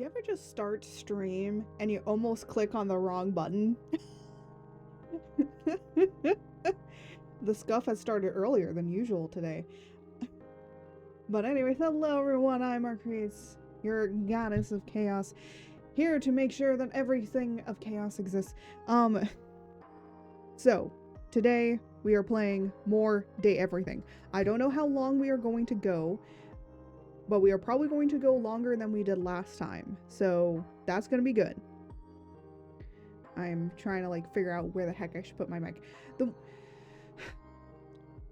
you ever just start stream and you almost click on the wrong button? The scuff has started earlier than usual today. But anyways, hello everyone, I'm Arcreates, your goddess of chaos, here to make sure that everything of chaos exists. So, today we are playing more Day Everything. I don't know how long we are going to go, but we are probably going to go longer than we did last time. So, that's gonna be good. I'm trying to figure out where the heck I should put my mic.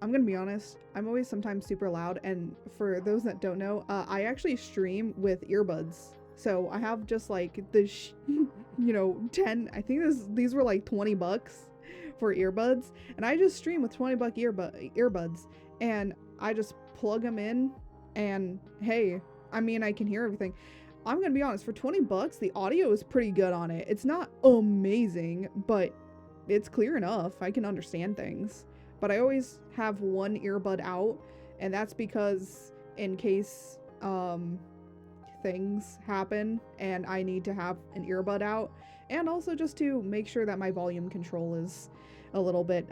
I'm gonna be honest, I'm always sometimes super loud, and for those that don't know, I actually stream with earbuds. So I have just the 10, I think these were like $20 for earbuds, and I just stream with $20 earbuds, and I just plug them in, and hey, I mean, I can hear everything. I'm gonna be honest, for $20, the audio is pretty good on it. It's not amazing, but it's clear enough. I can understand things. But I always have one earbud out, and that's because in case things happen and I need to have an earbud out, and also just to make sure that my volume control is a little bit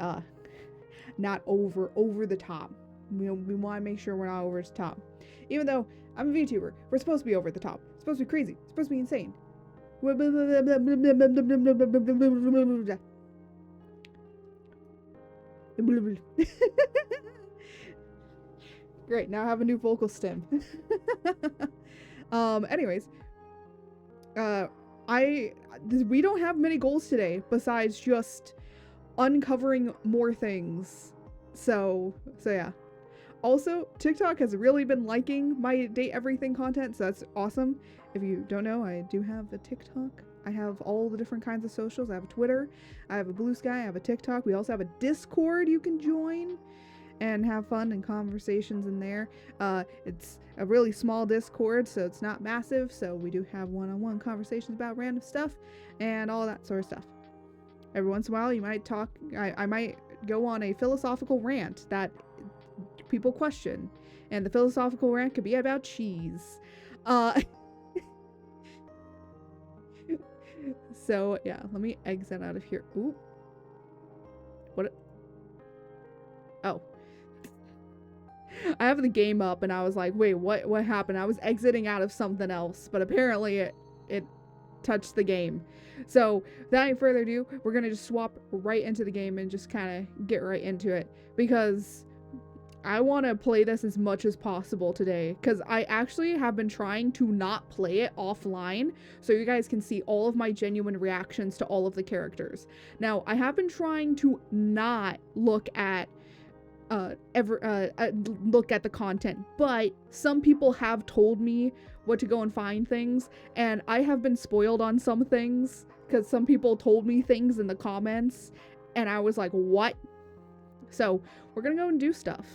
not over the top. We want to make sure we're not over the top. Even though I'm a VTuber, we're supposed to be over the top. It's supposed to be crazy. It's supposed to be insane. Great, now I have a new vocal stem. Anyways, we don't have many goals today besides just uncovering more things. So yeah. Also, TikTok has really been liking my Date Everything content, so that's awesome. If you don't know, I do have a TikTok. I have all the different kinds of socials. I have a Twitter, I have a Blue Sky, I have a TikTok. We also have a Discord you can join and have fun and conversations in there. It's a really small Discord, so it's not massive, so we do have one-on-one conversations about random stuff and all that sort of stuff. Every once in a while, you might talk, I might go on a philosophical rant that people question, and the philosophical rant could be about cheese. So yeah, let me exit out of here. Ooh. What? Oh. I have the game up and I was like, wait, what happened? I was exiting out of something else, but apparently it touched the game. So without any further ado, we're gonna just swap right into the game and just kind of get right into it, because I want to play this as much as possible today, because I actually have been trying to not play it offline so you guys can see all of my genuine reactions to all of the characters. Now, I have been trying to not look at look at the content, but some people have told me what to go and find things, and I have been spoiled on some things because some people told me things in the comments and I was like, what? So we're gonna go and do stuff.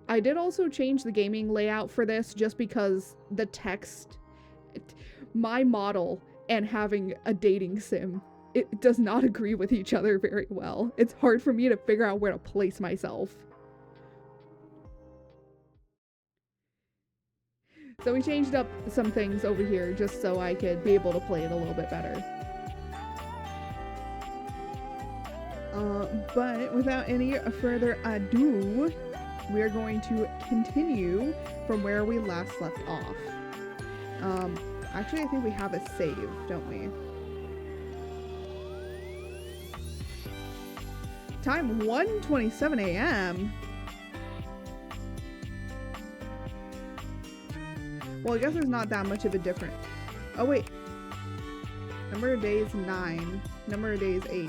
I did also change the gaming layout for this just because the text, my model and having a dating sim, it does not agree with each other very well. It's hard for me to figure out where to place myself. So we changed up some things over here just so I could be able to play it a little bit better. But without any further ado, we are going to continue from where we last left off. Actually, I think we have a save, don't we? Time 1:27 a.m. Well, I guess there's not that much of a difference. Oh, wait. Number of days 9. Number of days 8.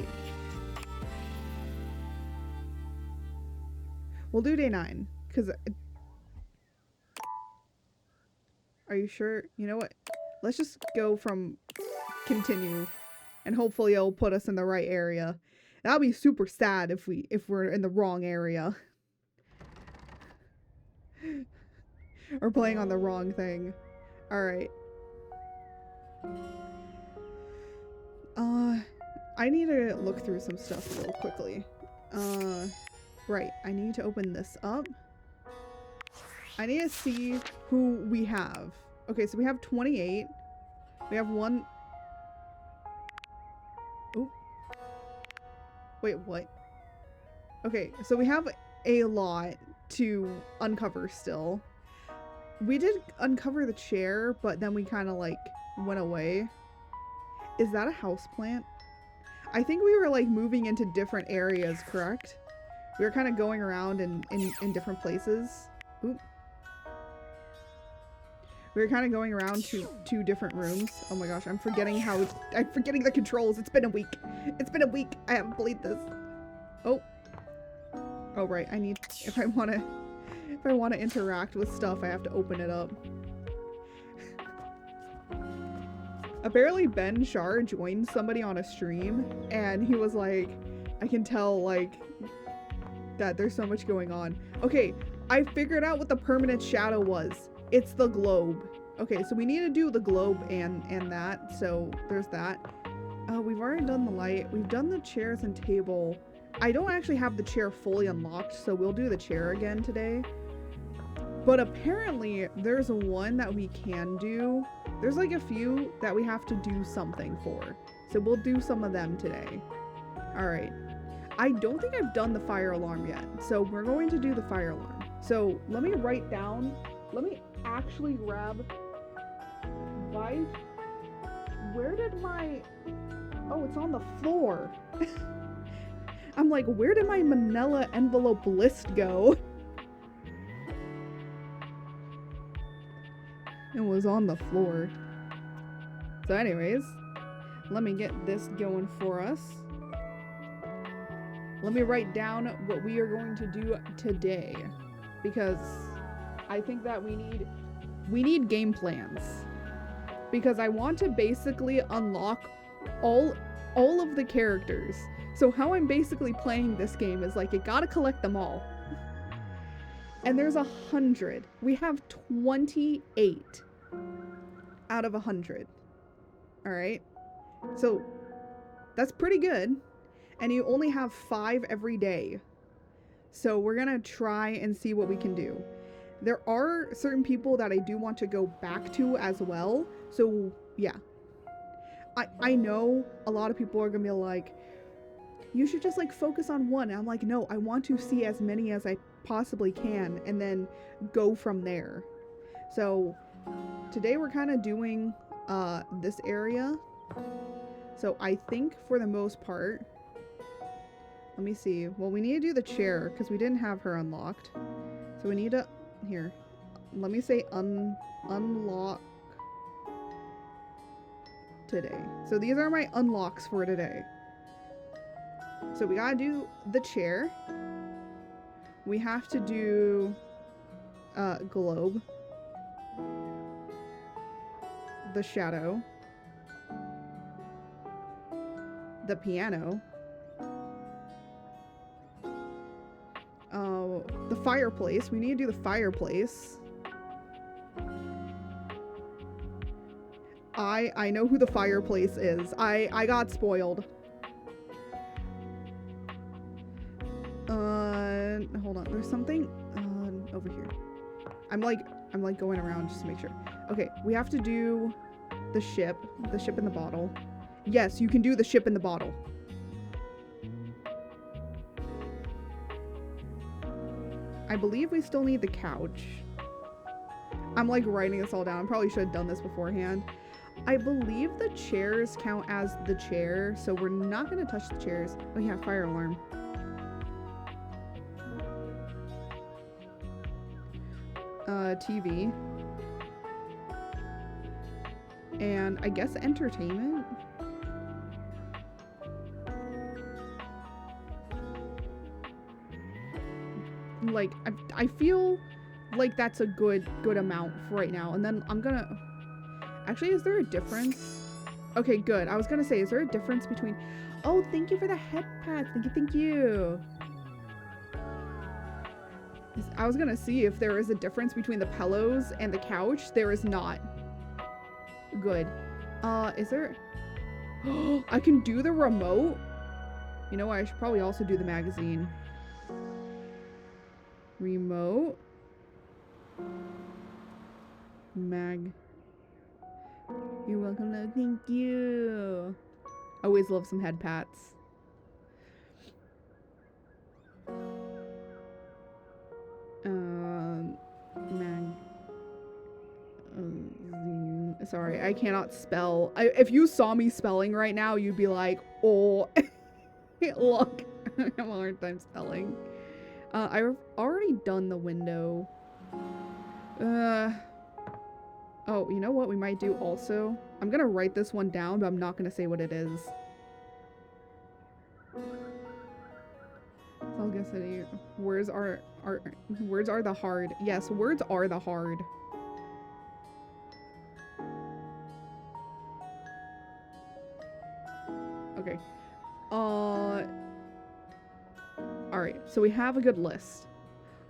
We'll do day 9, because... Are you sure? You know what? Let's just go from continue, and hopefully it'll put us in the right area. That'll be super sad if we're in the wrong area. Or playing on the wrong thing. Alright. I need to look through some stuff real quickly. Right, I need to open this up. I need to see who we have. Okay, so we have 28. We have one. Oh. Wait, what? Okay, so we have a lot to uncover still. We did uncover the chair, but then we kind of like went away. Is that a houseplant? I think we were like moving into different areas, correct? We were kind of going around in different places. Oop. We were kind of going around to two different rooms. Oh my gosh, I'm forgetting the controls. It's been a week. It's been a week. I haven't played this. Oh. Oh right, if I want to interact with stuff, I have to open it up. Apparently Ben Shar joined somebody on a stream and he was like, I can tell like that there's so much going on. Okay, I figured out what the permanent shadow was. It's the globe. Okay, so we need to do the globe and that. So there's that. We've already done the light. We've done the chairs and table. I don't actually have the chair fully unlocked, so we'll do the chair again today. But apparently there's one that we can do. There's like a few that we have to do something for. So we'll do some of them today. All right. I don't think I've done the fire alarm yet. So we're going to do the fire alarm. So let me write down. Let me actually grab where did my, oh, it's on the floor. I'm like, where did my manila envelope list go? It was on the floor. So anyways, let me get this going for us. Let me write down what we are going to do today, because I think that we need game plans, because I want to basically unlock all of the characters. So how I'm basically playing this game is like, you gotta collect them all. And there's 100. We have 28 out of 100. All right. So that's pretty good. And you only have 5 every day. So we're gonna try and see what we can do. There are certain people that I do want to go back to as well. So yeah. I know a lot of people are gonna be like, you should just like focus on one. And I'm like, no, I want to see as many as I possibly can and then go from there. So today we're kind of doing this area. So I think for the most part, let me see. Well, we need to do the chair because we didn't have her unlocked. So we need to, here, let me say unlock today. So these are my unlocks for today. So we gotta do the chair. We have to do globe, the shadow, the piano, the fireplace. We need to do the fireplace. I know who the fireplace is. I got spoiled. Hold on. There's something over here. I'm like going around just to make sure. Okay, we have to do the ship in the bottle. Yes, you can do the ship in the bottle. I believe we still need the couch. I'm like writing this all down. I probably should have done this beforehand. I believe the chairs count as the chair, so we're not gonna touch the chairs. Oh yeah, fire alarm. TV. And I guess entertainment. Like, I feel like that's a good amount for right now. And then I'm gonna... Actually, is there a difference? Okay, good. I was gonna say, is there a difference between... Oh, thank you for the head pads. Thank you. I was gonna see if there is a difference between the pillows and the couch. There is not. Good. Is there... I can do the remote? You know what? I should probably also do the magazine. Remote. You're welcome, love. Thank you. Always love some head pats. Man. Sorry, I cannot spell. If you saw me spelling right now, you'd be like, oh, look, I have a hard time spelling. I've already done the window. Oh, you know what we might do also? I'm gonna write this one down, but I'm not gonna say what it is. I'll guess it. Words are the hard. Yes, words are the hard. Okay. Alright, so we have a good list.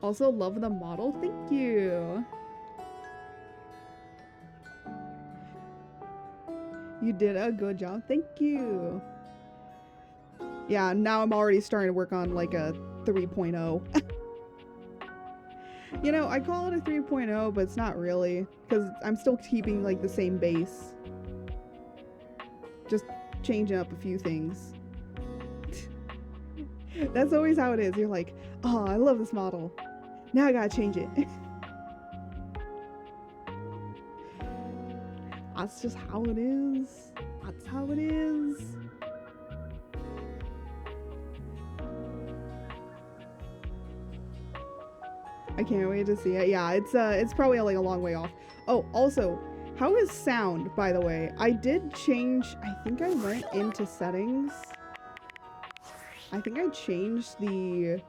Also, love the model. Thank you. You did a good job. Thank you. Yeah, now I'm already starting to work on like a 3.0. You know, I call it a 3.0, but it's not really, because I'm still keeping like the same base. Just changing up a few things. That's always how it is. You're like, oh, I love this model. Now I gotta change it. That's just how it is. That's how it is. I can't wait to see it. Yeah, it's probably like a long way off. Oh, also, how is sound, by the way? I did change, I think I went into settings. I think I changed the...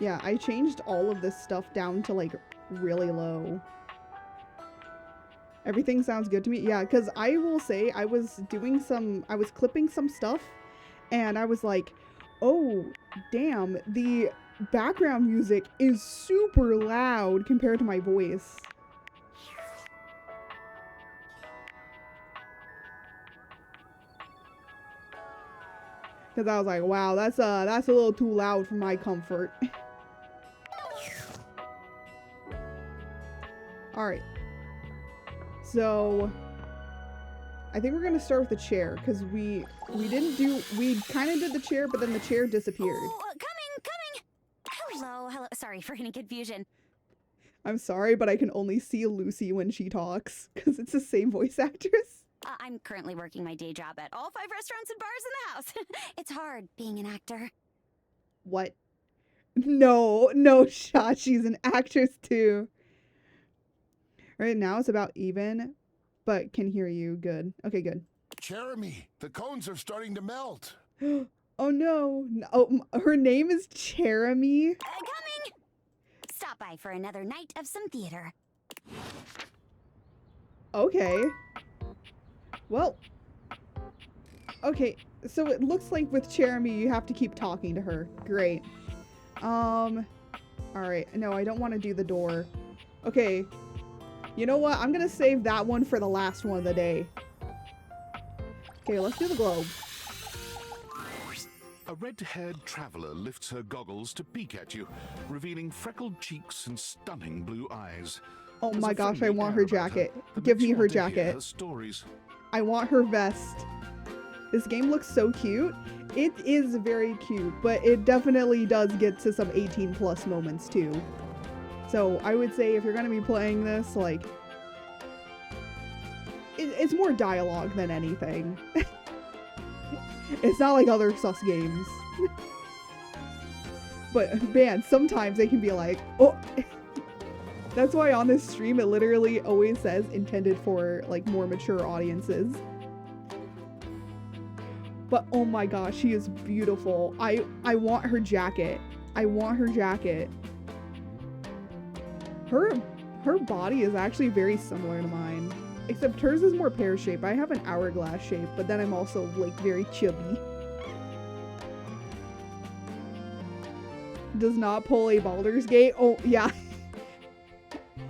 Yeah, I changed all of this stuff down to like really low. Everything sounds good to me. Yeah, because I will say I was clipping some stuff and I was like, oh, damn, the background music is super loud compared to my voice. Because I was like, wow, that's a little too loud for my comfort. Alright. So, I think we're gonna start with the chair, because we kind of did the chair, but then the chair disappeared. Oh, coming! Hello. Sorry for any confusion. I'm sorry, but I can only see Lucy when she talks, because it's the same voice actress. I'm currently working my day job at all 5 restaurants and bars in the house. It's hard being an actor. What? No shot, she's an actress too. Right now it's about even, but can hear you good. Okay, good. Jeremy, the cones are starting to melt. Oh no. Oh, her name is Jeremy. Coming! Stop by for another night of some theater. Okay. Well. Okay, so it looks like with Jeremy you have to keep talking to her. Great. Alright. No, I don't want to do the door. Okay. You know what? I'm gonna save that one for the last one of the day. Okay, let's do the globe. A red-haired traveler lifts her goggles to peek at you, revealing freckled cheeks and stunning blue eyes. Oh my gosh, I want her jacket. Give me her jacket. I want her vest. This game looks so cute. It is very cute, but it definitely does get to some 18+ moments too. So I would say if you're gonna be playing this, like, it's more dialogue than anything. It's not like other sus games. But man, sometimes they can be like, oh. That's why on this stream it literally always says intended for like more mature audiences. But oh my gosh, she is beautiful. I want her jacket. I want her jacket. Her body is actually very similar to mine. Except hers is more pear-shaped. I have an hourglass shape, but then I'm also like very chubby. Does not pull a Baldur's Gate. Oh, yeah.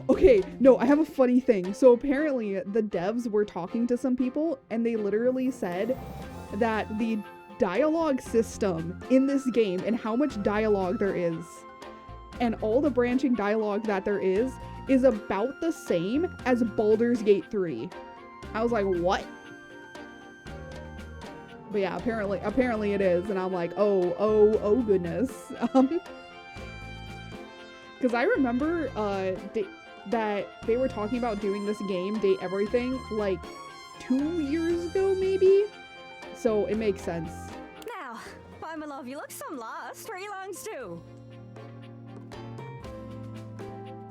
Okay, no, I have a funny thing. So apparently the devs were talking to some people and they literally said that the dialogue system in this game and how much dialogue there is and all the branching dialogue that there is is about the same as Baldur's Gate 3. I was like, what? But yeah, apparently it is, and I'm like, oh goodness. Because I remember that they were talking about doing this game, Date Everything, like 2 years ago, maybe? So it makes sense. Now, why, my love, you look some lost. Where you longs to?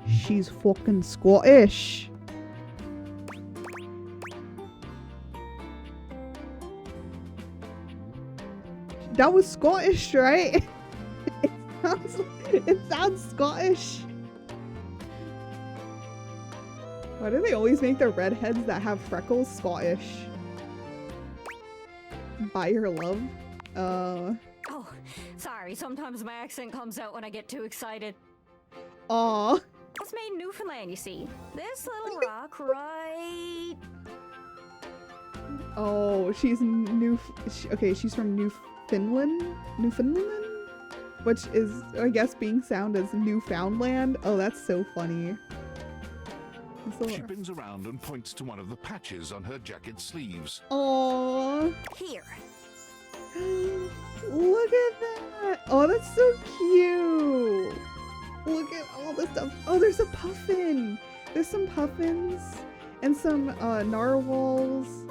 She's fucking Scottish. That was Scottish, right? It sounds Scottish. Why do they always make the redheads that have freckles Scottish? Buy her love? Oh, sorry. Sometimes my accent comes out when I get too excited. Aw. It's made in Newfoundland, you see. This little rock right... Oh, she's okay, she's from Newfoundland? Which is, I guess, being sound as Newfoundland. Oh, that's so funny. She spins around and points to one of the patches on her jacket sleeves. Aww. Here. Look at that. Oh, that's so cute. Look at all the stuff. Oh, there's a puffin. There's some puffins and some narwhals.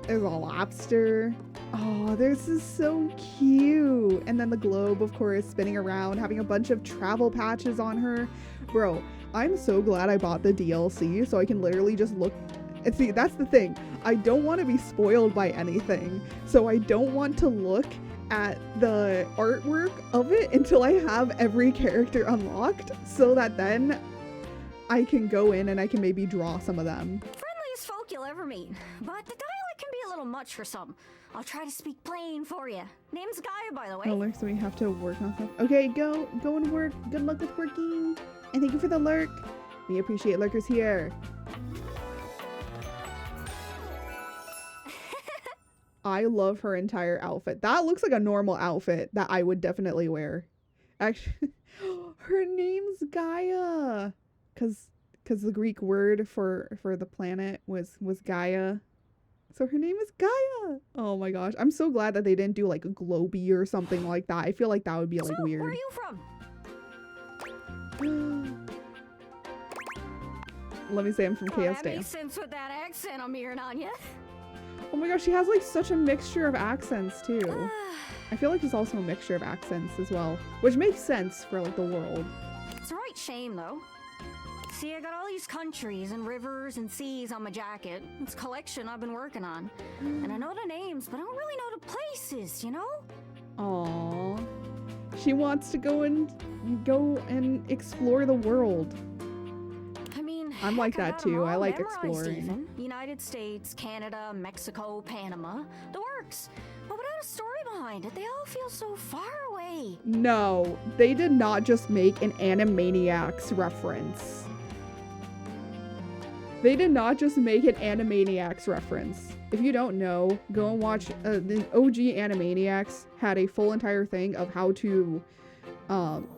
There's a lobster. Oh, this is so cute. And then the globe, of course, spinning around, having a bunch of travel patches on her. Bro, I'm so glad I bought the DLC so I can literally just look. And see, that's the thing. I don't want to be spoiled by anything. So I don't want to look at the artwork of it until I have every character unlocked so that then I can go in and I can maybe draw some of them. Friendliest folk you'll ever meet, but the dialect can be a little much for some. I'll try to speak plain for you. Name's Gaia, by the way. Oh, so we have to work on stuff. Okay, go and work. Good luck with working. And thank you for the lurk. We appreciate lurkers here. I love her entire outfit. That looks like a normal outfit that I would definitely wear. Actually, her name's Gaia. Cause the Greek word for the planet was Gaia. So her name is Gaia. Oh my gosh. I'm so glad that they didn't do like a Globey or something like that. I feel like that would be like weird. Where are you from? Let me say I'm from Chaos That Day. makes sense with that accent I'm hearing on you. Oh my gosh, she has like such a mixture of accents too. I feel like there's also a mixture of accents as well, which makes sense for like the world. It's a right shame though. See, I got all these countries and rivers and seas on my jacket. It's a collection I've been working on. And I know the names, but I don't really know the places, you know? Aww. She wants to go and explore the world. I mean, I'm like that too. I like exploring. Even. United States, Canada, Mexico, Panama. The works. But without a story behind it, they all feel so far away. No, they did not just make an Animaniacs reference. They did not just make an Animaniacs reference. If you don't know, go and watch the OG Animaniacs had a full entire thing of how to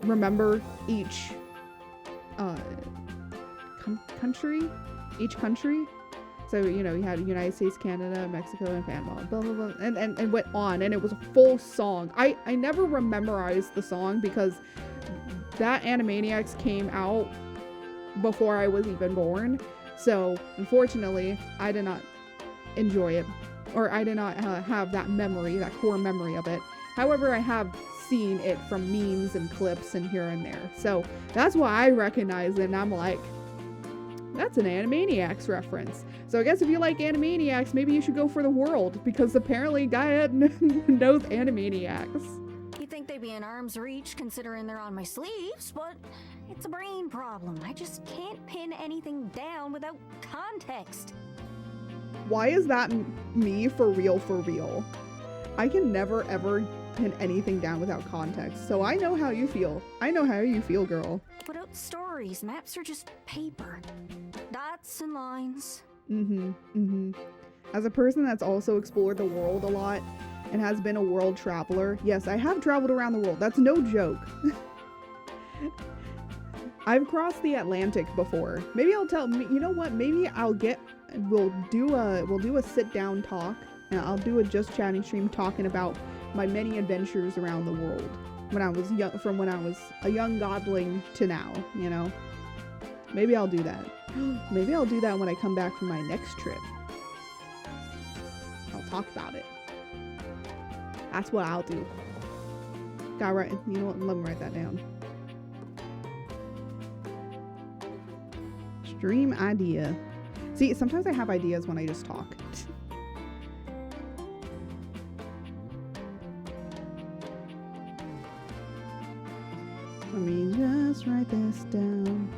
remember each country. So, you know, you had United States, Canada, Mexico, and Panama, blah, blah, blah, and went on, and it was a full song. I never memorized the song because that Animaniacs came out before I was even born. So, unfortunately, I did not enjoy it, or I did not have that memory, that core memory of it. However, I have seen it from memes and clips and here and there. So, that's why I recognize it, and I'm like, that's an Animaniacs reference. So I guess if you like Animaniacs, maybe you should go for the world, because apparently Gaia knows Animaniacs. You'd think they'd be in arm's reach considering they're on my sleeves, but it's a brain problem. I just can't pin anything down without context. Why is that me for real? I can never ever pin anything down without context. So I know how you feel. I know how you feel, girl. Without stories, maps are just paper. Dots and lines. As a person that's also explored the world a lot and has been a world traveler, yes, I have traveled around the world. That's no joke. I've crossed the Atlantic before. Maybe I'll tell, you know what? Maybe we'll do a sit down talk, and I'll do a just chatting stream talking about my many adventures around the world when I was young, from when I was a young godling to now, you know? Maybe I'll do that. Maybe I'll do that when I come back from my next trip. I'll talk about it. That's what I'll do. Gotta write, you know what? Let me write that down. Stream idea. See, sometimes I have ideas when I just talk. Let me just write this down.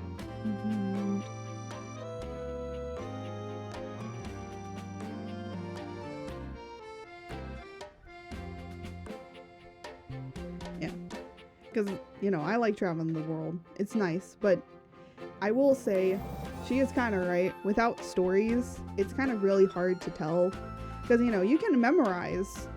Yeah. Because, you know, I like traveling the world. It's nice, but I will say she is kind of right. Without stories, it's kind of really hard to tell. Because, you know, you can memorize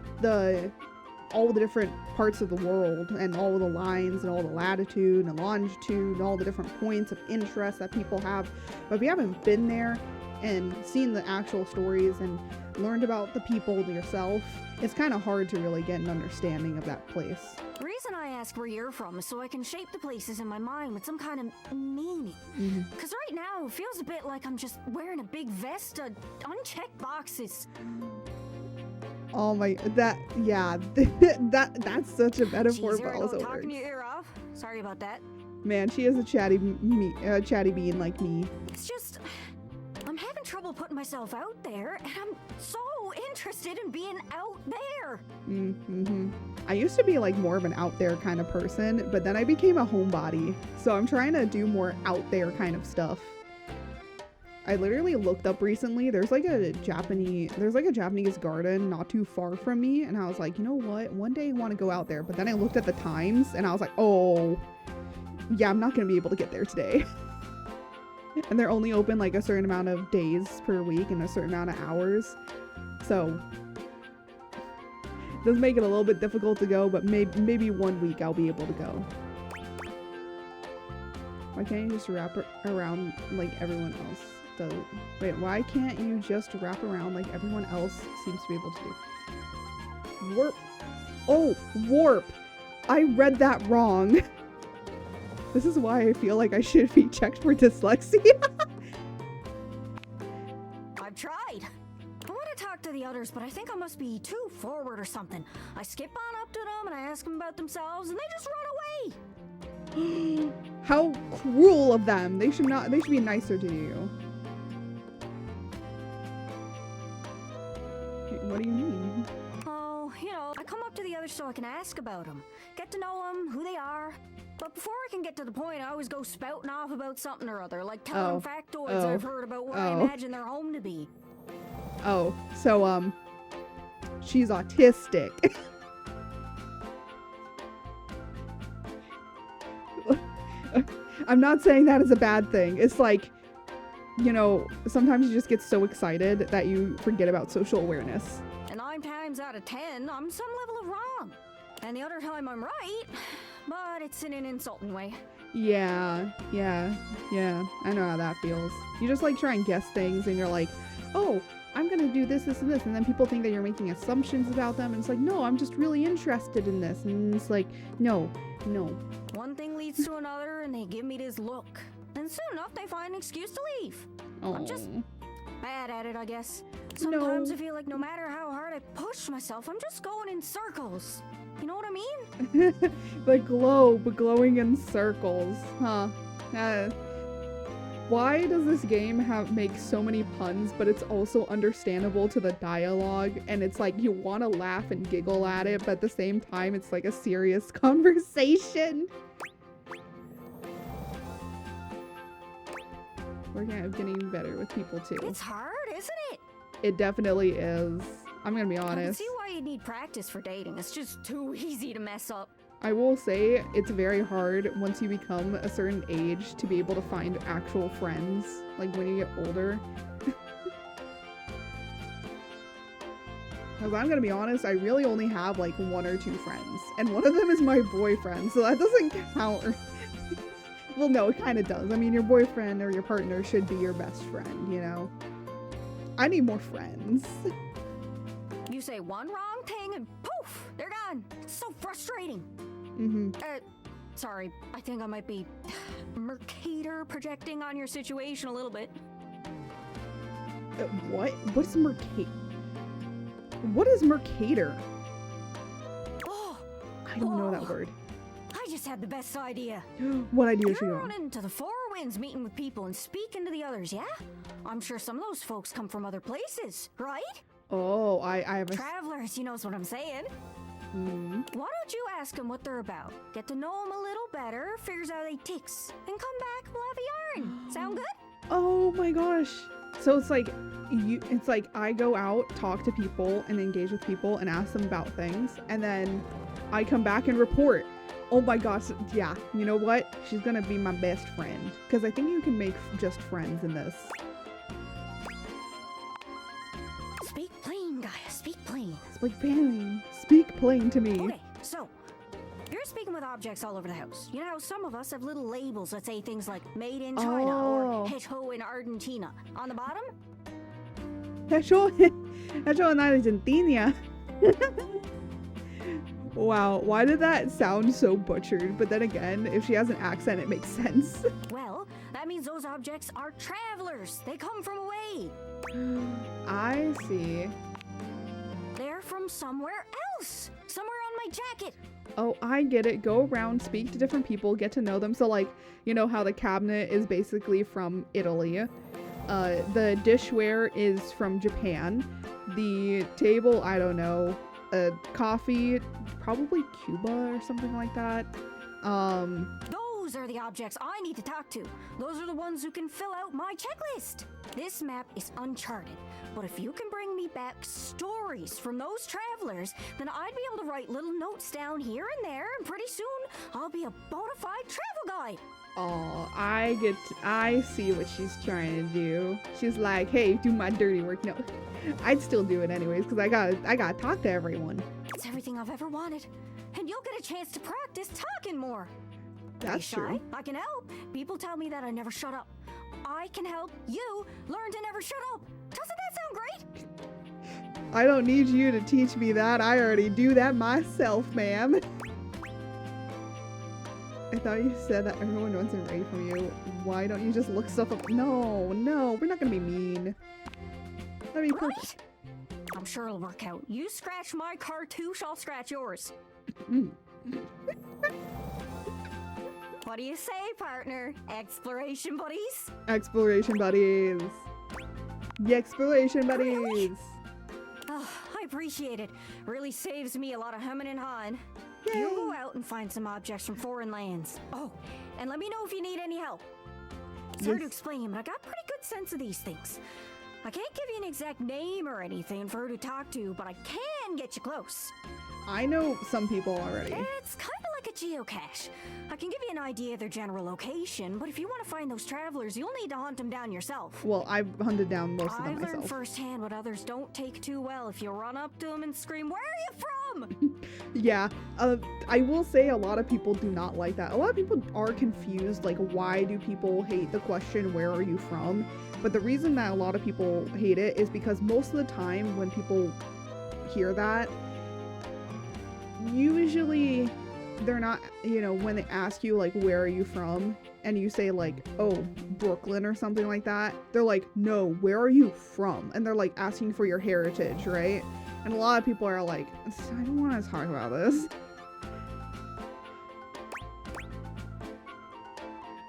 all the different parts of the world and all the lines and all the latitude and longitude and all the different points of interest that people have. But if you haven't been there and seen the actual stories and learned about the people yourself, it's kind of hard to really get an understanding of that place. The reason I ask where you're from is so I can shape the places in my mind with some kind of meaning. Because right now, it feels a bit like I'm just wearing a big vest of unchecked boxes. Oh my, yeah, that's such a metaphor for all those words. Talking your ear off. Sorry about that. Man, she is a chatty bean like me. It's just, I'm having trouble putting myself out there, and I'm so interested in being out there. I used to be like more of an out there kind of person, but then I became a homebody, so I'm trying to do more out there kind of stuff. I literally looked up recently, there's like a Japanese garden not too far from me, and I was like, you know what, one day I want to go out there. But then I looked at the times and I was like, oh yeah, I'm not gonna be able to get there today. And they're only open like a certain amount of days per week and a certain amount of hours, so it does make it a little bit difficult to go, but maybe one week I'll be able to go. Why can't you just wrap around like everyone else does? Wait, why can't you just wrap around like everyone else seems to be able to do? Warp. Oh, warp. I read that wrong. This is why I feel like I should be checked for dyslexia. I've tried. I want to talk to the others, but I think I must be too forward or something. I skip on up to them and I ask them about themselves, and they just run away. How cruel of them. They should be nicer to you. What do you mean? Oh, you know, I come up to the others so I can ask about them, get to know them, who they are. But before I can get to the point, I always go spouting off about something or other, like telling factoids I've heard about where I imagine their home to be. Oh, so she's autistic. I'm not saying that is a bad thing. It's like, you know, sometimes you just get so excited that you forget about social awareness. And 9 times out of 10, I'm some level of wrong. And the other time I'm right, but it's in an insulting way. Yeah. I know how that feels. You just like try and guess things and you're like, oh, I'm gonna do this, this, and this. And then people think that you're making assumptions about them. And it's like, no, I'm just really interested in this. And it's like, no. One thing leads to another and they give me this look. And soon enough, they find an excuse to leave. Oh. I'm just bad at it, I guess. Sometimes I feel like no matter how hard I push myself, I'm just going in circles. You know what I mean? The globe glowing in circles, huh? Why does this game make so many puns, but it's also understandable to the dialogue, and it's like you want to laugh and giggle at it, but at the same time it's like a serious conversation. Working at getting better with people too. It's hard, isn't it? It definitely is. I'm gonna be honest. I can see why you need practice for dating. It's just too easy to mess up. I will say it's very hard once you become a certain age to be able to find actual friends, like when you get older. Because I'm gonna be honest, I really only have like 1 or 2 friends, and one of them is my boyfriend, so that doesn't count. Well, no, it kind of does. I mean, your boyfriend or your partner should be your best friend, you know? I need more friends. You say one wrong thing and poof, they're gone. It's so frustrating. Sorry, I think I might be Mercator projecting on your situation a little bit. What? What's Mercator? What is Mercator? Oh, I don't know that word. I just had the best idea. What idea should you You're want? running to the Four Winds, meeting with people and speaking to the others, yeah? I'm sure some of those folks come from other places, right? Oh, I have a... Travelers, you knows what I'm saying. Why don't you ask them what they're about? Get to know them a little better, figures out they ticks, and come back, we'll have a yarn. Sound good? Oh my gosh. So it's like I go out, talk to people, and engage with people and ask them about things, and then I come back and report. Oh my gosh, yeah. You know what? She's gonna be my best friend. Because I think you can make just friends in this. Speak plain, Gaia, speak plain. Speak plain. Speak plain to me. Okay, so, you're speaking with objects all over the house. You know how some of us have little labels that say things like made in China or hecho in Argentina. On the bottom? Hecho en Argentina. Wow, why did that sound so butchered? But then again, if she has an accent, it makes sense. Well, that means those objects are travelers. They come from away. I see. They're from somewhere else. Somewhere on my jacket. Oh, I get it. Go around, speak to different people, get to know them. So, like, you know how the cabinet is basically from Italy. The dishware is from Japan. The table, I don't know. Coffee, probably Cuba or something like that. Those are the objects I need to talk to. Those are the ones who can fill out my checklist. This map is uncharted, but if you can bring me back stories from those travelers, then I'd be able to write little notes down here and there, and pretty soon I'll be a bona fide travel guide. Oh, I see what she's trying to do. She's like, hey, do my dirty work. No, I'd still do it anyways, because I gotta talk to everyone. It's everything I've ever wanted, and you'll get a chance to practice talking more. That's true. I can help. People tell me that I never shut up. I can help you learn to never shut up. Doesn't that sound great? I don't need you to teach me that. I already do that myself, ma'am. I thought you said that everyone wants it ready from you. Why don't you just look stuff up? No, we're not gonna be mean. That'd be perfect. I'm sure it'll work out. You scratch my cartouche, I'll scratch yours. What do you say, partner? Exploration buddies? Exploration buddies. The exploration buddies. Really? Oh, I appreciate it. Really saves me a lot of humming and hawing. Yay. You go out and find some objects from foreign lands. Oh, and let me know if you need any help. It's hard to explain, but I got a pretty good sense of these things. I can't give you an exact name or anything for her to talk to, but I can get you close. I know some people already. It's kind of like a geocache. I can give you an idea of their general location, but if you want to find those travelers, you'll need to hunt them down yourself. Well, I've hunted down most of them I've learned myself. firsthand what others don't take too well if you run up to them and scream, "Where are you from?" Yeah, I will say a lot of people do not like that. A lot of people are confused, like, why do people hate the question, where are you from? But the reason that a lot of people hate it is because most of the time when people hear that, usually they're not, you know, when they ask you, like, where are you from? And you say, like, oh, Brooklyn or something like that. They're like, no, where are you from? And they're, like, asking for your heritage, right? And a lot of people are like, I don't want to talk about this.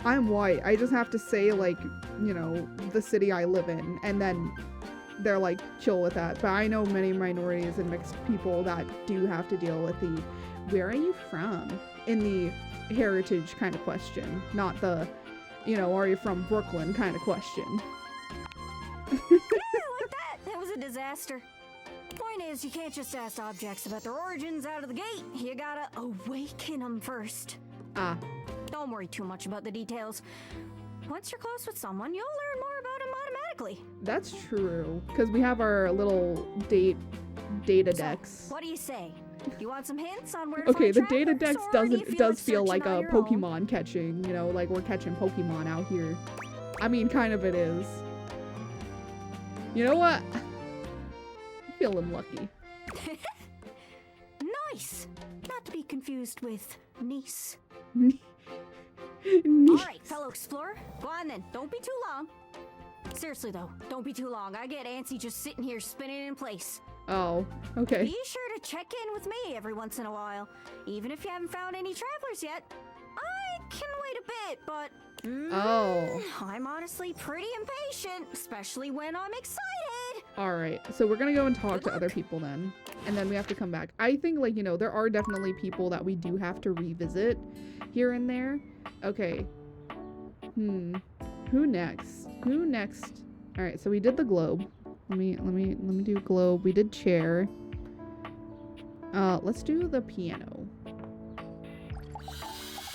I'm white. I just have to say, like, you know, the city I live in. And then they're, like, chill with that. But I know many minorities and mixed people that do have to deal with the, where are you from? In the heritage kind of question. Not the, you know, are you from Brooklyn kind of question. Yeah, like that. That was a disaster. Point is, you can't just ask objects about their origins out of the gate. You gotta awaken them first. Ah. Don't worry too much about the details. Once you're close with someone, you'll learn more about them automatically. That's true. Because we have our little data decks. So, what do you say? You want some hints on where to Okay, find the data travelers, dex or do you does like feel like searching a on your own? Pokemon catching, you know, like we're catching Pokemon out here. I mean, kind of it is. You know what? I'm feeling lucky. Nice! Not to be confused with niece. Nice. Alright, fellow explorer, go on then. Don't be too long. Seriously though, don't be too long. I get antsy just sitting here spinning in place. Oh, okay. Be sure to check in with me every once in a while. Even if you haven't found any travelers yet. I can wait a bit, but I'm honestly pretty impatient, especially when I'm excited. Alright, so we're gonna go and talk to other people then. And then we have to come back. I think, like, you know, there are definitely people that we do have to revisit here and there. Okay. Who next? Who next? Alright, so we did the globe. Let me do globe. We did chair. Let's do the piano.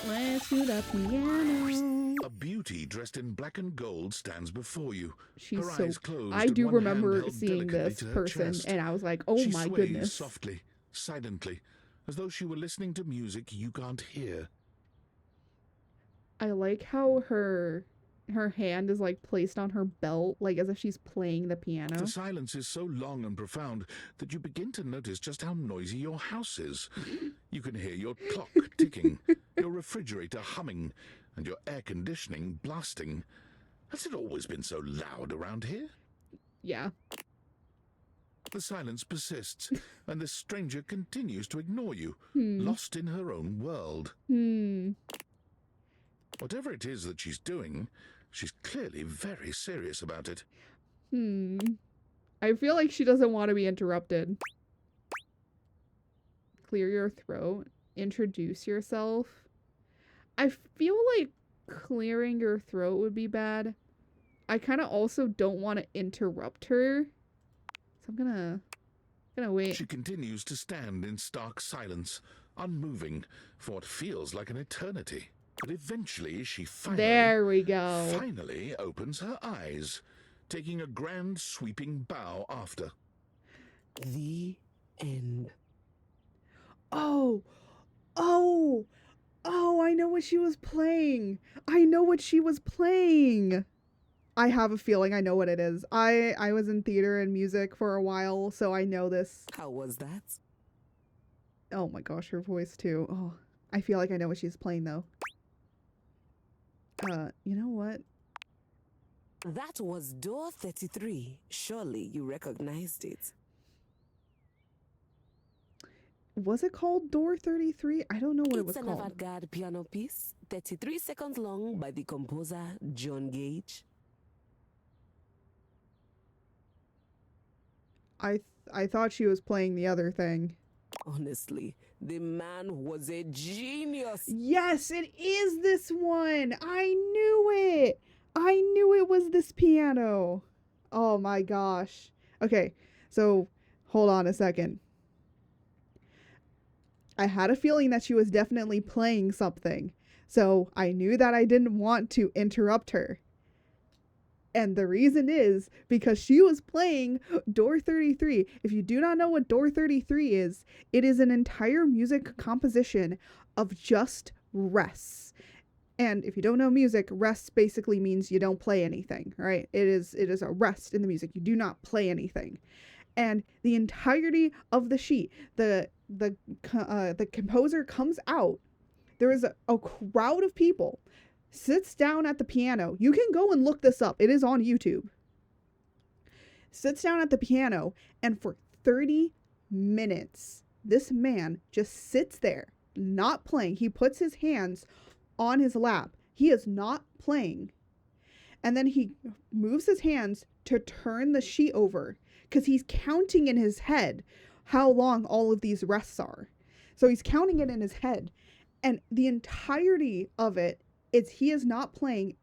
Let's do the piano. A beauty dressed in black and gold stands before you. She's Her so... eyes closed I and do one remember hand held seeing delicately this to her person, chest. and I was like, oh She my sways goodness. softly, silently, as though she were listening to music you can't hear. I like how her hand is like placed on her belt, like as if she's playing the piano. The silence is so long and profound that you begin to notice just how noisy your house is. You can hear your clock ticking, your refrigerator humming, and your air conditioning blasting. Has it always been so loud around here? Yeah. The silence persists, and the stranger continues to ignore you, lost in her own world. Whatever it is that she's doing, she's clearly very serious about it. I feel like she doesn't want to be interrupted. Clear your throat. Introduce yourself. I feel like clearing your throat would be bad. I kind of also don't want to interrupt her. So I'm gonna wait. She continues to stand in stark silence, unmoving for what feels like an eternity. But eventually she There we go. finally opens her eyes, taking a grand sweeping bow after. The end. Oh, I know what she was playing. I have a feeling I know what it is. I was in theater and music for a while, so I know this. How was that? Oh my gosh, her voice too. Oh, I feel like I know what she's playing though. You know what? That was door 33. Surely you recognized it. Was it called Door 33? I don't know what it was It's an called. avant-garde piano piece, 33 seconds long, by the composer John Gage. I thought she was playing the other thing. Honestly, the man was a genius. Yes, it is this one. I knew it. I knew it was this piano. Oh my gosh. Okay, so hold on a second. I had a feeling that she was definitely playing something. So I knew that I didn't want to interrupt her. And the reason is because she was playing Door 33. If you do not know what Door 33 is, it is an entire music composition of just rests. And if you don't know music, rest basically means you don't play anything, right? It is a rest in the music. You do not play anything. And the entirety of the sheet, the composer comes out. There is a crowd of people, sits down at the piano. You can go and look this up. It is on YouTube. Sits down at the piano, and for 30 minutes, this man just sits there, not playing. He puts his hands on his lap. He is not playing. And then he moves his hands to turn the sheet over because he's counting in his head how long all of these rests are. So he's counting it in his head. And the entirety of it is he did not play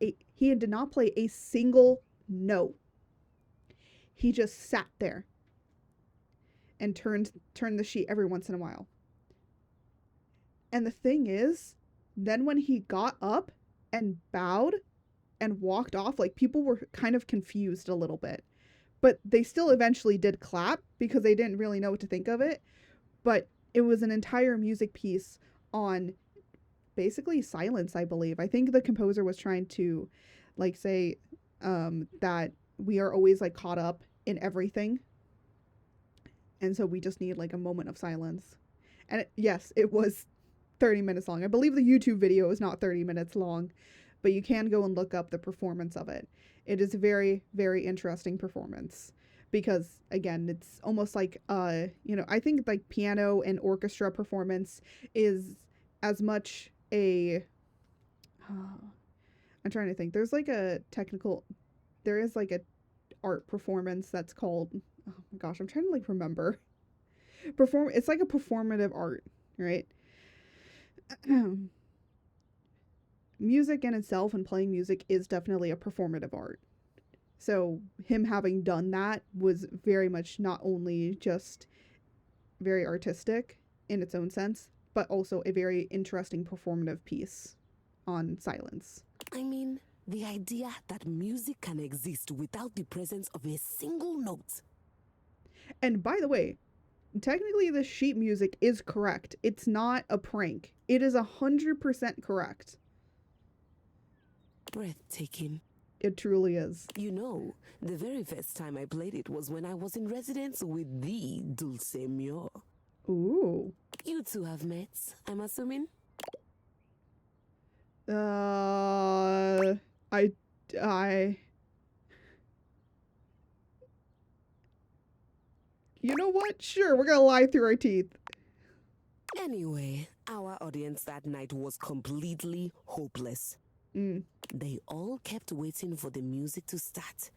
a single note. He just sat there and turned the sheet every once in a while. And the thing is, then when he got up and bowed and walked off, like, people were kind of confused a little bit. But they still eventually did clap because they didn't really know what to think of it. But it was an entire music piece on basically silence, I believe. I think the composer was trying to like say that we are always like caught up in everything. And so we just need like a moment of silence. And yes, it was 30 minutes long. I believe the YouTube video is not 30 minutes long, but you can go and look up the performance of it. It is a very, very interesting performance because, again, it's almost like, you know, I think like piano and orchestra performance is as much a, I'm trying to think. There's like a there is like a art performance that's called, oh my gosh, I'm trying to like remember. It's like a performative art, right? Music in itself and playing music is definitely a performative art. So him having done that was very much not only just very artistic in its own sense, but also a very interesting performative piece on silence. I mean, the idea that music can exist without the presence of a single note. And by the way, technically the sheet music is correct. It's not a prank. It is 100% correct. Breathtaking. It truly is. You know, the very first time I played it was when I was in residence with the Dulce Mio. Ooh. You two have met, I'm assuming? You know what? Sure, we're gonna lie through our teeth. Anyway, our audience that night was completely hopeless. They all kept waiting for the music to start,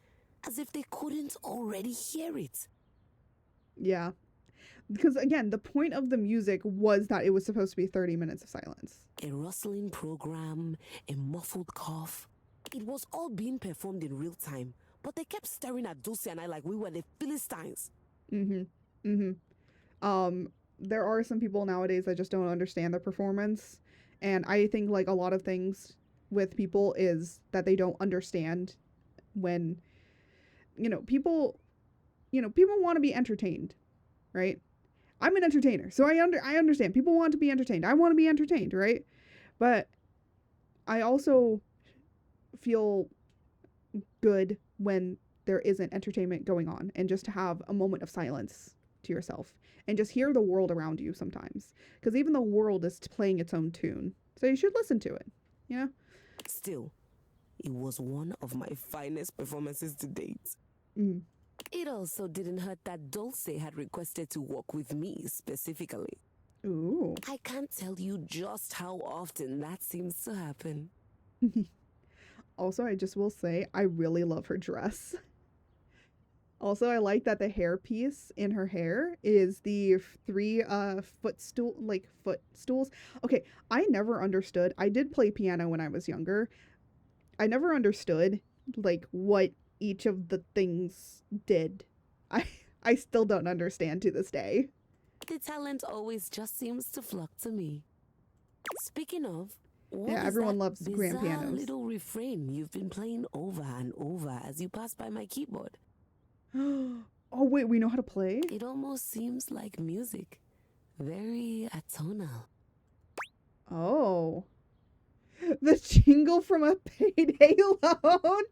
as if they couldn't already hear it. Yeah. Because, again, the point of the music was that it was supposed to be 30 minutes of silence. A rustling program, a muffled cough. It was all being performed in real time, but they kept staring at Dulce and I like we were the Philistines. There are some people nowadays that just don't understand the performance. And I think, like, a lot of things with people is that they don't understand when, people want to be entertained, right? I'm an entertainer, so I understand. People want to be entertained. I want to be entertained, right? But I also feel good when there isn't entertainment going on and just to have a moment of silence to yourself and just hear the world around you sometimes. Because even the world is playing its own tune. So you should listen to it, you know? Still, it was one of my finest performances to date. It also didn't hurt that Dulce had requested to work with me specifically. Ooh. I can't tell you just how often that seems to happen. Also, I just will say, I really love her dress. Also, I like that the hairpiece in her hair is the 3 footstools. Okay, I never understood. I did play piano when I was younger. I never understood, like, what each of the things did. I still don't understand to this day. The talent always just seems to flock to me. Speaking of, what yeah, is everyone that loves grand bizarre pianos. little refrain you've been playing over and over as you pass by my keyboard? Oh wait, we know how to play? It almost seems like music. Very atonal. Oh. The jingle from a payday loan?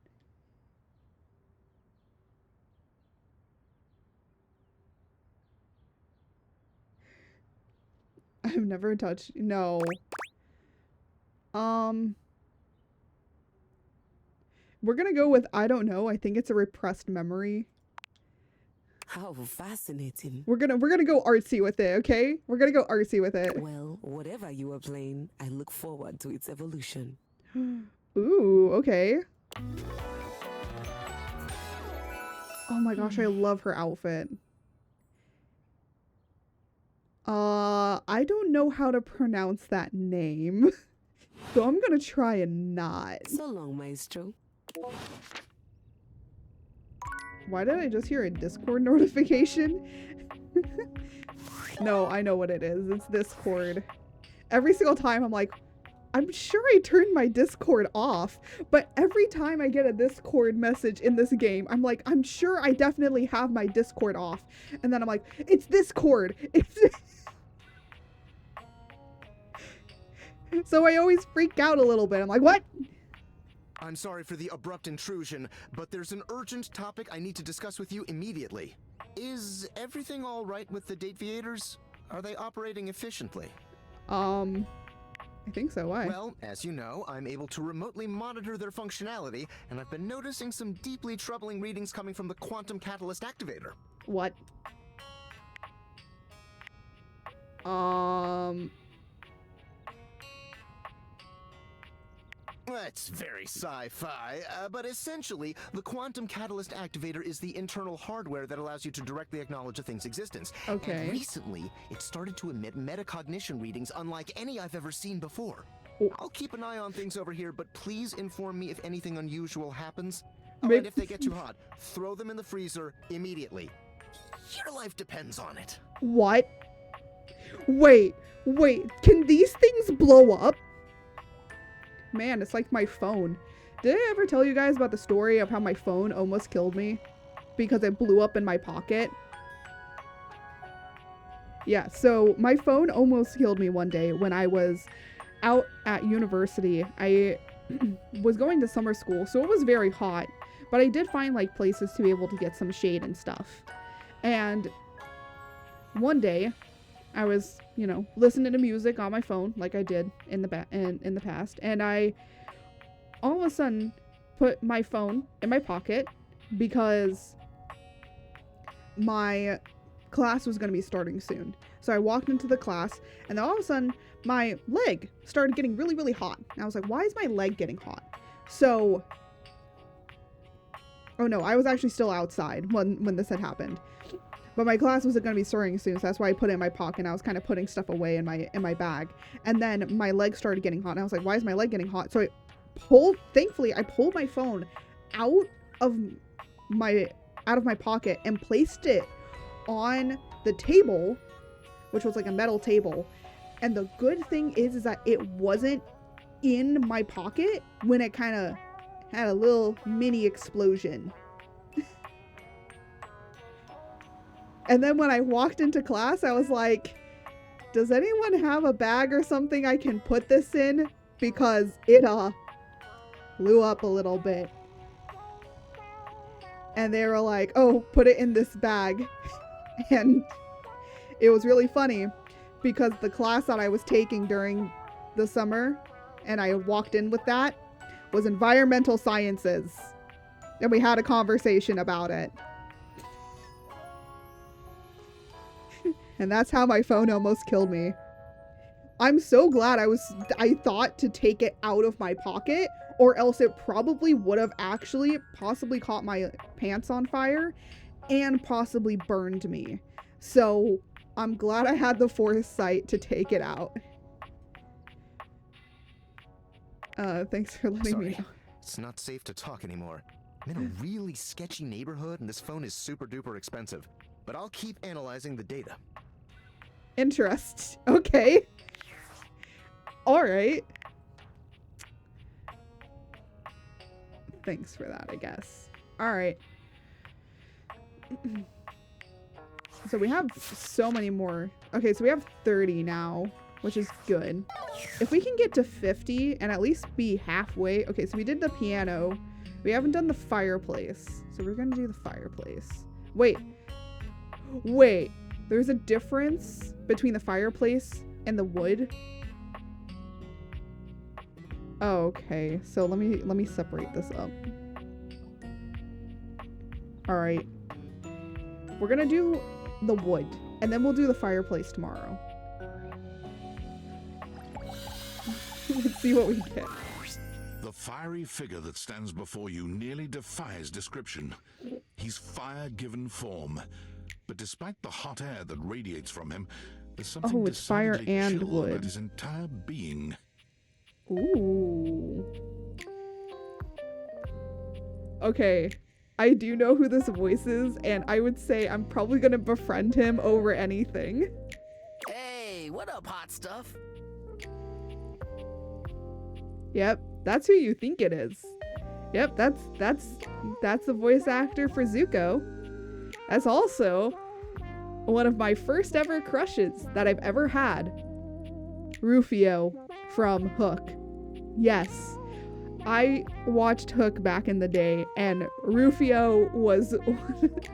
I've never touched... No. We're gonna go with I don't know. I think it's a repressed memory. How fascinating. We're gonna go artsy with it, okay? We're gonna go artsy with it. Well, whatever you are playing, I look forward to its evolution. Ooh, okay. Oh my gosh, I love her outfit. I don't know how to pronounce that name. So I'm gonna try and not. So long, maestro. Why did I just hear a Discord notification? No, I know what it is. It's Discord. Every single time I'm like, I'm sure I turned my Discord off, but every time I get a Discord message in this game, I'm like, I'm sure I definitely have my Discord off. And then I'm like, it's Discord. So I always freak out a little bit. I'm like, what? I'm sorry for the abrupt intrusion, but there's an urgent topic I need to discuss with you immediately. Is everything all right with the date theaters? Are they operating efficiently? I think so. Why? Well, as you know, I'm able to remotely monitor their functionality, and I've been noticing some deeply troubling readings coming from the quantum catalyst activator. What? That's very sci-fi, but essentially, the quantum catalyst activator is the internal hardware that allows you to directly acknowledge a thing's existence. Okay. And recently, it started to emit metacognition readings unlike any I've ever seen before. Oh. I'll keep an eye on things over here, but please inform me if anything unusual happens. Maybe- And if they get too hot, throw them in the freezer immediately. Your life depends on it. What? Wait. Can these things blow up? Man, it's like my phone. Did I ever tell you guys about the story of how my phone almost killed me? Because it blew up in my pocket? Yeah, so my phone almost killed me one day when I was out at university. I was going to summer school, so it was very hot. But I did find, like, places to be able to get some shade and stuff. And one day, I was, you know, listening to music on my phone, like I did in the past, and I all of a sudden put my phone in my pocket because my class was going to be starting soon. So I walked into the class, and then all of a sudden my leg started getting really, really hot. And I was like, why is my leg getting hot? So, oh no, I was actually still outside when this had happened. But my class wasn't going to be starting soon, so that's why I put it in my pocket, and I was kind of putting stuff away in my bag. And then my leg started getting hot, and I was like, why is my leg getting hot? So thankfully, I pulled my phone out of my pocket and placed it on the table, which was like a metal table. And the good thing is that it wasn't in my pocket when it kind of had a little mini explosion. And then when I walked into class, I was like, does anyone have a bag or something I can put this in? Because it blew up a little bit. And they were like, oh, put it in this bag. And it was really funny because the class that I was taking during the summer, and I walked in with that, was environmental sciences. And we had a conversation about it. And that's how my phone almost killed me. I'm so glad I thought to take it out of my pocket, or else it probably would have actually possibly caught my pants on fire and possibly burned me. So I'm glad I had the foresight to take it out. Thanks for letting me know. It's not safe to talk anymore. I'm in a really sketchy neighborhood, and this phone is super duper expensive. But I'll keep analyzing the data. Interest. Okay. Alright. Thanks for that, I guess. Alright. So we have so many more. Okay, so we have 30 now, which is good. If we can get to 50 and at least be halfway. Okay, so we did the piano. We haven't done the fireplace. So we're gonna do the fireplace. Wait. There's a difference between the fireplace and the wood. Oh, okay. So let me separate this up. All right. We're gonna do the wood, and then we'll do the fireplace tomorrow. Let's see what we get. The fiery figure that stands before you nearly defies description. He's fire given form. But despite the hot air that radiates from him, there's something it's fire decidedly and chill wood. about his entire being. Ooh. Okay. I do know who this voice is, and I would say I'm probably gonna befriend him over anything. Hey, what up, hot stuff? Yep, that's who you think it is. Yep, that's the voice actor for Zuko. That's also one of my first ever crushes that I've ever had. Rufio from Hook. Yes. I watched Hook back in the day, and Rufio was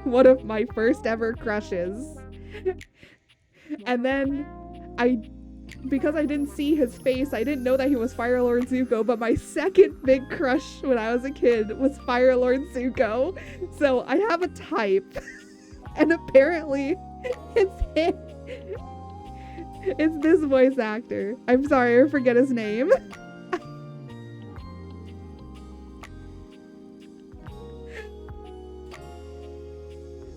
one of my first ever crushes. And then because I didn't see his face, I didn't know that he was Fire Lord Zuko, but my second big crush when I was a kid was Fire Lord Zuko. So I have a type, and apparently it's him. It's this voice actor. I'm sorry, I forget his name.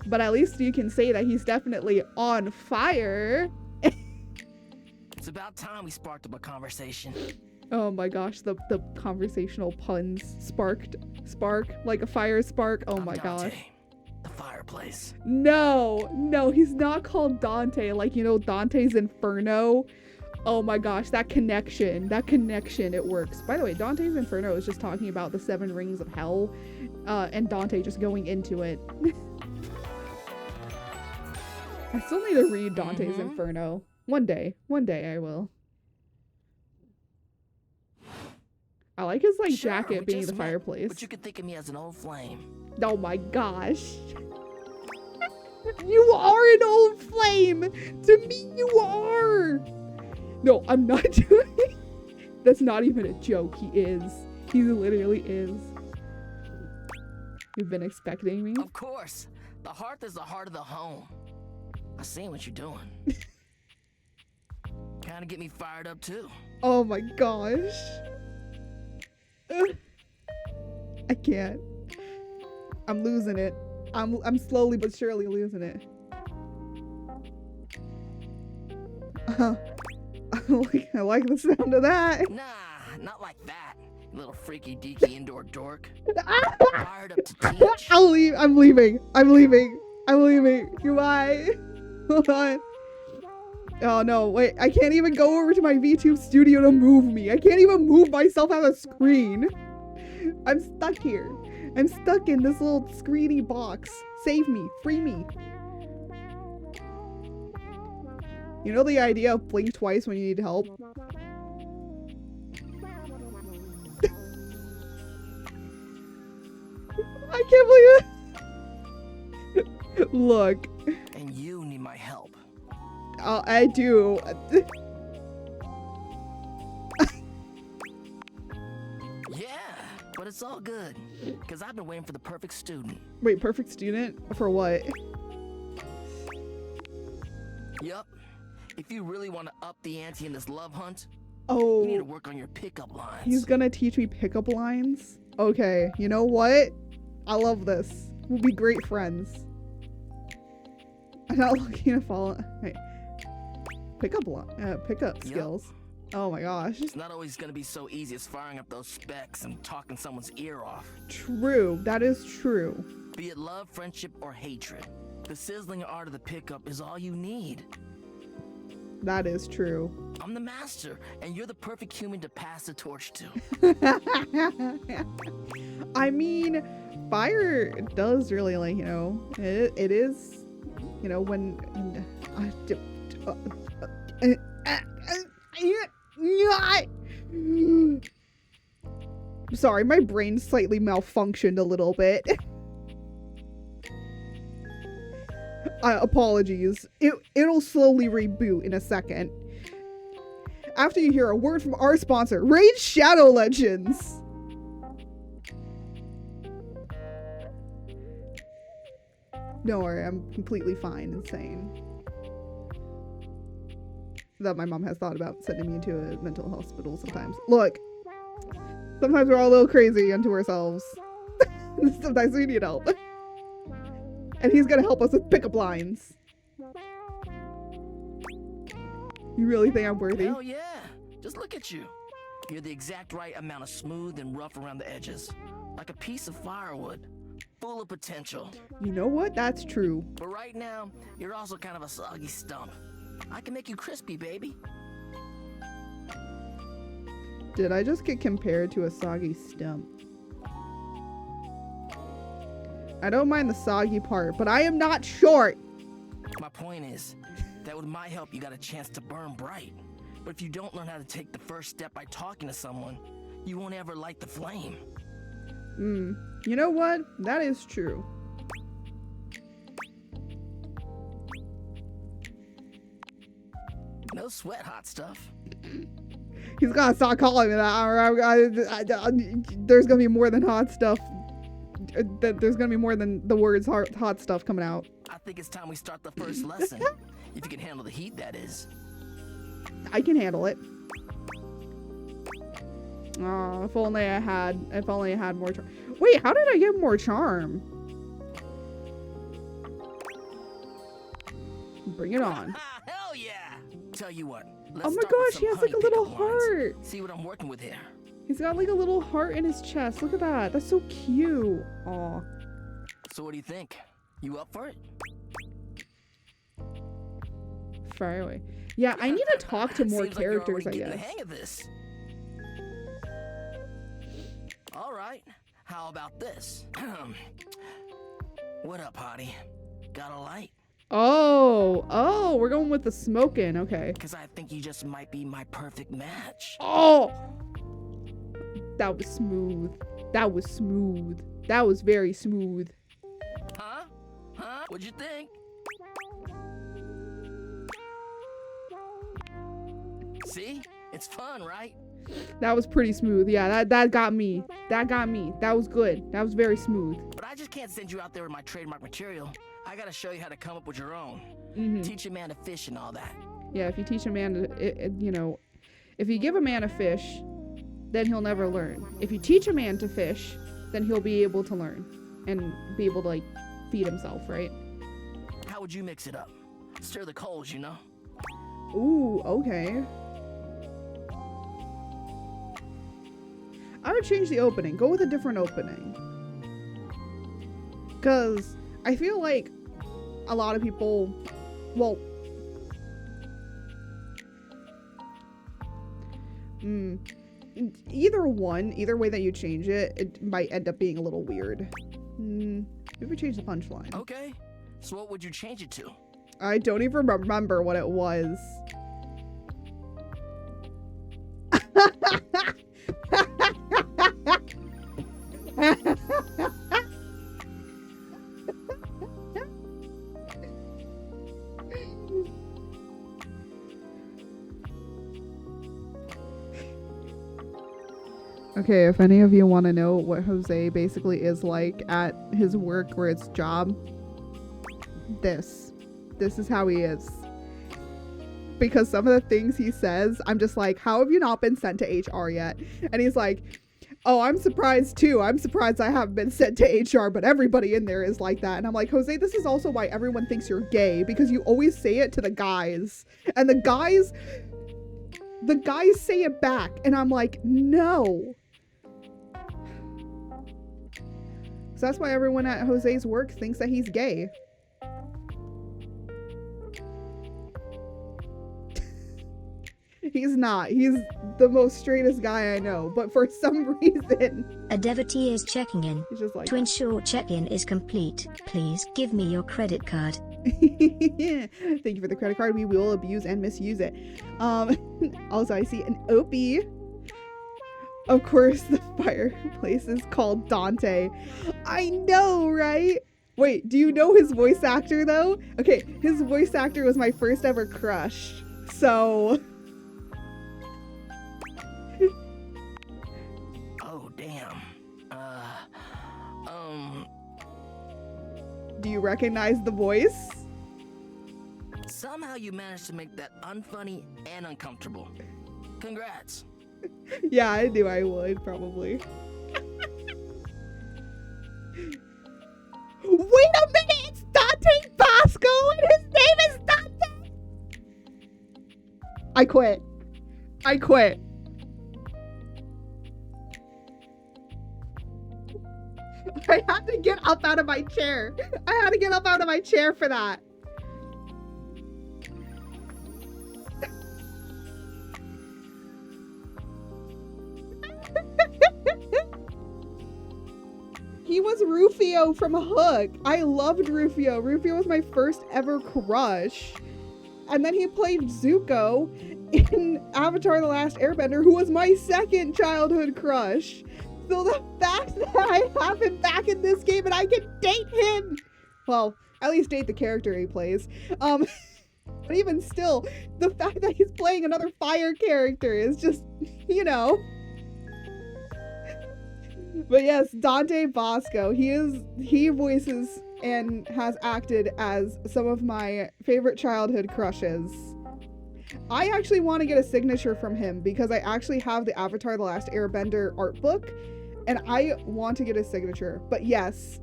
But at least you can say that he's definitely on fire. It's about time we sparked up a conversation. Oh my gosh, the conversational puns spark like a fire spark. Oh my Dante, gosh. the fireplace. No, he's not called Dante. Like, you know, Dante's Inferno. Oh my gosh, that connection, it works. By the way, Dante's Inferno is just talking about the 7 rings of hell, and Dante just going into it. I still need to read Dante's Inferno. One day I will. I like his like jacket being the fireplace. But you could think of me as an old flame. Oh my gosh. You are an old flame! To me, you are! No, I'm not doing it. That's not even a joke. He is. He literally is. You've been expecting me? Of course. The hearth is the heart of the home. I seen what you're doing. Kinda get me fired up too. Oh my gosh. I can't. I'm losing it. I'm slowly but surely losing it. I like the sound of that. Nah, not like that. You little freaky deaky indoor dork. Fired up to teach. I'll leave. I'm leaving. Goodbye. Hold on. Oh no, wait. I can't even go over to my VTube studio to move me. I can't even move myself out of the screen. I'm stuck here. I'm stuck in this little screeny box. Save me. Free me. You know the idea of blink twice when you need help? I can't believe it. Look. And you need my help. I do. Yeah, but it's all good. Because I've been waiting for the perfect student. Wait, perfect student? For what? Yup. If you really want to up the ante in this love hunt, oh, you need to work on your pickup lines. He's gonna teach me pickup lines? Okay, you know what? I love this. We'll be great friends. I'm not looking to follow. Wait. Pickup skills. Oh my gosh. It's not always gonna be so easy as firing up those specs and talking someone's ear off. True, that is true. Be it love, friendship, or hatred, the sizzling art of the pickup is all you need. That is true. I'm the master, and you're the perfect human to pass the torch to. I mean, fire does really, like, you know, it is, you know, when sorry, my brain slightly malfunctioned a little bit. Apologies. It'll slowly reboot in a second. After you hear a word from our sponsor, Raid Shadow Legends. Don't worry, I'm completely fine and sane. That my mom has thought about sending me to a mental hospital sometimes. Look, sometimes we're all a little crazy unto ourselves. Sometimes we need help. And he's gonna help us with pickup lines. You really think I'm worthy? Hell yeah! Just look at you. You're the exact right amount of smooth and rough around the edges. Like a piece of firewood. Full of potential. You know what? That's true. But right now, you're also kind of a soggy stump. I can make you crispy, baby. Did I just get compared to a soggy stump? I don't mind the soggy part, but I am not short. My point is that with my help, you got a chance to burn bright. But if you don't learn how to take the first step by talking to someone, you won't ever light the flame. You know what? That is true. No sweat, hot stuff. He's gotta stop calling me that. There's gonna be more than hot stuff. There's gonna be more than the words hot stuff coming out. I think it's time we start the first lesson. If you can handle the heat, that is. I can handle it. Oh, if only I had more charm. Wait, how did I get more charm? Bring it on. Hell yeah! Tell you what. Oh my gosh, he has like a little heart. See what I'm working with here. He's got like a little heart in his chest. Look at that. That's so cute. Aw. So what do you think? You up for it? Far away. Yeah, I need to talk to more Seems characters, like I you're already guess. getting the hang of this. All right. How about this? What up, hottie? Got a light? Oh, we're going with the smoking. Okay. Because I think you just might be my perfect match. Oh, that was smooth. That was smooth. That was very smooth. Huh? What'd you think? See? It's fun, right? That was pretty smooth. Yeah, that got me. That got me. That was good. That was very smooth. But I just can't send you out there with my trademark material. I gotta show you how to come up with your own. Teach a man to fish and all that. Yeah, if you teach a man to, you know, if you give a man a fish, then he'll never learn. If you teach a man to fish, then he'll be able to learn and be able to, like, feed himself, right? How would you mix it up? Stir the coals, you know? Ooh, okay. I would change the opening. Go with a different opening. Because I feel like a lot of people, well, either way that you change it, it might end up being a little weird. Maybe change the punchline. Okay. So what would you change it to? I don't even remember what it was. Okay, if any of you want to know what Jose basically is like at his work or his job, this is how he is. Because some of the things he says, I'm just like, how have you not been sent to HR yet? And he's like, oh, I'm surprised too. I'm surprised I haven't been sent to HR, but everybody in there is like that. And I'm like, Jose, this is also why everyone thinks you're gay, because you always say it to the guys. And the guys say it back. And I'm like, no. So that's why everyone at Jose's work thinks that he's gay. He's not. He's the most straightest guy I know. But for some reason... A devotee is checking in. He's just like... To ensure check-in is complete, please give me your credit card. Thank you for the credit card. We will abuse and misuse it. Also, I see an Opie. Of course, the fireplace is called Dante. I know, right? Wait, do you know his voice actor, though? Okay, his voice actor was my first ever crush. So... Oh, damn. Do you recognize the voice? Somehow you managed to make that unfunny and uncomfortable. Congrats. Yeah, I knew I would, probably. Wait a minute! It's Dante Bosco and his name is Dante! I quit. I had to get up out of my chair. I had to get up out of my chair for that. He was Rufio from Hook. I loved Rufio. Rufio was my first ever crush. And then he played Zuko in Avatar The Last Airbender, who was my second childhood crush. So the fact that I have him back in this game and I can date him, well, at least date the character he plays. But even still, the fact that he's playing another fire character is just, you know. But yes, Dante Bosco, he voices and has acted as some of my favorite childhood crushes. I actually want to get a signature from him because I actually have the Avatar The Last Airbender art book and I want to get a signature. But yes,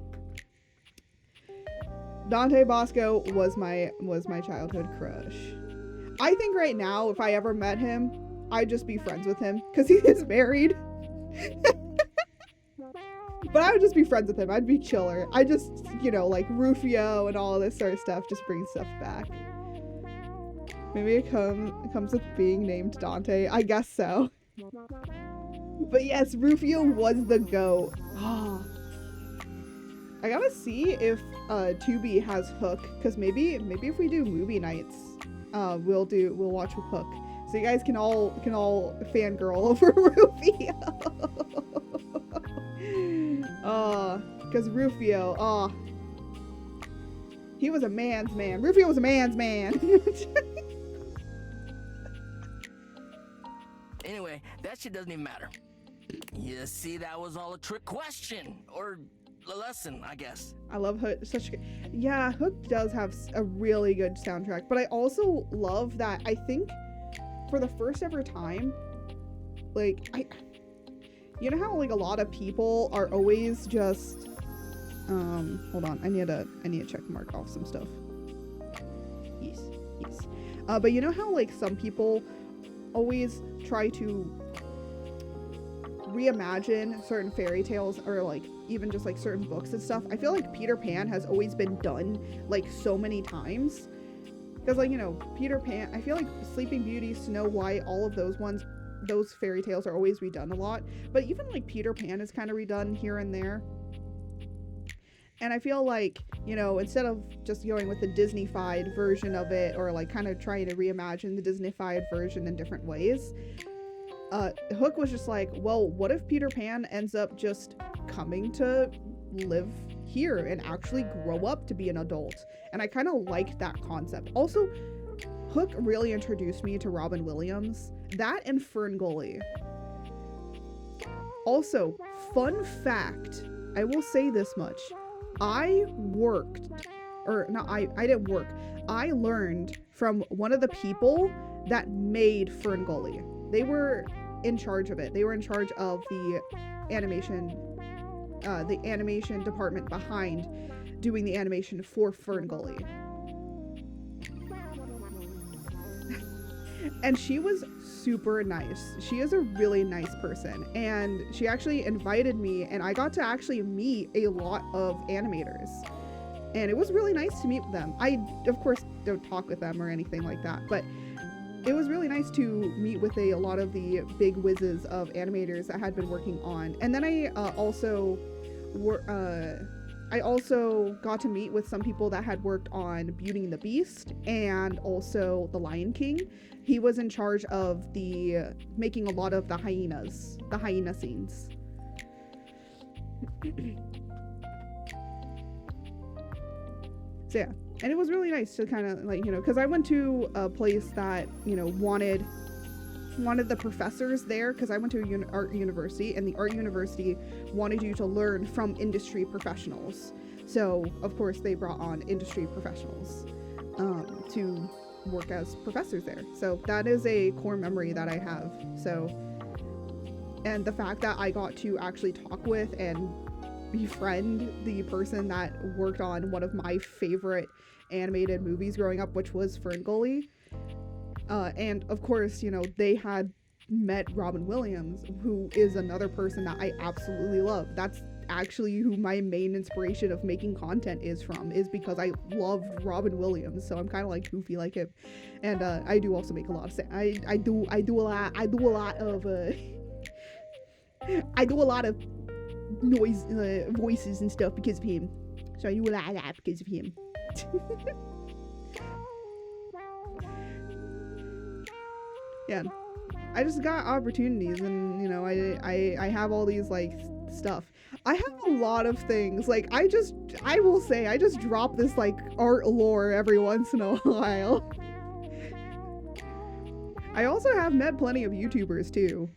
Dante Bosco was my childhood crush. I think right now, if I ever met him, I'd just be friends with him because he is married. But I would just be friends with him. I'd be chiller. I just, you know, like Rufio and all this sort of stuff, just bring stuff back. Maybe it comes with being named Dante. I guess so. But yes, Rufio was the GOAT. Oh. I gotta see if Tubi has Hook, because maybe if we do movie nights, we'll watch Hook. So you guys can all fangirl over Rufio. Because Rufio, he was a man's man. Rufio was a man's man. Anyway, that shit doesn't even matter. You see, that was all a trick question. Or a lesson, I guess. I love Hook. Yeah, Hook does have a really good soundtrack. But I also love that, I think, for the first ever time, like, you know how, like, a lot of people are always just, hold on, I need to check mark off some stuff. Yes. But you know how, like, some people always try to reimagine certain fairy tales or, like, even just, like, certain books and stuff? I feel like Peter Pan has always been done, like, so many times. Because, like, you know, Peter Pan, I feel like Sleeping Beauty, Snow White, all of those fairy tales are always redone a lot, but even like Peter Pan is kind of redone here and there. And I feel like, you know, instead of just going with the Disney-fied version of it, or like kind of trying to reimagine the Disney-fied version in different ways, Hook was just like, well, what if Peter Pan ends up just coming to live here and actually grow up to be an adult? And I kind of liked that concept. Also, Hook really introduced me to Robin Williams. That and Ferngully. Also, fun fact, I will say this much. I didn't work. I learned from one of the people that made Ferngully. They were in charge of it. They were in charge of the animation department behind doing the animation for Ferngully. And she was super nice. She is a really nice person. And she actually invited me, and I got to actually meet a lot of animators. And it was really nice to meet them. I, of course, don't talk with them or anything like that, but it was really nice to meet with a lot of the big whizzes of animators that had been working on. And then I also got to meet with some people that had worked on Beauty and the Beast and also The Lion King. He was in charge of making a lot of the hyena scenes. So yeah, and it was really nice to kind of, like, you know, because I went to a place that, you know, wanted the professors there, because I went to art university, and the art university wanted you to learn from industry professionals. So of course they brought on industry professionals to work as professors there. So that is a core memory that I have. So, and the fact that I got to actually talk with and befriend the person that worked on one of my favorite animated movies growing up, which was Ferngully. And of course, you know, they had met Robin Williams, who is another person that I absolutely love. That's actually who my main inspiration of making content is from, is because I love Robin Williams. So I'm kind of like goofy like him. And I do also make a lot of I do a lot of noise voices and stuff because of him. So I do a lot of that because of him. Yeah. I just got opportunities, and you know, I have all these like stuff. I have a lot of things. Like I will say I just drop this like art lore every once in a while. I also have met plenty of YouTubers too.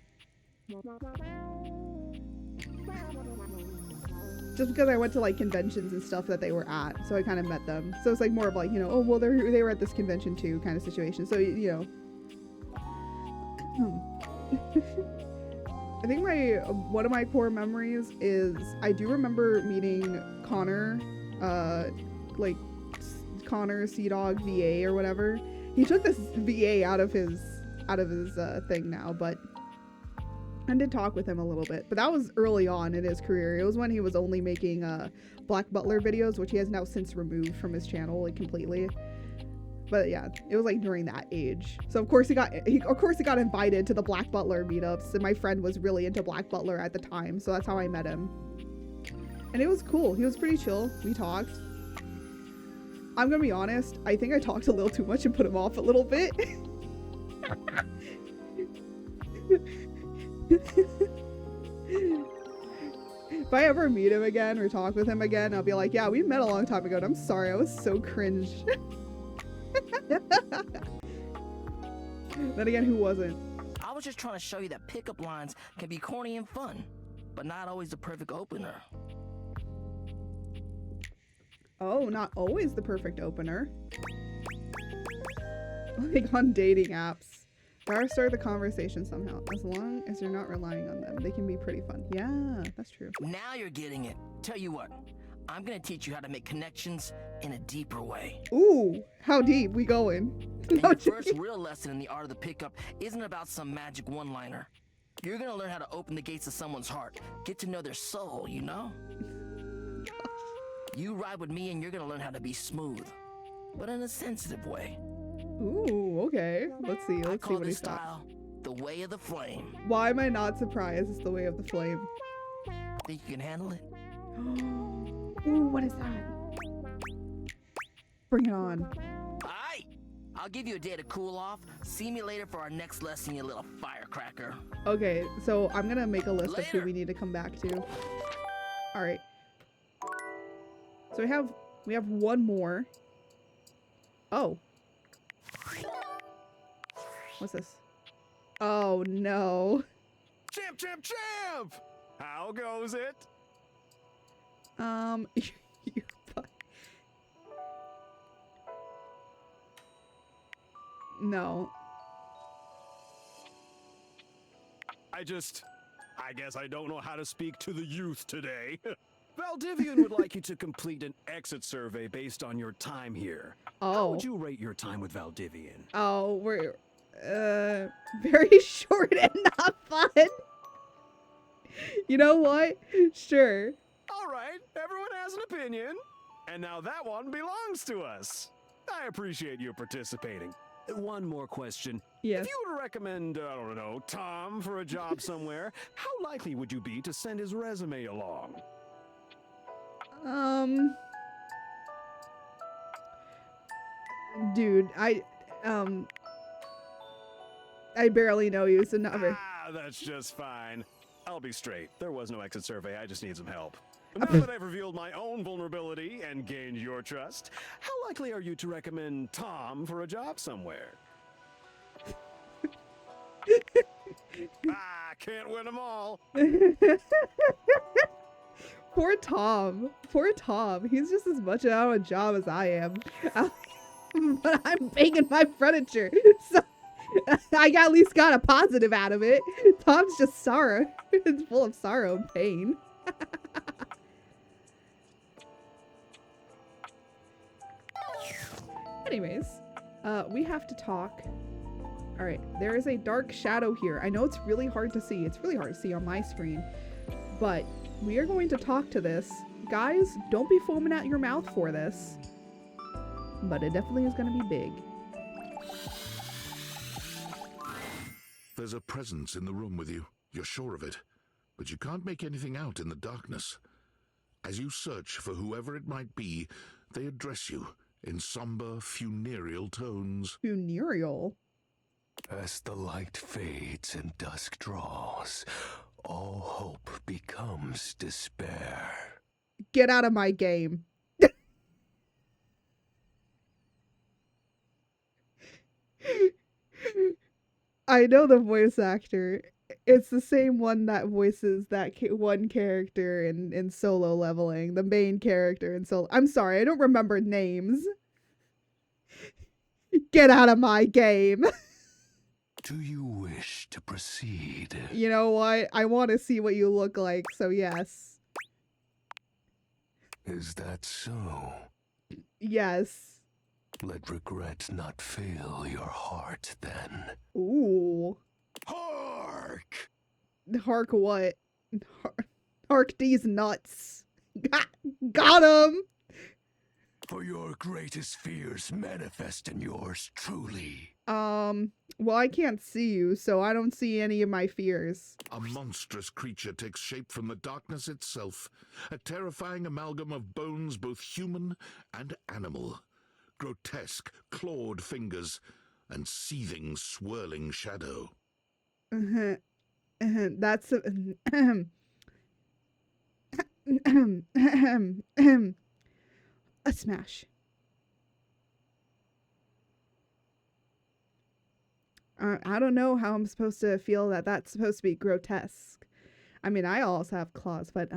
Just because I went to like conventions and stuff that they were at, so I kind of met them. So it's like more of like, you know, oh well, they were at this convention too, kind of situation. So you know. I think one of my core memories is I do remember meeting Connor, like Connor Sea Dog VA or whatever. He took this VA out of his thing now, but I did talk with him a little bit. But that was early on in his career. It was when he was only making Black Butler videos, which he has now since removed from his channel like completely. But yeah, it was like during that age. So of course he got invited to the Black Butler meetups, and my friend was really into Black Butler at the time, so that's how I met him. And it was cool. He was pretty chill. We talked. I'm gonna be honest, I think I talked a little too much and put him off a little bit. If I ever meet him again or talk with him again, I'll be like, yeah, we met a long time ago, and I'm sorry, I was so cringe. Then again, who wasn't? I was just trying to show you that pickup lines can be corny and fun, but not always the perfect opener. Oh, not always the perfect opener. Like on dating apps. Gotta start the conversation somehow. As long as you're not relying on them, they can be pretty fun. Yeah, that's true. Now you're getting it. Tell you what, I'm gonna teach you how to make connections in a deeper way. Ooh, how deep we going? And your first real lesson in the art of the pickup isn't about some magic one-liner. You're gonna learn how to open the gates of someone's heart, get to know their soul, you know? You ride with me and you're gonna learn how to be smooth, but in a sensitive way. Ooh, okay. Let's see what he's got. The way of the flame. Why am I not surprised it's the way of the flame? Think you can handle it? Ooh, what is that? Bring it on. Alright! I'll give you a day to cool off. See me later for our next lesson, you little firecracker. Okay, so I'm gonna make a list of who we need to come back to. Alright. So we have one more. Oh. What's this? Oh no. Champ, champ, champ! How goes it? No. I guess I don't know how to speak to the youth today. Valdivian would like you to complete an exit survey based on your time here. Oh. How would you rate your time with Valdivian? Oh, we're very short and not fun. You know what? Sure. All right, everyone has an opinion. And now that one belongs to us. I appreciate you participating. One more question. Yes. If you were to recommend, I don't know, Tom for a job somewhere, how likely would you be to send his resume along? Dude, I barely know you, so not very. Ah, that's just fine. I'll be straight. There was no exit survey. I just need some help. Now that I've revealed my own vulnerability and gained your trust, how likely are you to recommend Tom for a job somewhere? Can't win them all. Poor Tom. Poor Tom. He's just as much out of a job as I am. But I'm banging my furniture. So I at least got a positive out of it. Tom's just sorrow. It's full of sorrow and pain. Anyways, we have to talk. Alright, there is a dark shadow here. I know it's really hard to see. It's really hard to see on my screen. But we are going to talk to this. Guys, don't be foaming at your mouth for this. But it definitely is going to be big. There's a presence in the room with you. You're sure of it. But you can't make anything out in the darkness. As you search for whoever it might be, they address you in somber, funereal tones. Funereal? As the light fades and dusk draws, all hope becomes despair. Get out of my game. I know the voice actor. It's the same one that voices that one character in Solo Leveling, the main character in Solo. I'm sorry, I don't remember names. Get out of my game. Do you wish to proceed? You know what? I want to see what you look like, so yes. Is that so? Yes. Let regret not fill your heart then. Ooh. Hark! Hark what? Hark these nuts. Got him! For your greatest fears manifest in yours truly. Well, I can't see you, so I don't see any of my fears. A monstrous creature takes shape from the darkness itself, a terrifying amalgam of bones both human and animal, grotesque, clawed fingers, and seething, swirling shadow. That's a smash. I don't know how I'm supposed to feel that that's supposed to be grotesque. I mean, I also have claws, but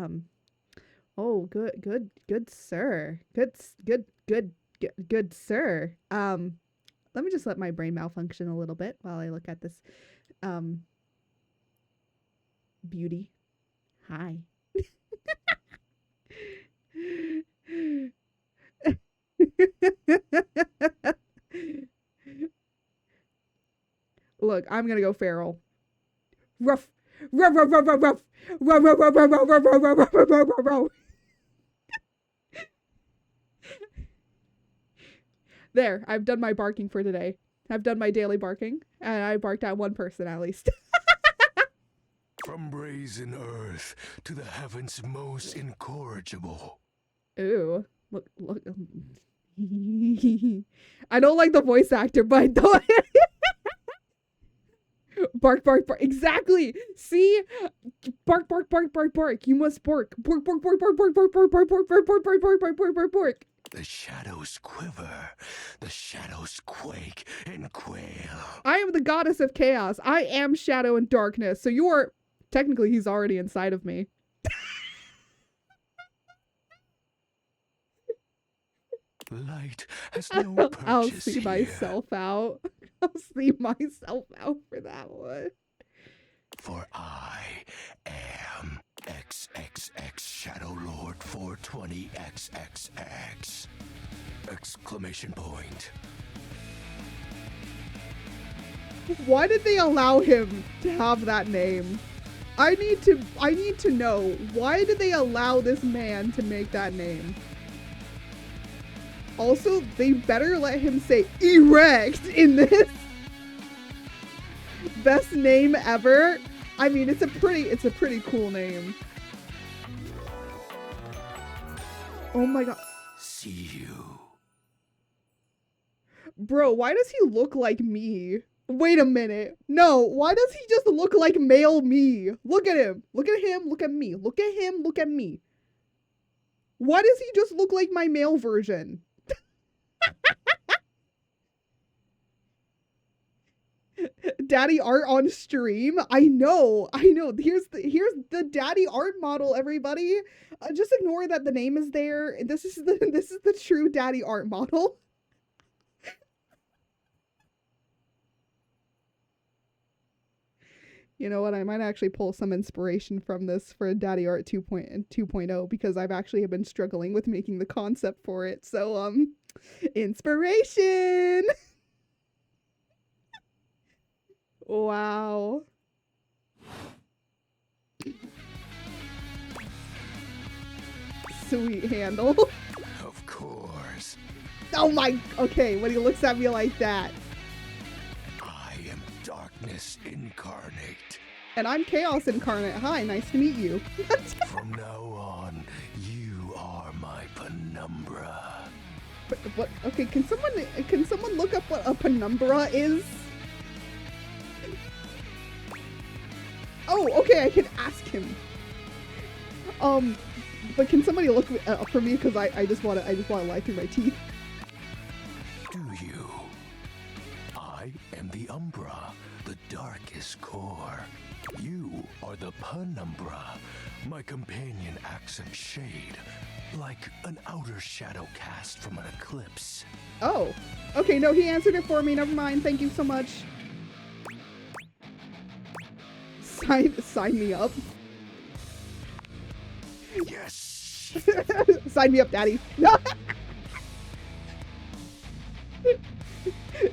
oh, good sir, good sir. Let me just let my brain malfunction a little bit while I look at this. Beauty. Hi. Look, I'm gonna go feral. Ruff. Ruff, ruff, ruff, ruff, ruff. Ruff, ruff, ruff, ruff, ruff, ruff, ruff, ruff, ruff, ruff, ruff, ruff. There, I've done my barking for today. I've done my daily barking, and I barked at one person at least. From brazen earth to the heavens most incorrigible. Ooh, look. I don't like the voice actor, but I don't. Bark, bark, bark. Exactly. See? Bark, bark, bark, bark, bark. You must bark. Bark, bark, bark, bark, bark, bark, bark, bark, bark, bark, bark, bark, bark, bark, bark, bark, bark. The shadows quiver, the shadows quake and quail. I am the goddess of chaos. I am shadow and darkness. So you are technically he's already inside of me. Light has no purchase I'll see here. myself out. I'll see myself out for that one. For I am XXX Shadow Lord 420XXX! Exclamation point. Why did they allow him to have that name? I need to know, why did they allow this man to make that name? Also, they better let him say erect in this. Best name ever. I mean, it's a pretty cool name. Oh my god. See you. Bro, why does he look like me? Wait a minute. No, why does he just look like male me? Look at him. Look at him. Look at me. Look at him. Look at me. Why does he just look like my male version? Daddy art on stream. I know. Here's the daddy art model, everybody. Just ignore that the name is there. This is the true daddy art model. You know what? I might actually pull some inspiration from this for Daddy Art 2.0 because I've actually been struggling with making the concept for it. So, inspiration! Wow. Sweet handle. Of course. Oh my, okay, when he looks at me like that. I am darkness incarnate. And I'm chaos incarnate. Hi, nice to meet you. From now on, you are my penumbra. What? Okay, can someone look up what a penumbra is? Oh, okay, I can ask him. But can somebody look up for me? Because I just want to lie through my teeth. Do you? I am the Umbra, the darkest core. You are the Penumbra, my companion accent shade, like an outer shadow cast from an eclipse. Oh, okay, no, he answered it for me. Never mind. Thank you so much. Sign me up. Yes. Sign me up, daddy. No.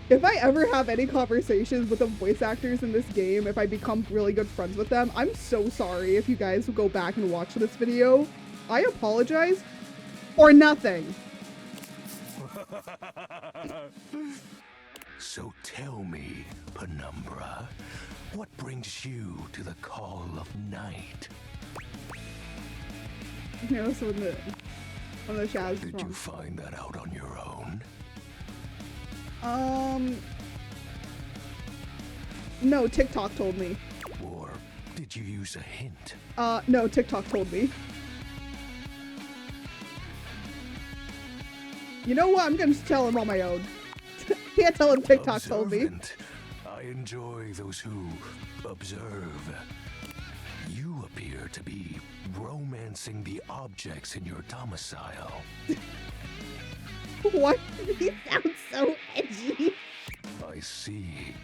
If I ever have any conversations with the voice actors in this game, if I become really good friends with them, I'm so sorry if you guys will go back and watch this video. I apologize or nothing. So tell me, Penumbra, what brings you to the call of night? You know, so when the shadows. Did you find that out on your own? No, TikTok told me. Or did you use a hint? No, TikTok told me. You know what? I'm gonna tell him on my own. Can't tell him TikTok told me. I enjoy those who observe. You appear to be romancing the objects in your domicile. What? He sounds so edgy. I see.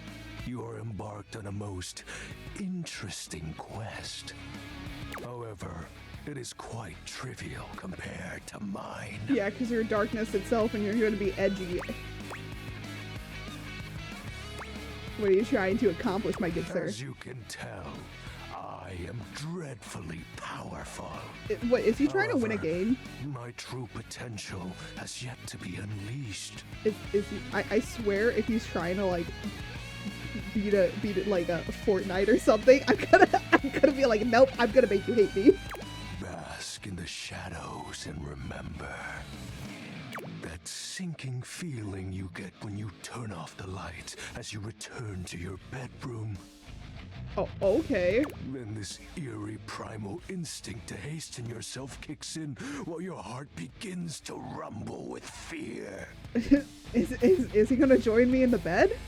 You are embarked on a most interesting quest. However, it is quite trivial compared to mine. Yeah, because you're darkness itself and you're going to be edgy. What are you trying to accomplish, my good sir? As you can tell, I am dreadfully powerful. What, is he trying to win a game? My true potential has yet to be unleashed. Is he, I swear if he's trying to like beat it like a Fortnite or something, I'm gonna be like, nope, I'm gonna make you hate me. Bask in the shadows and remember that sinking feeling you get when you turn off the lights as you return to your bedroom. Oh, okay. Then this eerie primal instinct to hasten yourself kicks in while your heart begins to rumble with fear. Is he gonna join me in the bed?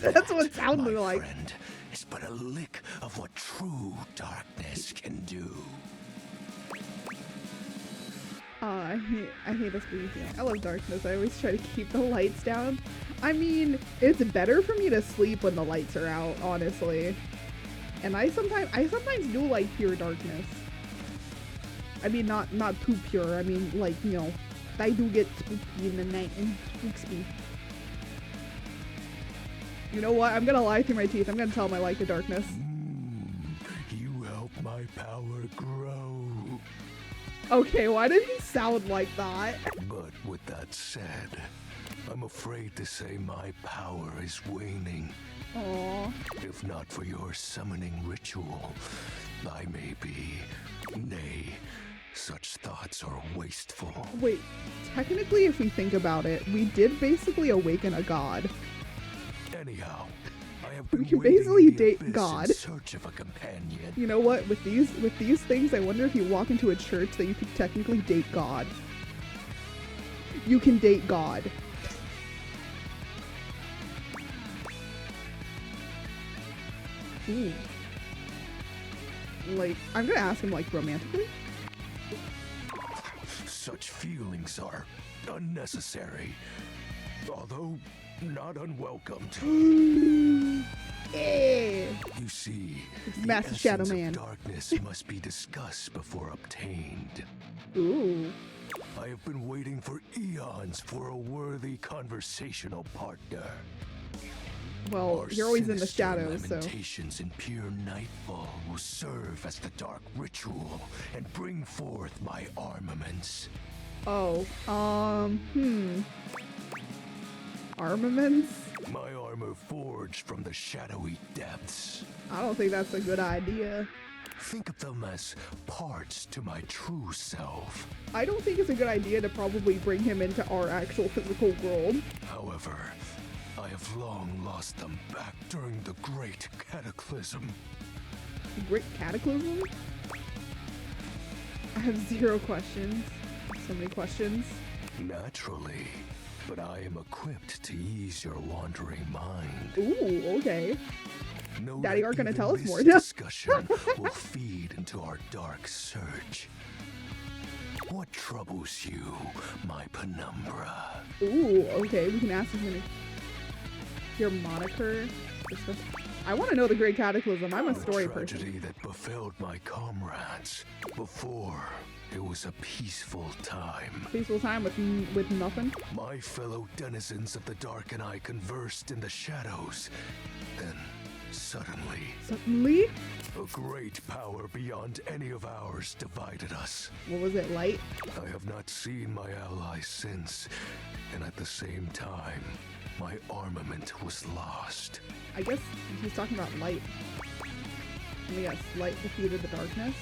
That's what it sounded my like. Friend, is but a lick of what true darkness can do. I hate this movie. I love darkness. I always try to keep the lights down. I mean, it's better for me to sleep when the lights are out, honestly. And I sometimes do like pure darkness. I mean, not too pure. I mean, like, you know, I do get spooky in the night and spooks me. You know what? I'm gonna lie through my teeth. I'm gonna tell him I like the darkness. You help my power grow. Okay, why did he sound like that? But with that said, I'm afraid to say my power is waning. Aww. If not for your summoning ritual, I may be. Nay, such thoughts are wasteful. Wait, technically if we think about it, we did basically awaken a god. Anyhow, I have been We can wading basically the date abyss God. in search of a companion. You know what? With these things, I wonder if you walk into a church that you could technically date God. You can date God. Ooh. Like, I'm gonna ask him, like, romantically? Such feelings are unnecessary, although not unwelcomed. Yeah. You see, It's Master Shadow Man. Darkness must be discussed before obtained. Ooh. I have been waiting for eons for a worthy conversational partner. Well, Our you're always in the sinister shadows, so. lamentations in pure nightfall will serve as the dark ritual and bring forth my armaments. Oh, Armaments? My armor forged from the shadowy depths. I don't think that's a good idea. Think of them as parts to my true self. I don't think it's a good idea to probably bring him into our actual physical world. However, I have long lost them back during the great cataclysm. Great Cataclysm? I have 0 questions. So many questions. Naturally, but I am equipped to ease your wandering mind. Ooh, okay. Know Daddy that aren't gonna even tell us this more. discussion will feed into our dark search. What troubles you, my penumbra? Ooh, okay. We can ask as many. Your moniker. I want to know the Great Cataclysm. I'm a story The tragedy person. that befell my comrades. Before, it was a peaceful time. Peaceful time with nothing. My fellow denizens of the dark and I conversed in the shadows. Then, suddenly, Suddenly? a great power beyond any of ours divided us. What was it, light? I have not seen my allies since, and at the same time, my armament was lost. I guess he's talking about light. Let me guess, light defeated the darkness?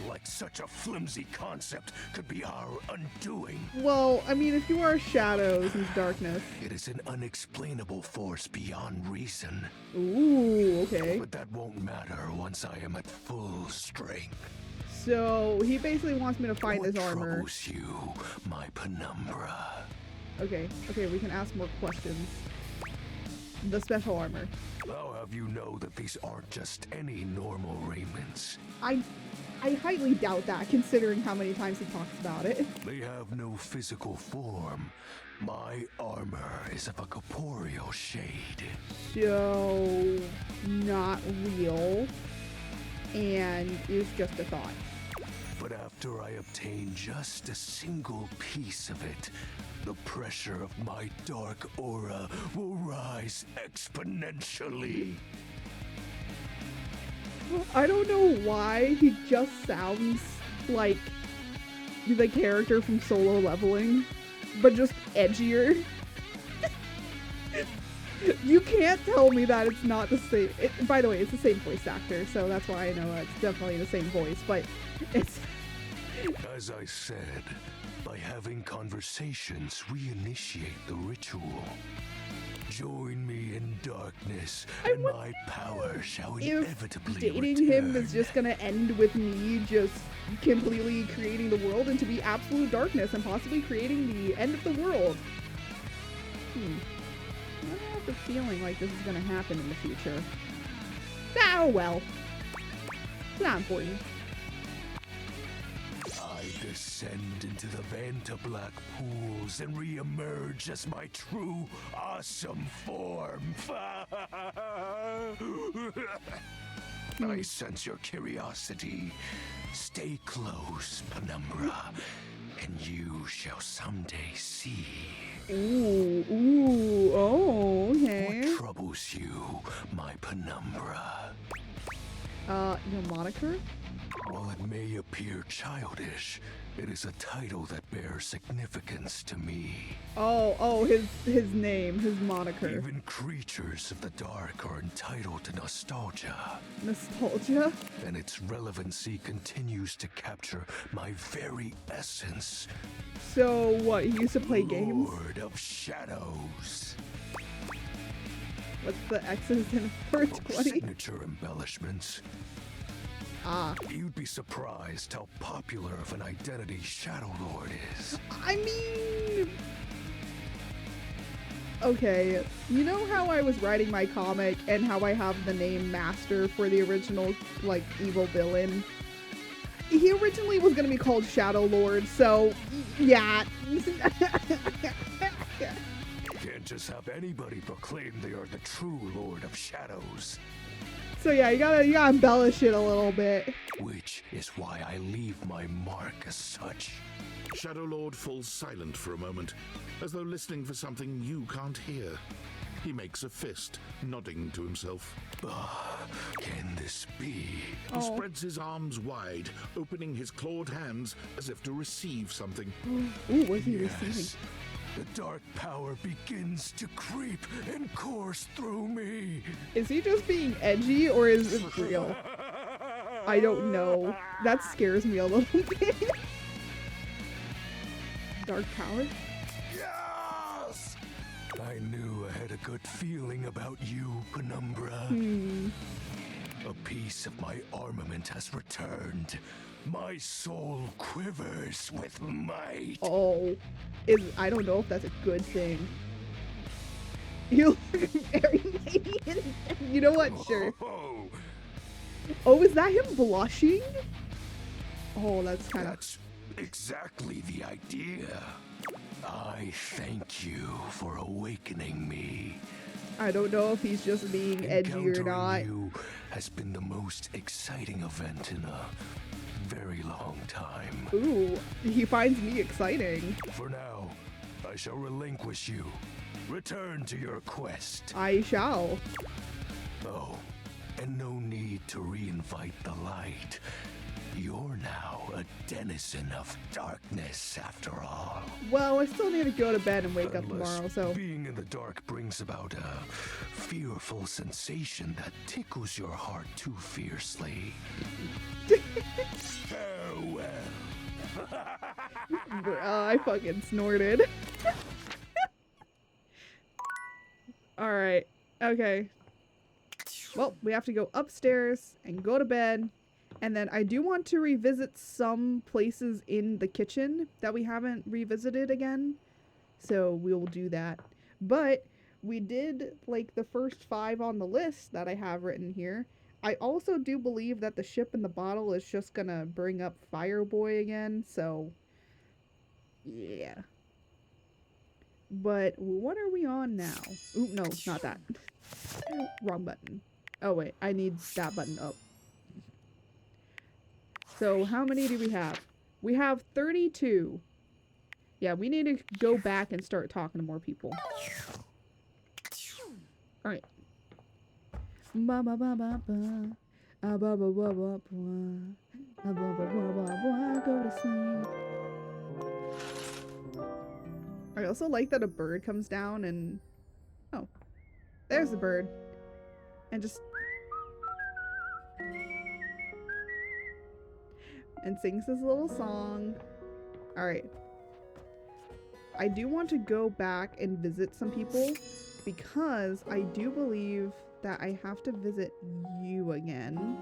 Like such a flimsy concept could be our undoing. Well, I mean, if you are shadows and darkness. It is an unexplainable force beyond reason. Ooh, okay. But that won't matter once I am at full strength. So, he basically wants me to find What this armor. troubles you, my penumbra? Okay, we can ask more questions. The special armor. I'll have you know that these aren't just any normal raiments. I highly doubt that, considering how many times he talks about it. They have no physical form. My armor is of a corporeal shade. So, not real. And is just a thought. But after I obtain just a single piece of it, the pressure of my dark aura will rise exponentially. I don't know why he just sounds like the character from Solo Leveling, but just edgier. You can't tell me that it's not the same. By the way, it's the same voice actor, so that's why I know it's definitely the same voice, but it's... As I said, by having conversations, we initiate the ritual. Join me in darkness, and my power shall inevitably dating him is just gonna end with me just completely creating the world into be absolute darkness and possibly creating the end of the world. I don't have the feeling like this is gonna happen in the future. Oh well. It's not important. I descend into the Vanta Black pools and re-emerge as my true, awesome form. I sense your curiosity. Stay close, Penumbra, and you shall someday see. Oh, okay. What troubles you, my Penumbra? Your moniker? While it may appear childish, it is a title that bears significance to me. Oh, his name, his moniker. Even creatures of the dark are entitled to nostalgia. Nostalgia? And its relevancy continues to capture my very essence. So what, he used to play games? Lord of Shadows. What's the X's in 420? Signature embellishments. You'd be surprised how popular of an identity Shadow Lord is. I mean... Okay, you know how I was writing my comic and how I have the name Master for the original, like, evil villain? He originally was gonna be called Shadow Lord, so, yeah. Can't just have anybody proclaim they are the true Lord of Shadows. So yeah, you gotta embellish it a little bit. Which is why I leave my mark as such. Shadow Lord falls silent for a moment, as though listening for something you can't hear. He makes a fist, nodding to himself. Can this be? He spreads his arms wide, opening his clawed hands as if to receive something. Ooh, what's he receiving? The dark power begins to creep and course through me. Is he just being edgy or is it real? I don't know. That scares me a little bit. Dark power? Yes! I knew ahead of gut feeling about you, Penumbra. A piece of my armament has returned. My soul quivers with might. Oh, I don't know if that's a good thing. You look very radiant. You know what? Sure. Oh, is that him blushing? Oh, that's kind of... That's exactly the idea. I thank you for awakening me. I don't know if he's just being edgy or not. Encountering you has been the most exciting event in a very long time. Ooh, he finds me exciting. For now, I shall relinquish you. Return to your quest. I shall. Oh, and no need to reinvite the light. You're now a denizen of darkness, after all. Well, I still need to go to bed and wake up Unless tomorrow, so... being in the dark brings about a fearful sensation that tickles your heart too fiercely. Farewell. I fucking snorted. Alright, okay. Well, we have to go upstairs and go to bed. And then I do want to revisit some places in the kitchen that we haven't revisited again. So we'll do that. But we did like the first 5 on the list that I have written here. I also do believe that the ship in the bottle is just gonna bring up Fireboy again. So yeah. But what are we on now? Ooh, no, not that. Wrong button. Oh wait, I need that button up. So how many do we have? We have 32. Yeah, we need to go back and start talking to more people. Alright. Ba ba ba ba ba. Ba ba ba ba ba. Ba ba ba ba ba. Go to sleep. I also like that a bird comes down and... Oh. There's the bird. And just... and sings this little song. Alright. I do want to go back and visit some people because I do believe that I have to visit you again.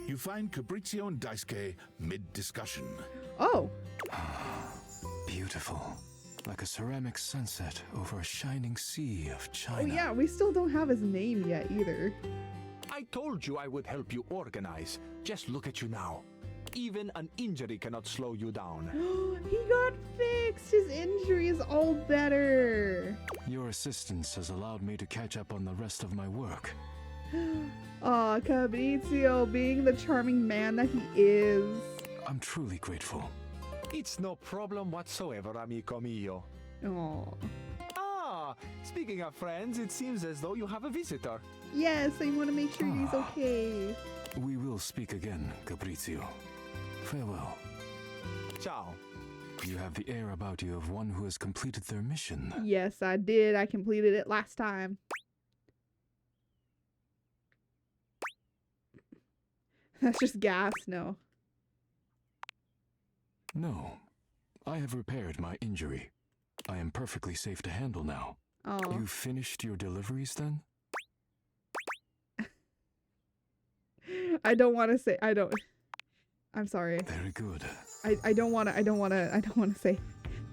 You find Fabrizio and Daisuke mid-discussion. Oh! Beautiful. Like a ceramic sunset over a shining sea of China. Oh yeah, we still don't have his name yet either. I told you I would help you organize. Just look at you now. Even an injury cannot slow you down. He got fixed! His injury is all better! Your assistance has allowed me to catch up on the rest of my work. Aw, Fabrizio, being the charming man that he is. I'm truly grateful. It's no problem whatsoever, amico mio. Aw. Ah, speaking of friends, it seems as though you have a visitor. Yes, I want to make sure he's okay. We will speak again, Fabrizio. Farewell. Ciao. You have the air about you of one who has completed their mission. Yes, I did. I completed it last time. That's just gas, no. No. I have repaired my injury. I am perfectly safe to handle now. Oh. You finished your deliveries then? I don't want to say, I'm sorry. Very good. I don't want to say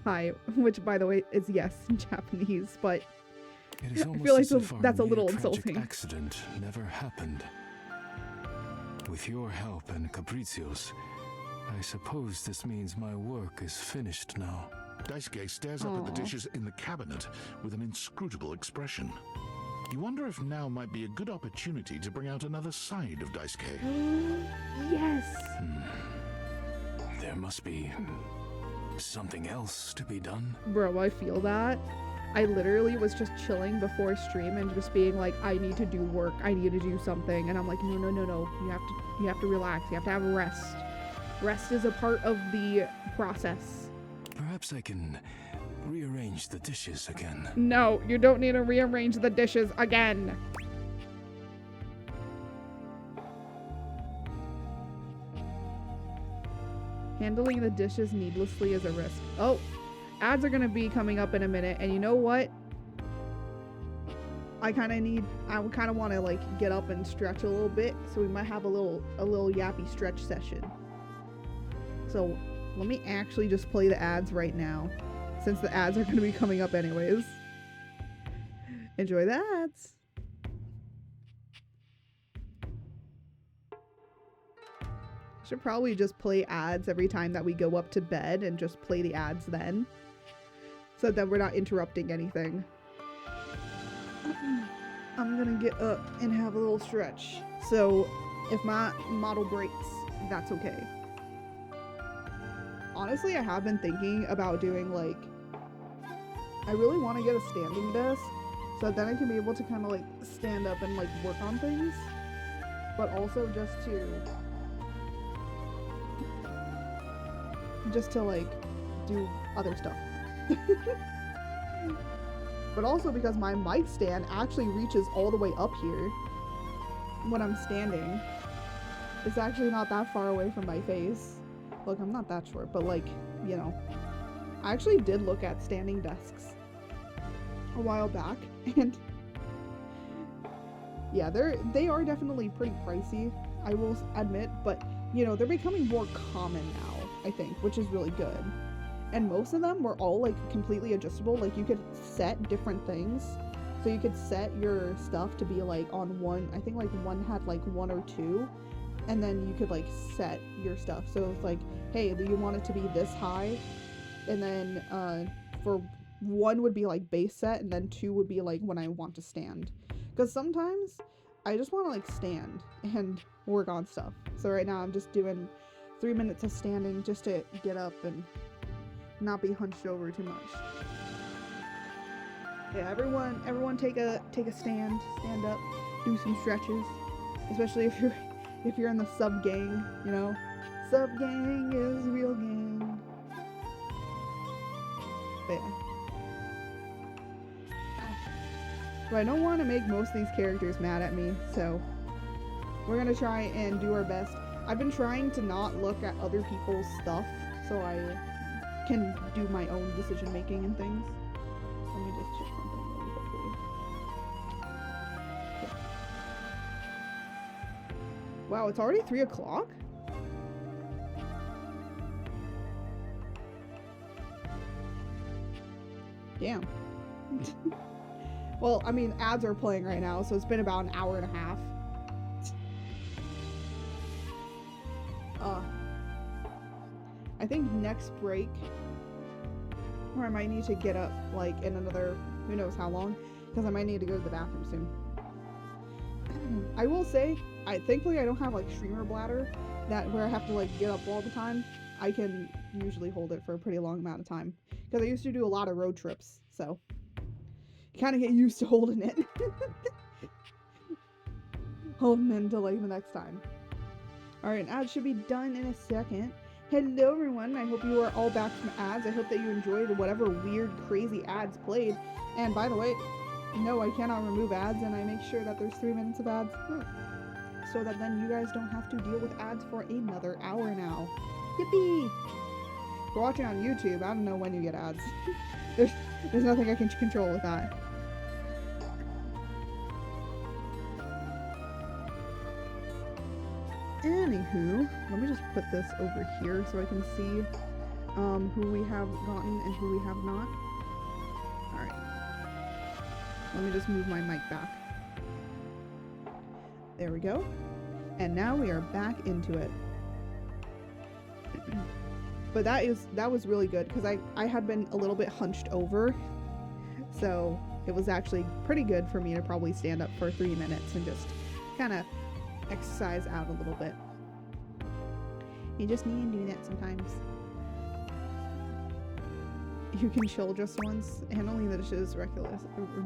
hi, which by the way is yes in Japanese, but It is I almost feel like as if our that's a little near-tragic insulting. accident never happened. With your help and Fabrizio's, I suppose this means my work is finished now. Daisuke stares up at the Aw. dishes in the cabinet with an inscrutable expression. You wonder if now might be a good opportunity to bring out another side of Daisuke. Yes. There must be something else to be done. Bro, I feel that. I literally was just chilling before stream and just being like, I need to do work. I need to do something. And I'm like, no. You have to relax. You have to have a rest. Rest is a part of the process. Perhaps I can rearrange the dishes again. No, you don't need to rearrange the dishes again. Handling the dishes needlessly is a risk. Oh, ads are gonna be coming up in a minute, and you know what? I kind of want to like get up and stretch a little bit, so we might have a little yappy stretch session. So let me actually just play the ads right now, since the ads are going to be coming up anyways. Enjoy the ads. Should probably just play ads every time that we go up to bed and just play the ads then, so that we're not interrupting anything. I'm gonna get up and have a little stretch. So if my model breaks, that's okay. Honestly, I have been thinking about doing like, I really want to get a standing desk so that then I can be able to kind of like stand up and like work on things, but also just to like do other stuff. But also because my mic stand actually reaches all the way up here when I'm standing. It's actually not that far away from my face. Look, I'm not that short, but like, you know. I actually did look at standing desks a while back, and yeah, they are definitely pretty pricey, I will admit, but you know, they're becoming more common now, I think, which is really good. And most of them were all like completely adjustable. Like you could set different things. So you could set your stuff to be like on one, I think like one had like 1 or 2. And then you could like set your stuff. So it's like, hey, you want it to be this high. And then for 1 would be like base set, and then 2 would be like when I want to stand. Because sometimes I just want to like stand and work on stuff. So right now I'm just doing 3 minutes of standing just to get up and not be hunched over too much. Yeah, everyone take a stand up, do some stretches, especially if you're in the sub gang, you know. Sub gang is real gang. But yeah. But I don't want to make most of these characters mad at me, so we're gonna try and do our best. I've been trying to not look at other people's stuff, so I can do my own decision making and things. Let me just check something really quickly. Okay. Wow, it's already 3 o'clock? Damn. Well, I mean, ads are playing right now, so it's been about an hour and a half. I think next break, or I might need to get up like in another who knows how long, because I might need to go to the bathroom soon. I will say, thankfully I don't have like streamer bladder where I have to like get up all the time. I can usually hold it for a pretty long amount of time, because I used to do a lot of road trips, so you kind of get used to holding it. Holding it until like the next time. Alright, ads should be done in a second. Hello everyone, I hope you are all back from ads. I hope that you enjoyed whatever weird, crazy ads played. And by the way, no, I cannot remove ads, and I make sure that there's 3 minutes of ads. So that then you guys don't have to deal with ads for another hour now. Yippee! If you're watching on YouTube, I don't know when you get ads. There's nothing I can control with that. Anywho, let me just put this over here so I can see who we have gotten and who we have not. Alright. Let me just move my mic back. There we go. And now we are back into it. But that was really good, because I had been a little bit hunched over. So it was actually pretty good for me to probably stand up for 3 minutes and just kind of exercise out a little bit. You just need to do that sometimes. You can chill just once. Handling the dishes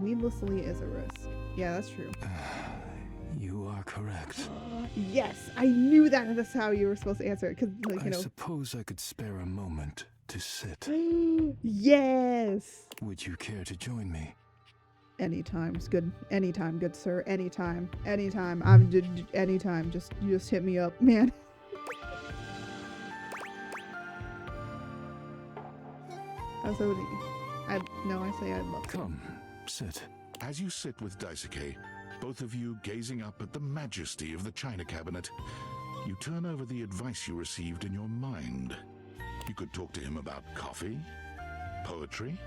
needlessly is a risk. Yeah, that's true. You are correct. Yes, I knew that. That's how you were supposed to answer it. Because, like, you know. I suppose I could spare a moment to sit. Yes. Would you care to join me? Anytime's good. Anytime, good sir. Anytime. Anytime. Anytime. You just hit me up, man. How's OD? No, I say I'd love to. Come, sit. As you sit with Daisuke, both of you gazing up at the majesty of the china cabinet, you turn over the advice you received in your mind. You could talk to him about coffee, poetry,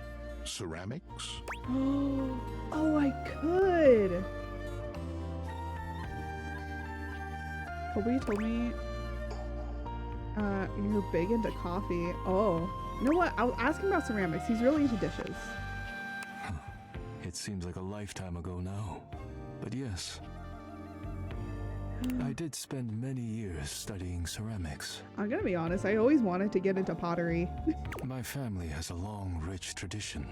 ceramics. Oh, I could. Kobe told me you're big into coffee. Oh, you know what? I'll ask him about ceramics. He's really into dishes. It seems like a lifetime ago now. But yes, I did spend many years studying ceramics. I'm gonna be honest, I always wanted to get into pottery. My family has a long, rich tradition,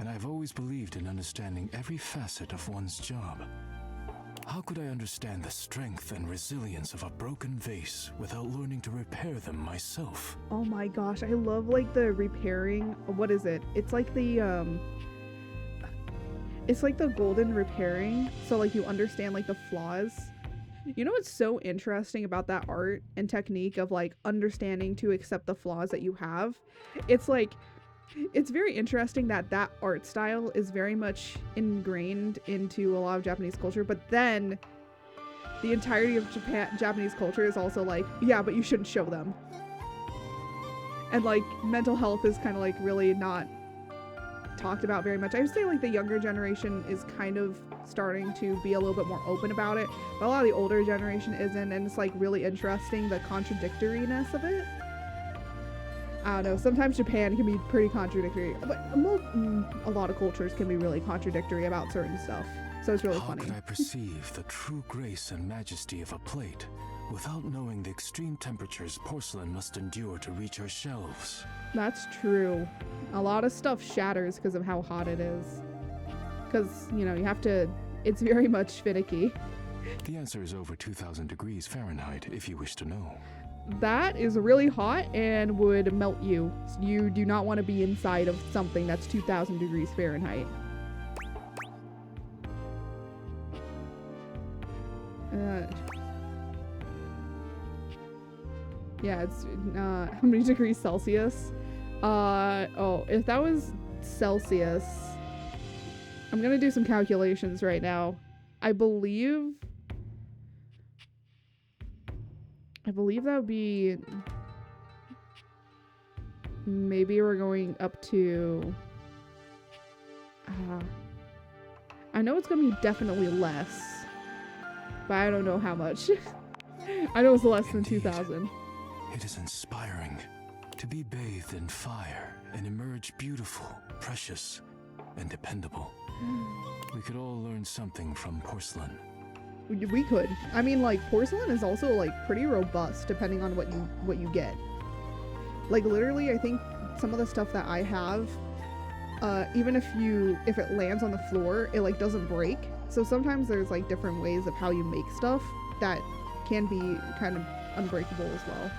and I've always believed in understanding every facet of one's job. How could I understand the strength and resilience of a broken vase without learning to repair them myself? Oh my gosh, I love like the repairing. What is it? It's like the golden repairing. So like you understand like the flaws. You know what's so interesting about that art and technique of like understanding to accept the flaws that you have? It's like, it's very interesting that that art style is very much ingrained into a lot of Japanese culture, but then the entirety of Japanese culture is also like, yeah, but you shouldn't show them. And like mental health is kind of like really not talked about very much. I would say like the younger generation is kind of starting to be a little bit more open about it, but a lot of the older generation isn't, and it's like really interesting the contradictoriness of it. I don't know, sometimes Japan can be pretty contradictory, but a lot of cultures can be really contradictory about certain stuff, so it's really funny. How could I perceive the true grace and majesty of a plate without knowing the extreme temperatures porcelain must endure to reach our shelves? That's true. A lot of stuff shatters because of how hot it is. Because, you know, you have to, it's very much finicky. The answer is over 2,000 degrees Fahrenheit, if you wish to know. That is really hot and would melt you. You do not want to be inside of something that's 2,000 degrees Fahrenheit. Yeah, it's how many degrees Celsius? Oh, if that was Celsius, I'm gonna do some calculations right now. I believe that would be, maybe we're going up to, I know it's gonna be definitely less, but I don't know how much. I know it's less than 2,000. It is inspiring to be bathed in fire and emerge beautiful, precious, and dependable. We could all learn something from porcelain. We could. I mean, like, porcelain is also like pretty robust depending on what you get. Like literally, I think some of the stuff that I have, even if it lands on the floor, it like doesn't break. So sometimes there's like different ways of how you make stuff that can be kind of unbreakable as well.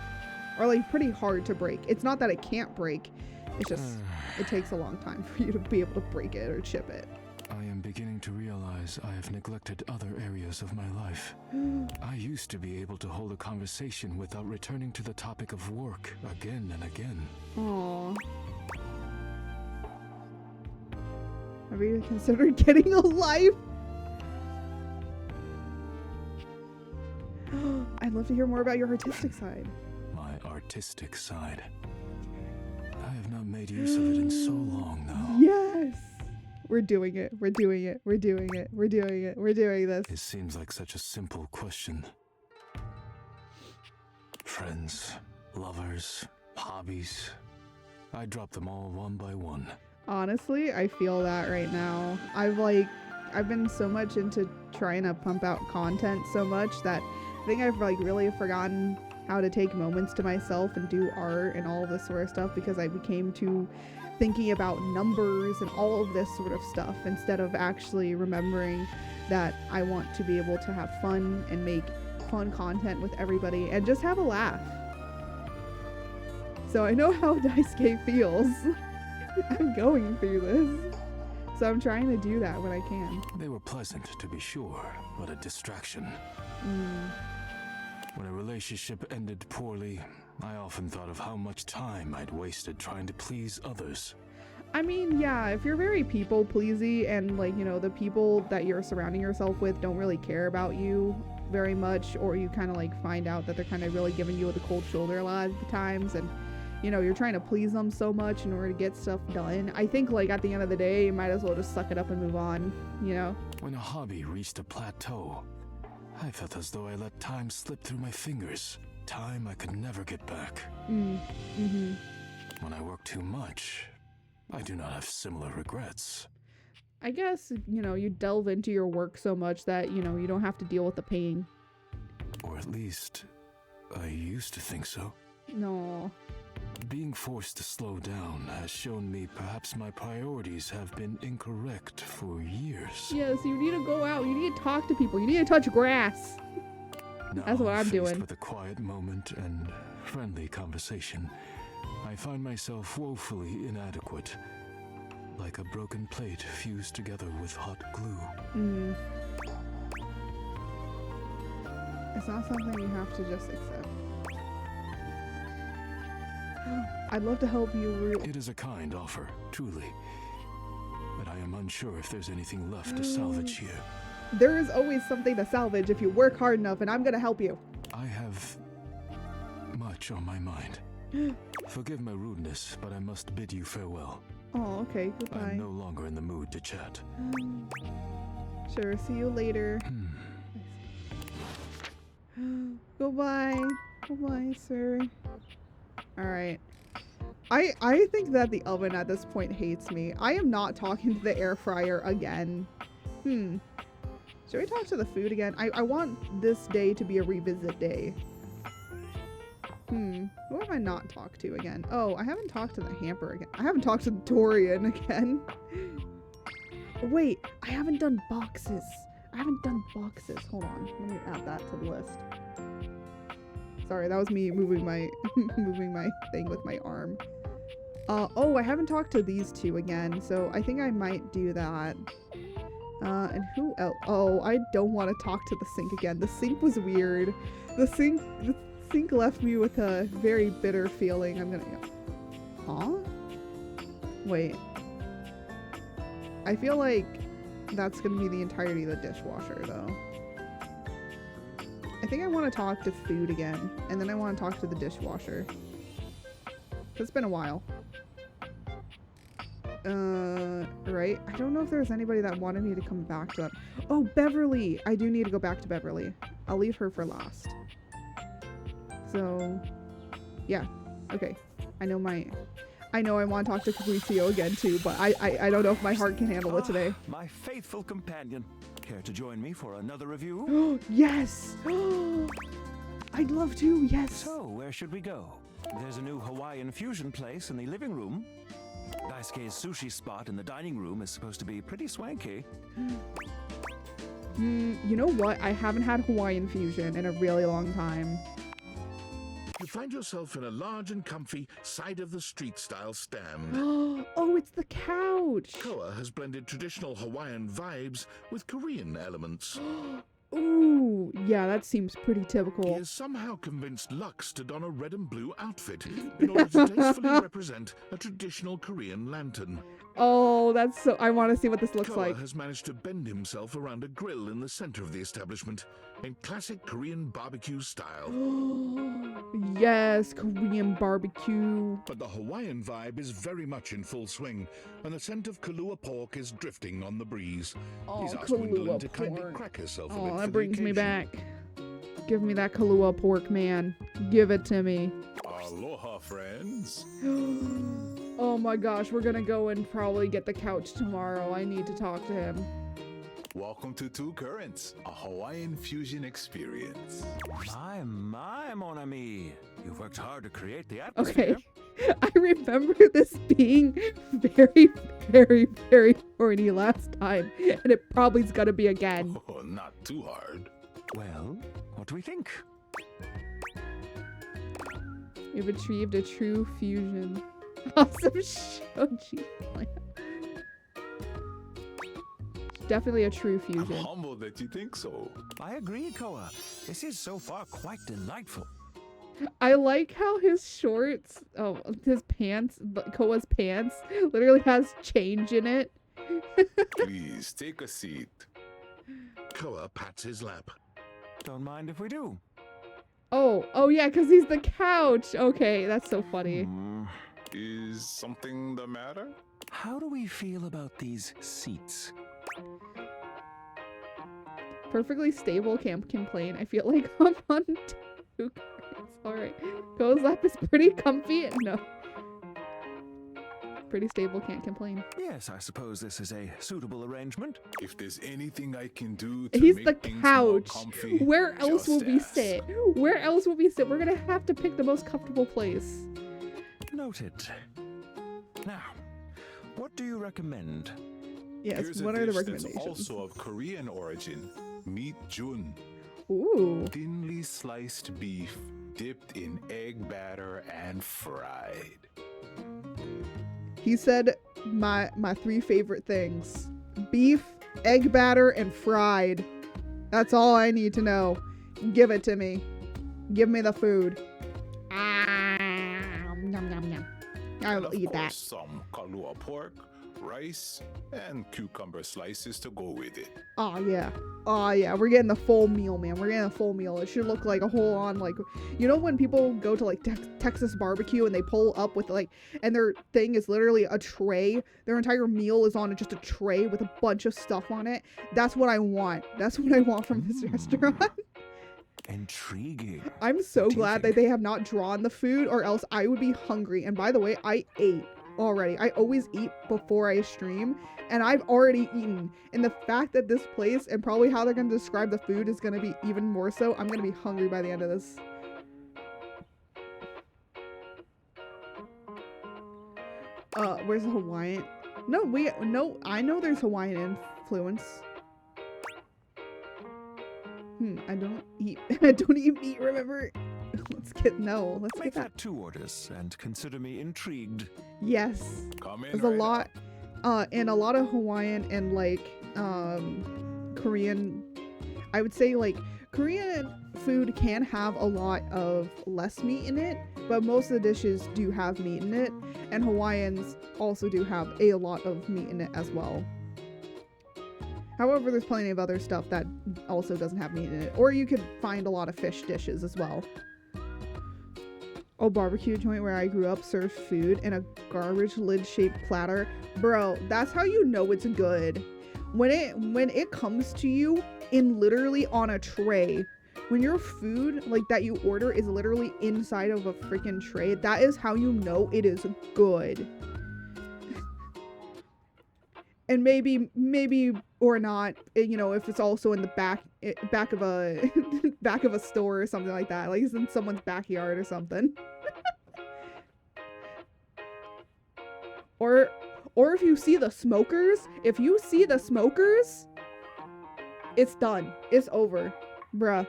Or like pretty hard to break. It's not that it can't break, it's just it takes a long time for you to be able to break it or chip it. I am beginning to realize I have neglected other areas of my life. I used to be able to hold a conversation without returning to the topic of work again and again. Aww. Have you considered getting a life? I'd love to hear more about your artistic side. My artistic side. I have not made use of it in so long now. Yes! We're doing it. We're doing it. We're doing it. We're doing it. We're doing this. It seems like such a simple question. Friends, lovers, hobbies. I drop them all one by one. Honestly, I feel that right now. I've been so much into trying to pump out content so much that I think I've like really forgotten how to take moments to myself and do art and all of this sort of stuff because I became too thinking about numbers and all of this sort of stuff instead of actually remembering that I want to be able to have fun and make fun content with everybody and just have a laugh. So I know how Daisuke feels. I'm going through this. So I'm trying to do that when I can. They were pleasant, to be sure, but a distraction. When a relationship ended poorly, I often thought of how much time I'd wasted trying to please others. I mean, yeah, if you're very people-pleasy and, like, you know, the people that you're surrounding yourself with don't really care about you very much, or you kind of, like, find out that they're kind of really giving you the cold shoulder a lot of the times, and, you know, you're trying to please them so much in order to get stuff done, I think, like, at the end of the day, you might as well just suck it up and move on, you know? When a hobby reached a plateau, I felt as though I let time slip through my fingers. Time I could never get back. When I work too much, I do not have similar regrets. I guess, you know, you delve into your work so much that, you know, you don't have to deal with the pain. Or at least, I used to think so. No. Being forced to slow down has shown me perhaps my priorities have been incorrect for years. Yes, you need to go out, you need to talk to people, you need to touch grass. Now, that's what I'm doing. With a quiet moment and friendly conversation, I find myself woefully inadequate, like a broken plate fused together with hot glue. It's not something you have to just accept. I'd love to help you. It is a kind offer, truly, but I am unsure if there's anything left to salvage here. There is always something to salvage if you work hard enough, and I'm gonna help you. I have much on my mind. Forgive my rudeness, but I must bid you farewell. Oh, okay. Goodbye. I'm no longer in the mood to chat. Sure, see you later. Goodbye. Goodbye, sir. Alright. I think that the oven at this point hates me. I am not talking to the air fryer again. Should we talk to the food again? I want this day to be a revisit day. Who have I not talked to again? Oh, I haven't talked to the hamper again. I haven't talked to Dorian again. Wait, I haven't done boxes. I haven't done boxes. Hold on. Let me add that to the list. Sorry, that was me moving my moving my thing with my arm. Oh, I haven't talked to these two again, so I think I might do that. And who else? Oh, I don't want to talk to the sink again. The sink was weird. The sink left me with a very bitter feeling. I'm gonna... Huh? Wait. I feel like that's gonna be the entirety of the dishwasher, though. I think I want to talk to food again, and then I want to talk to the dishwasher. It's been a while. Right? I don't know if there's anybody that wanted me to come back to that. Oh, Beverly! I do need to go back to Beverly. I'll leave her for last. So, yeah. Okay. I know I want to talk to Fabrizio again too, but I don't know if my heart can handle it today. My faithful companion. Care to join me for another review? Yes! I'd love to, yes! So, where should we go? There's a new Hawaiian fusion place in the living room. Daisuke's sushi spot in the dining room is supposed to be pretty swanky. You know what? I haven't had Hawaiian fusion in a really long time. You find yourself in a large and comfy side-of-the-street style stand. Oh, it's the couch! Koa has blended traditional Hawaiian vibes with Korean elements. Ooh, yeah, that seems pretty typical. He has somehow convinced Lux to don a red and blue outfit in order to tastefully represent a traditional Korean lantern. Oh, that's so... I want to see what this looks Koa like. has managed to bend himself around a grill in the center of the establishment in classic Korean barbecue style. Yes, Korean barbecue. But the Hawaiian vibe is very much in full swing, and the scent of Kahlua pork is drifting on the breeze. Oh, He's asked Kahlua Gwendolyn to kindly pork. crack herself a bit Oh, for that the brings me occasion. back. Give me that Kahlua pork, man. Give it to me. Aloha, friends. Oh my gosh, we're gonna go and probably get the couch tomorrow. I need to talk to him. Welcome to Two Currents, a Hawaiian fusion experience. My, mon ami. You've worked hard to create the atmosphere. Okay. I remember this being very, very, very horny last time, and it probably's gonna be again. Oh, not too hard. Well, what do we think? You've achieved a true fusion. Awesome shoji plan. Definitely a true I'm fusion. humbled that you think so. I agree, Koa. This is so far quite delightful. I like how his shorts, his pants, Koa's pants, literally has change in it. Please take a seat. Koa pats his lap. Don't mind if we do. Oh yeah, because he's the couch. Okay, that's so funny. Is something the matter? How do we feel about these seats? Perfectly stable, can't complain. I feel like I'm on two cards. Alright. Koa's lap is pretty comfy. No. Pretty stable, can't complain. Yes, I suppose this is a suitable arrangement. If there's anything I can do to He's make the things couch. more comfy, Where else just will we ask. sit? Where else will we sit? We're gonna have to pick the most comfortable place. Noted. Now, what do you recommend? Yes, Here's what a are the dish that's recommendations? also of Korean origin. Meat jun. Ooh. Thinly sliced beef dipped in egg batter and fried. He said my 3 favorite things. Beef, egg batter, and fried. That's all I need to know. Give it to me. Give me the food. Yum, yum, yum. I And will of eat course, that. some kalua pork, rice, and cucumber slices to go with it. Oh yeah. Oh yeah. We're getting the full meal, man. We're getting a full meal. It should look like a whole on, like, you know when people go to like Texas barbecue and they pull up with like, and their thing is literally a tray. Their entire meal is on just a tray with a bunch of stuff on it. That's what I want. That's what I want from this restaurant. Intriguing. I'm so What do you glad that think? they have not drawn the food, or else I would be hungry. And by the way, I ate already. I always eat before I stream, and I've already eaten. And the fact that this place and probably how they're going to describe the food is going to be even more so, I'm going to be hungry by the end of this. Where's the Hawaiian? No, I know there's Hawaiian influence. I don't eat meat, remember? Let's get Make that. that 2 orders and consider me intrigued. Yes. Come in There's a right lot, up. and a lot of Hawaiian and like, Korean, I would say like Korean food can have a lot of less meat in it, but most of the dishes do have meat in it, and Hawaiians also do have a lot of meat in it as well. However, there's plenty of other stuff that also doesn't have meat in it, or you could find a lot of fish dishes as well. A barbecue joint where I grew up served food in a garbage lid-shaped platter. Bro, that's how you know it's good. When it comes to you in literally on a tray. When your food like that you order is literally inside of a freaking tray, that is how you know it is good. And maybe or not, you know, if it's also in the back of a back of a store or something like that, like it's in someone's backyard or something. or if you see the smokers, it's done. It's over. Bruh.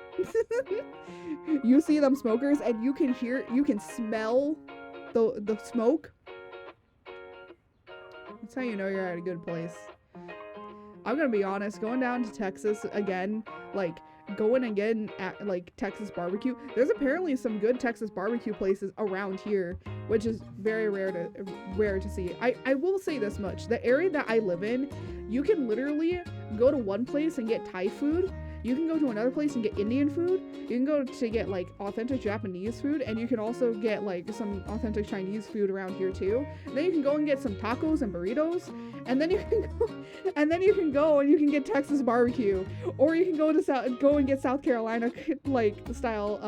You see them smokers and you can smell the smoke. That's how you know you're at a good place. I'm gonna be honest, going down to Texas again, like going again at like Texas barbecue, there's apparently some good Texas barbecue places around here, which is very rare to see. I will say this much, the area that I live in, you can literally go to one place and get Thai food. You can go to another place and get Indian food. You can go to get like authentic Japanese food, and you can also get like some authentic Chinese food around here too. And then you can go and get some tacos and burritos, and then you can go and you can get Texas barbecue, or you can go and get South Carolina like style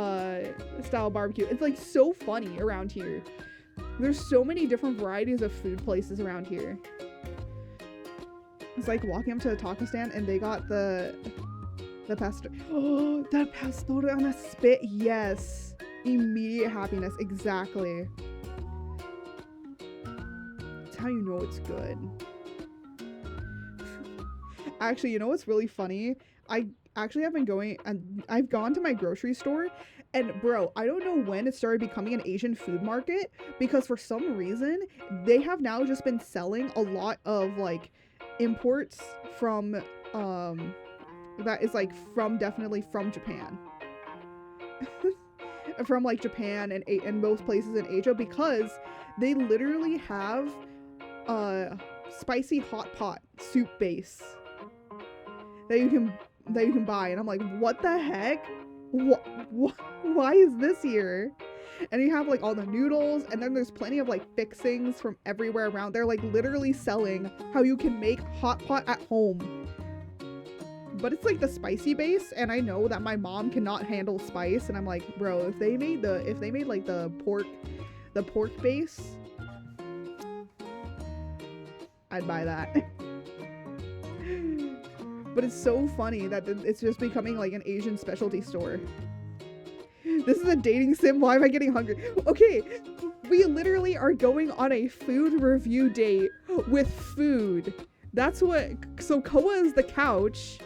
barbecue. It's like so funny around here. There's so many different varieties of food places around here. It's like walking up to a taco stand and they got the pastor. Oh, that pastor on a spit. Yes. Immediate happiness. Exactly. That's how you know it's good. Actually, you know what's really funny? I actually have been going and I've gone to my grocery store, and bro, I don't know when it started becoming an Asian food market, because for some reason they have now just been selling a lot of like imports from that is like definitely from Japan. From like Japan and most places in Asia, because they literally have spicy hot pot soup base that you can buy, and I'm like, what the heck? Why is this here? And you have like all the noodles, and then there's plenty of like fixings from everywhere around. They're like literally selling how you can make hot pot at home. But it's like the spicy base, and I know that my mom cannot handle spice, and I'm like, bro, if they made like the pork base, I'd buy that. But it's so funny that it's just becoming like an Asian specialty store. This is a dating sim. Why am I getting hungry? Okay, we literally are going on a food review date with food. That's what. So Koa is the couch.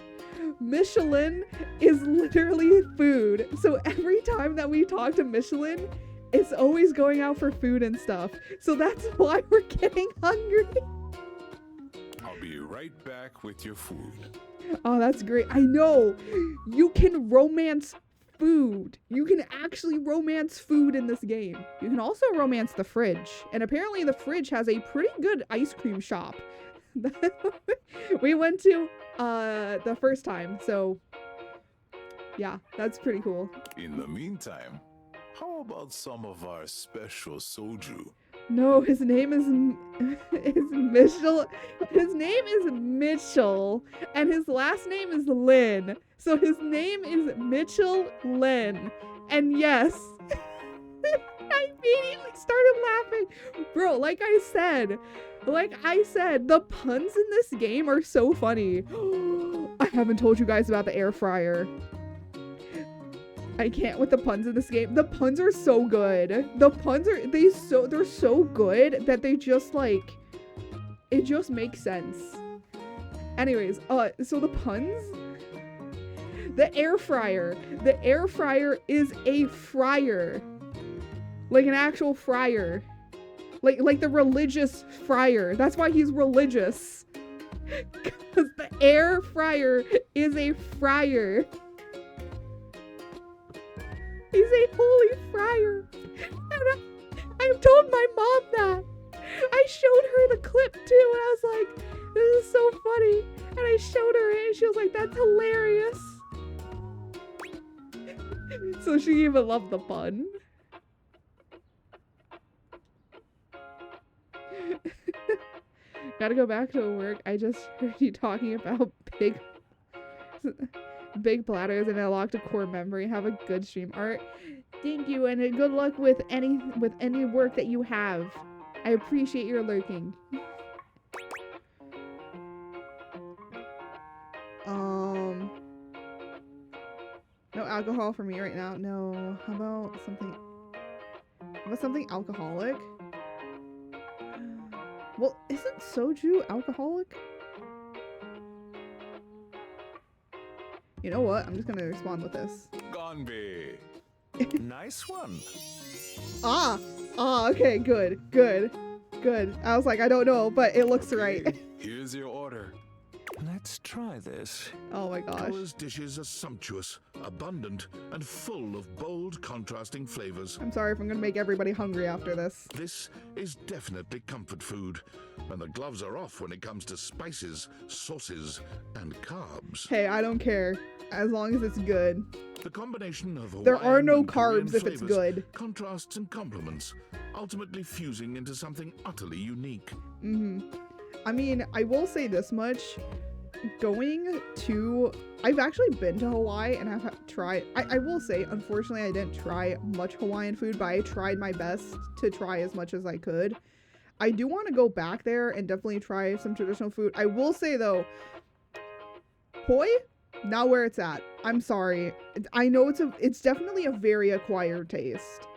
Michelin is literally food. So every time that we talk to Michelin, it's always going out for food and stuff. So that's why we're getting hungry. I'll be right back with your food. Oh, that's great. I know. You can romance food. You can actually romance food in this game. You can also romance the fridge. And apparently the fridge has a pretty good ice cream shop. We went to the first time, so yeah, that's pretty cool. In the meantime, how about some of our special soju? No, his name is Mitchell. His name is Mitchell, and his last name is Lin. So his name is Mitchell Lin. And yes, I immediately started laughing. Bro, like I said, the puns in this game are so funny. I haven't told you guys about the air fryer. I can't with the puns in this game. The puns are so good. The puns are they're so good that they just like it just makes sense. Anyways, so the puns. The air fryer. The air fryer is a fryer. Like an actual fryer. Like the religious fryer. That's why he's religious. Because the air fryer is a fryer. He's a holy fryer. And I've told my mom that. I showed her the clip too, and I was like, this is so funny. And I showed her it, and she was like, that's hilarious. So she even loved the pun. Gotta go back to work. I just heard you talking about big platters, and I locked a core memory. Have a good stream. Art, thank you, and good luck with any work that you have. I appreciate your lurking. No alcohol for me right now. No. How about something alcoholic? Well, isn't soju alcoholic? You know what? I'm just gonna respond with this. Gonbe. Nice one. Okay, good. I was like, I don't know, but it looks right. Here's your order. Let's try this. Oh my gosh. Koa's dishes are sumptuous, abundant, and full of bold, contrasting flavors. I'm sorry if I'm gonna make everybody hungry after this. This is definitely comfort food, and the gloves are off when it comes to spices, sauces, and carbs. Hey, I don't care, as long as it's good. The combination of there are Hawaiian no and Korean carbs if it's flavors good. Contrasts and complements, ultimately fusing into something utterly unique. I mean, I will say this much. I've actually been to Hawaii and I've tried, I will say, unfortunately, I didn't try much Hawaiian food, but I tried my best to try as much as I could. I do want to go back there and definitely try some traditional food. I will say though, poi, not where it's at. I'm sorry. I know it's definitely a very acquired taste,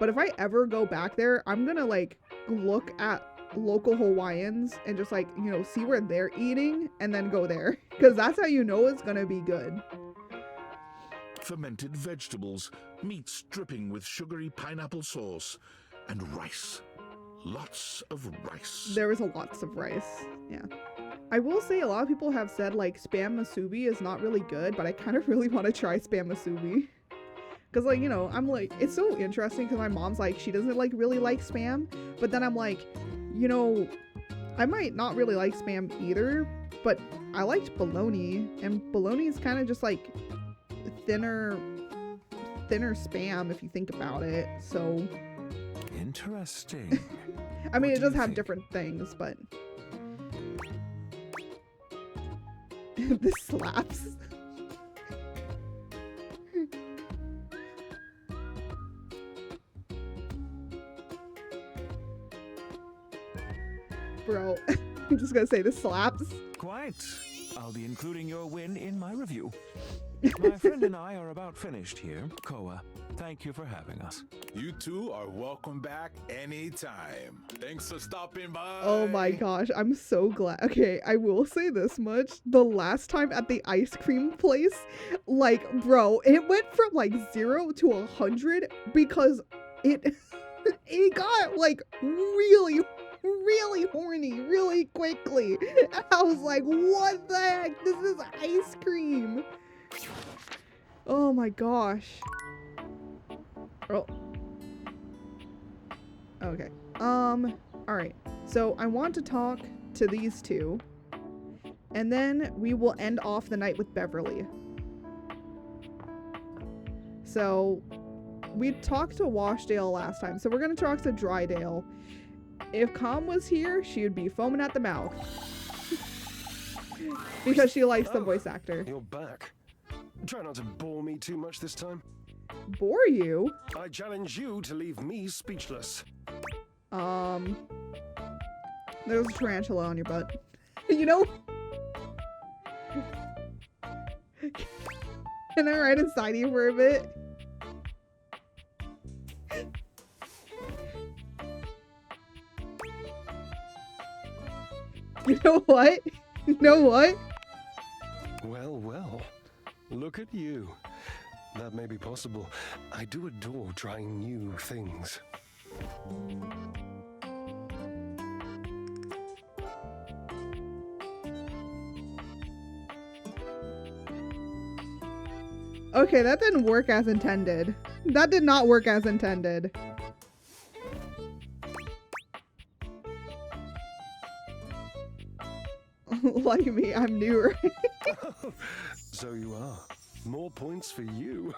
but if I ever go back there, I'm gonna like look at local Hawaiians and just like, you know, see where they're eating and then go there, because that's how you know it's gonna be good. Fermented vegetables, meats dripping with sugary pineapple sauce, and rice. Lots of rice. There was lots of rice. Yeah. I will say a lot of people have said like spam musubi is not really good, but I kind of really want to try spam musubi. Cause like, you know, I'm like, it's so interesting because my mom's like, she doesn't like really like spam, but then I'm like, you know, I might not really like spam either, but I liked bologna, and bologna is kind of just like thinner spam if you think about it. So interesting. I mean, it does have different things, but this slaps. Bro, I'm just gonna say this slaps. Quite. I'll be including your win in my review. My friend and I are about finished here. Koa, thank you for having us. You two are welcome back anytime. Thanks for stopping by. Oh my gosh, I'm so glad. Okay, I will say this much. The last time at the ice cream place, like, bro, it went from like 0 to 100 because it got like really horny really quickly. And I was like, what the heck? This is ice cream. Oh my gosh. Oh. Okay. Alright. So I want to talk to these two. And then we will end off the night with Beverly. So we talked to Washdale last time. So we're going to talk to Drydale. If Calm was here, she would be foaming at the mouth. Because she likes the voice actor. You're back. Try not to bore me too much this time. Bore you? I challenge you to leave me speechless. There's a tarantula on your butt. You know? Can I ride inside you for a bit? You know what? You know what? Well, well. Look at you. That may be possible. I do adore trying new things. Okay, that didn't work as intended. That did not work as intended. Like me, I'm new, right? So you are. More points for you.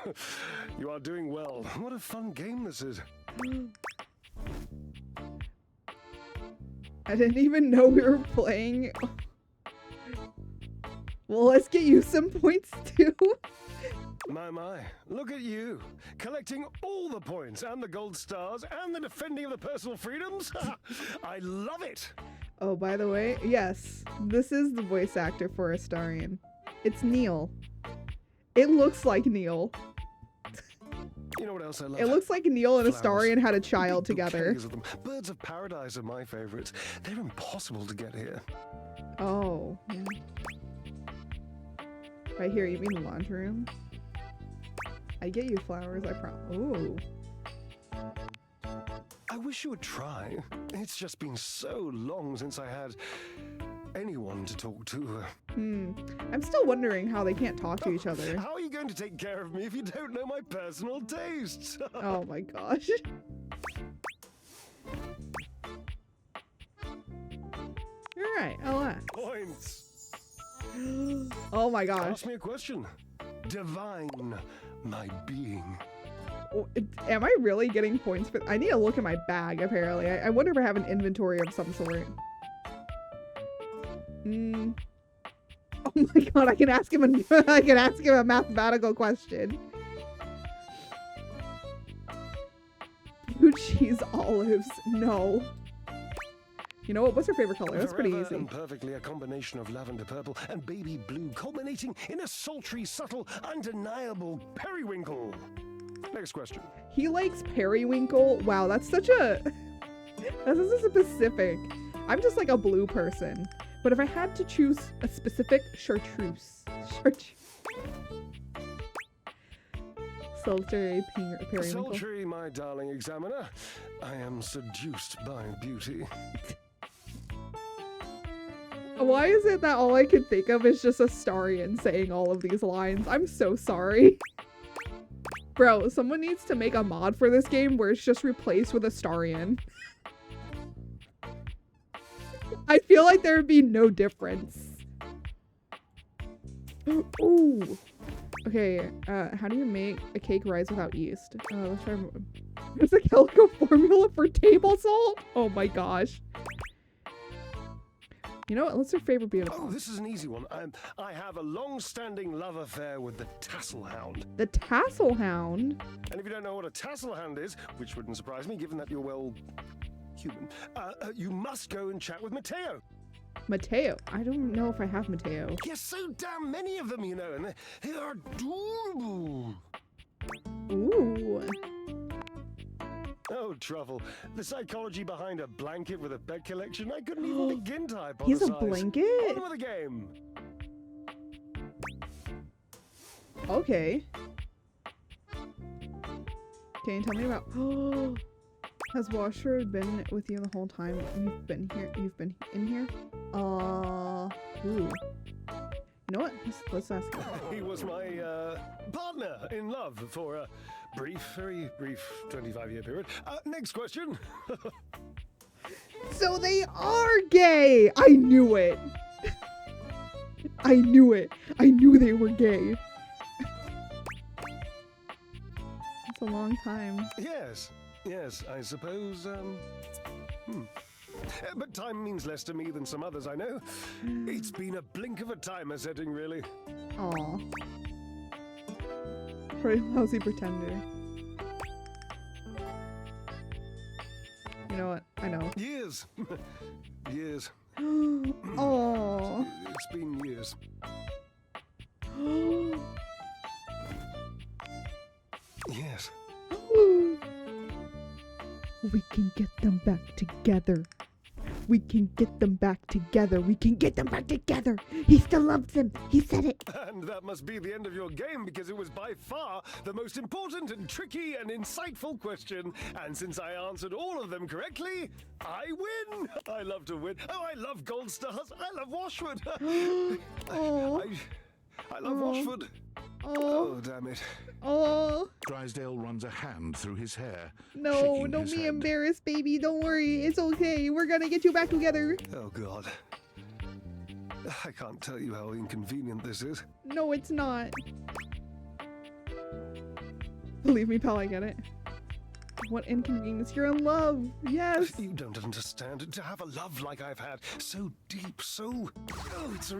You are doing well. What a fun game this is. I didn't even know we were playing. Well, let's get you some points too. My, look at you, collecting all the points and the gold stars and the defending of the personal freedoms. I love it. Oh, by the way, yes, this is the voice actor for Astarion. It's Neil. It looks like Neil. You know what else I love? It looks like Neil and Flowers. Astarion had a child Big together. bouquets of them. Birds of paradise are my favorites. They're impossible to get here. Oh. Yeah. Right here, you mean the laundry room? I get you flowers, I promise. Ooh. I wish you would try. It's just been so long since I had anyone to talk to. I'm still wondering how they can't talk to each other. How are you going to take care of me if you don't know my personal tastes? Oh my gosh. You're right, I'll Points. Oh my gosh. Ask me a question. Divine my being. Am I really getting points for— I need to look at my bag, apparently. I wonder if I have an inventory of some sort. Oh my god, I can ask him a mathematical question. Blue cheese olives. No. You know what? What's your favorite color? That's pretty Forever easy. and perfectly a combination of lavender purple and baby blue, culminating in a sultry, subtle, undeniable periwinkle. Next question. He likes periwinkle. Wow, that's such a— that's such a specific. I'm just like a blue person. But if I had to choose a specific chartreuse. Sultry periwinkle. Sultry, my darling examiner. I am seduced by beauty. Why is it that all I can think of is just Astarion saying all of these lines? I'm so sorry. Bro, someone needs to make a mod for this game where it's just replaced with Astarion. I feel like there would be no difference. Ooh. Okay, how do you make a cake rise without yeast? Let's try. There's a Calico formula for table salt? Oh my gosh. You know what? Let's do favorite beautiful. Oh, this is an easy one. I have a long-standing love affair with the Tassel Hound. The Tassel Hound? And if you don't know what a Tassel Hound is, which wouldn't surprise me given that you're, well, human, you must go and chat with Mateo. Mateo? I don't know if I have Mateo. Yes, so damn many of them, you know, and they are adorable. Ooh. Oh, Truffle. The psychology behind a blanket with a bed collection, I couldn't even begin to hypothesize. He's a blanket? On with the game. Okay. Can you tell me about... Has Washer been with you the whole time you've been here? You've been in here? Ooh. You know what? Let's ask him. He was my partner in love for a very brief 25-year period. Next question. So they are gay! I knew it! I knew it! I knew they were gay. It's a long time. Yes, I suppose, But time means less to me than some others I know. It's been a blink of a timer setting, really. Aw. Pretty lousy pretender. You know what? I know. Years. Years. Oh. It's been years. Yes. We can get them back together. We can get them back together. We can get them back together. He still loves them. He said it. And that must be the end of your game because it was by far the most important and tricky and insightful question. And since I answered all of them correctly, I win. I love to win. Oh, I love gold stars. I love Washwood. I love Washwood. Oh, damn it. Oh. Drysdale runs a hand through his hair. No, don't be embarrassed, baby. Don't worry. It's okay. We're gonna get you back together. Oh, God. I can't tell you how inconvenient this is. No, it's not. Believe me, pal, I get it. What inconvenience. You're in love. Yes. You don't understand. To have a love like I've had, so deep, so... Oh, it's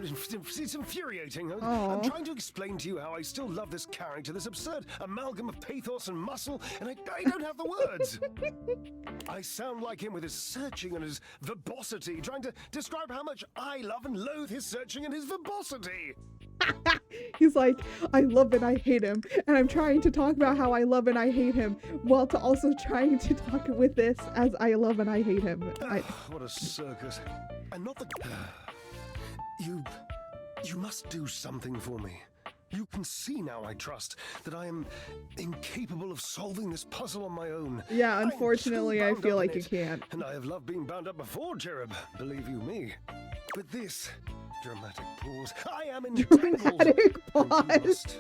infuriating. I'm trying to explain to you how I still love this character, this absurd amalgam of pathos and muscle, and I don't have the words. I sound like him with his searching and his verbosity, trying to describe how much I love and loathe his searching and his verbosity. He's like, I love and I hate him, and I'm trying to talk about how I love and I hate him, while to also trying to talk with this as I love and I hate him. What a circus. And not the... You must do something for me. You can see now, I trust, that I am incapable of solving this puzzle on my own. Yeah, unfortunately, I feel like you can't. And I have loved being bound up before, Cherub, believe you me. But this... dramatic pause. I am entangled. Dramatic pause.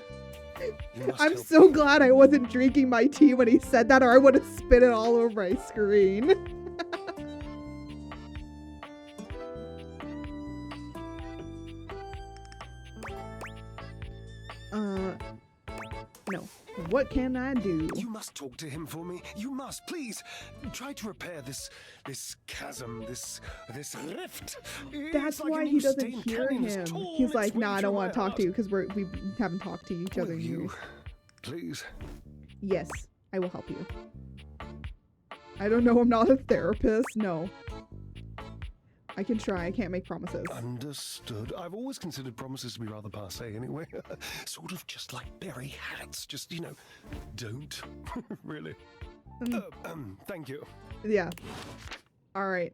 I'm so glad I wasn't drinking my tea when he said that, or I would have spit it all over my screen. No. What can I do? You must talk to him for me. You must, please. Try to repair this chasm, this rift. That's like why he doesn't hear him. He's like, nah, I don't want to talk to you because we haven't talked to each other in years. Please. Yes, I will help you. I don't know. I'm not a therapist. No. I can try. I can't make promises. Understood. I've always considered promises to be rather passé anyway. Sort of just like berry hats. Just, you know, don't. Really. Thank you. Yeah. All right.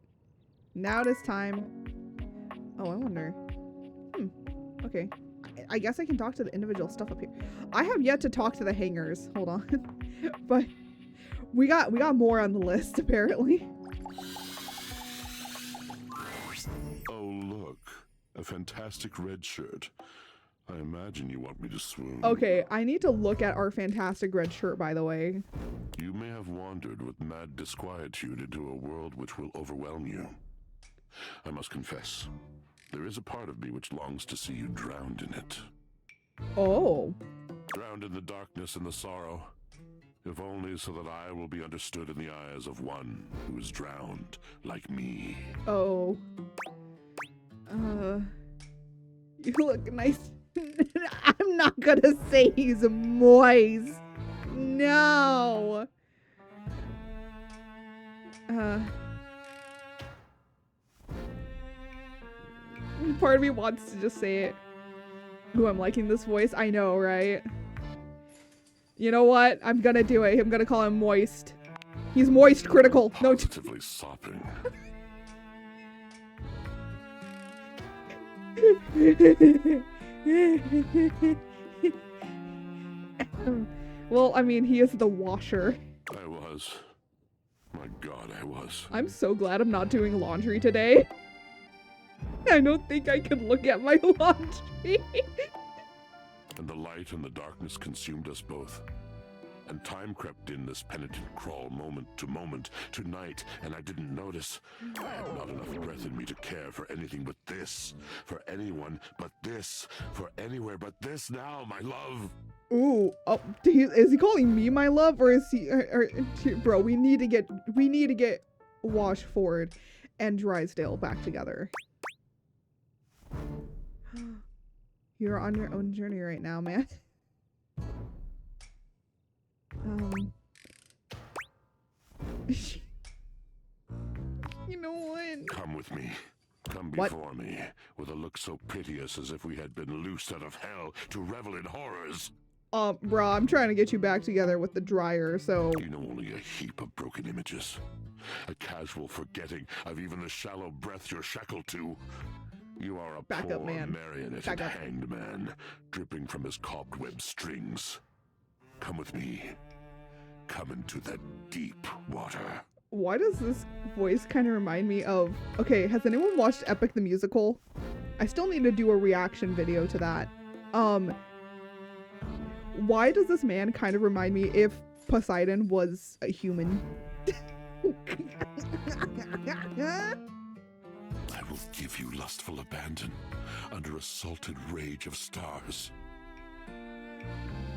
Now it is time. Oh, I wonder. Okay. I guess I can talk to the individual stuff up here. I have yet to talk to the hangers. Hold on. But we got more on the list apparently. Oh, look. A fantastic red shirt. I imagine you want me to swoon. Okay, I need to look at our fantastic red shirt, by the way. You may have wandered with mad disquietude into a world which will overwhelm you. I must confess, there is a part of me which longs to see you drowned in it. Oh. Drowned in the darkness and the sorrow. If only so that I will be understood in the eyes of one who is drowned like me. Oh. You look nice. I'm not gonna say he's moist. No. Part of me wants to just say it. Ooh, I'm liking this voice. I know, right? You know what? I'm gonna do it. I'm gonna call him moist. He's moist critical. No. Positively sopping. Well, I mean, he is the washer. I was. My God, I was. I'm so glad I'm not doing laundry today. I don't think I can look at my laundry. And the light and the darkness consumed us both. And time crept in this penitent crawl moment to night, and I didn't notice. I had not enough breath in me to care for anything but this, for anyone but this, for anywhere but this now, my love. Ooh, oh, is he calling me my love, or is he, bro, we need to get Washford and Drysdale back together. You're on your own journey right now, man. You know what? Come with me. Come before me, with a look so piteous as if we had been loosed out of hell to revel in horrors. Bro, I'm trying to get you back together with the dryer, so... You know only a heap of broken images. A casual forgetting of even the shallow breath you're shackled to. You are a poor marionette hanged man, dripping from his cobweb strings. Come with me. Come into that deep water. Why does this voice kind of remind me of... Okay, has anyone watched Epic the Musical? I still need to do a reaction video to that. Why does this man kind of remind me if Poseidon was a human? I will give you lustful abandon under a salted rage of stars.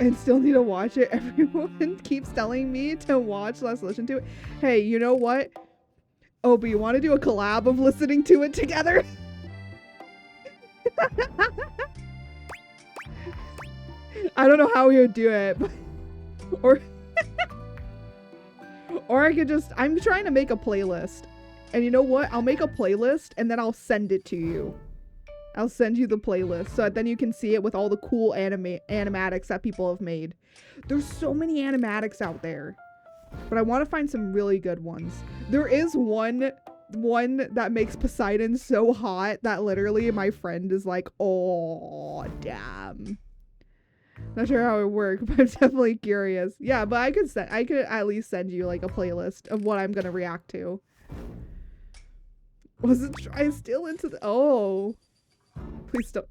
And still need to watch it. Everyone keeps telling me to watch, let's listen to it. Hey, you know what? Obi, you want to do a collab of listening to it together? I don't know how we would do it, but, or I could just, I'm trying to make a playlist. And you know what? I'll make a playlist and then I'll send it to you. I'll send you the playlist so that then you can see it with all the cool animatics that people have made. There's so many animatics out there, but I want to find some really good ones. There is one that makes Poseidon so hot that literally my friend is like, oh, damn. Not sure how it works, but I'm definitely curious. Yeah, but I could at least send you like a playlist of what I'm gonna react to. Was it try still into the oh. Please don't.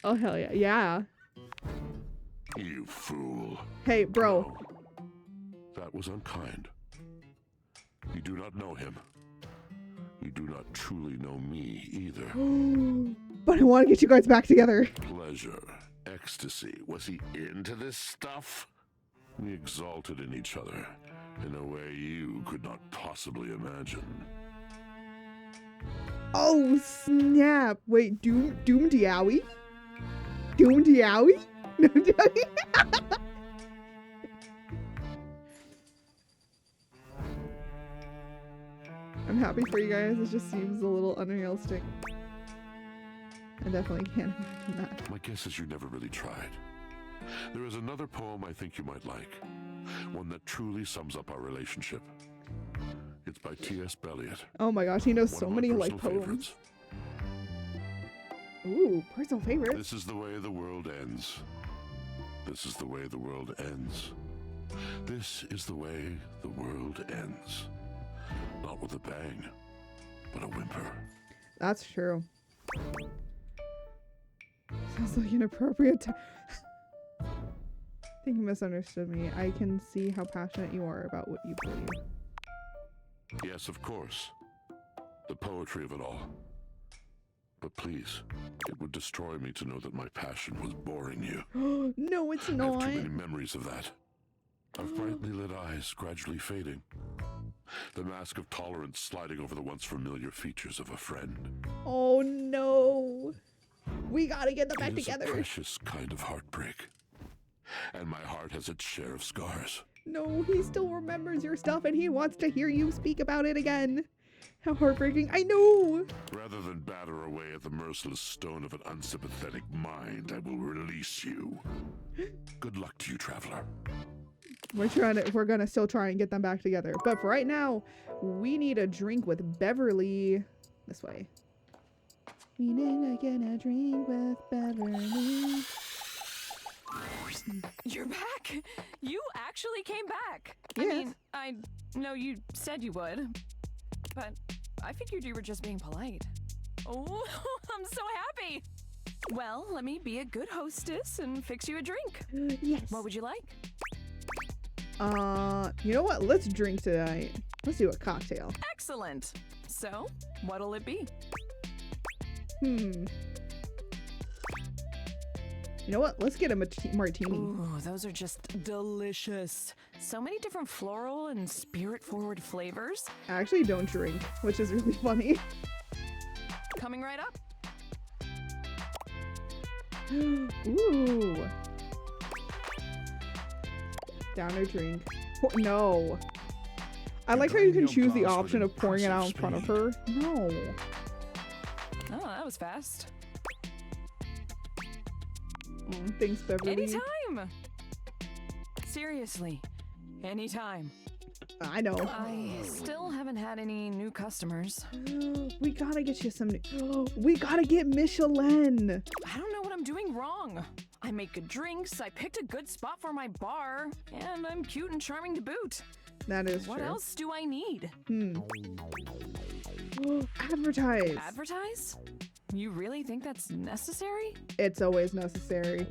Oh, hell yeah. Yeah. You fool. Hey, bro. No, that was unkind. You do not know him. You do not truly know me either. But I want to get you guys back together. Pleasure. Ecstasy. Was he into this stuff? We exalted in each other in a way you could not possibly imagine. Oh, snap. Wait, Doom Diawi? Doom Diawi? I'm happy for you guys. It just seems a little unrealistic. I definitely can't imagine that. My guess is you never really tried. There is another poem I think you might like. One that truly sums up our relationship. It's by T.S. Eliot. Oh my gosh, he knows so many like poems. Favorites. Ooh, personal favorite. This is the way the world ends. This is the way the world ends. This is the way the world ends. Not with a bang, but a whimper. That's true. Sounds like inappropriate. I think you misunderstood me. I can see how passionate you are about what you believe. Yes, of course. The poetry of it all. But please, it would destroy me to know that my passion was boring you. No, it's I not. have too many memories of that. Of brightly lit eyes gradually fading. The mask of tolerance sliding over the once familiar features of a friend. Oh no. We gotta get them back It is together. a precious kind of heartbreak. And my heart has its share of scars. No, he still remembers your stuff and he wants to hear you speak about it again. How heartbreaking. I know. Rather than batter away at the merciless stone of an unsympathetic mind, I will release you. Good luck to you, traveler. We're gonna still try and get them back together. But for right now, we need a drink with Beverly. This way. We need to get a drink with Beverly. You're back? You actually came back. Yes. I mean, I know you said you would, but I figured you were just being polite. Oh, I'm so happy. Well, let me be a good hostess and fix you a drink. Yes. What would you like? You know what? Let's drink tonight. Let's do a cocktail. Excellent. So, what'll it be? You know what? Let's get a martini. Ooh, those are just delicious. So many different floral and spirit-forward flavors. I actually don't drink, which is really funny. Coming right up. Ooh. Down a drink. No. I like how you can choose the option of pouring it out in front of her. No. Oh, that was fast. Thanks, Beverly. Anytime. Seriously, anytime. I know. I still haven't had any new customers. We gotta get you some we gotta get Michelin. I don't know what I'm doing wrong. I make good drinks, I picked a good spot for my bar, and I'm cute and charming to boot. That is What true. else do I need? Advertise. Advertise? You really think that's necessary? It's always necessary.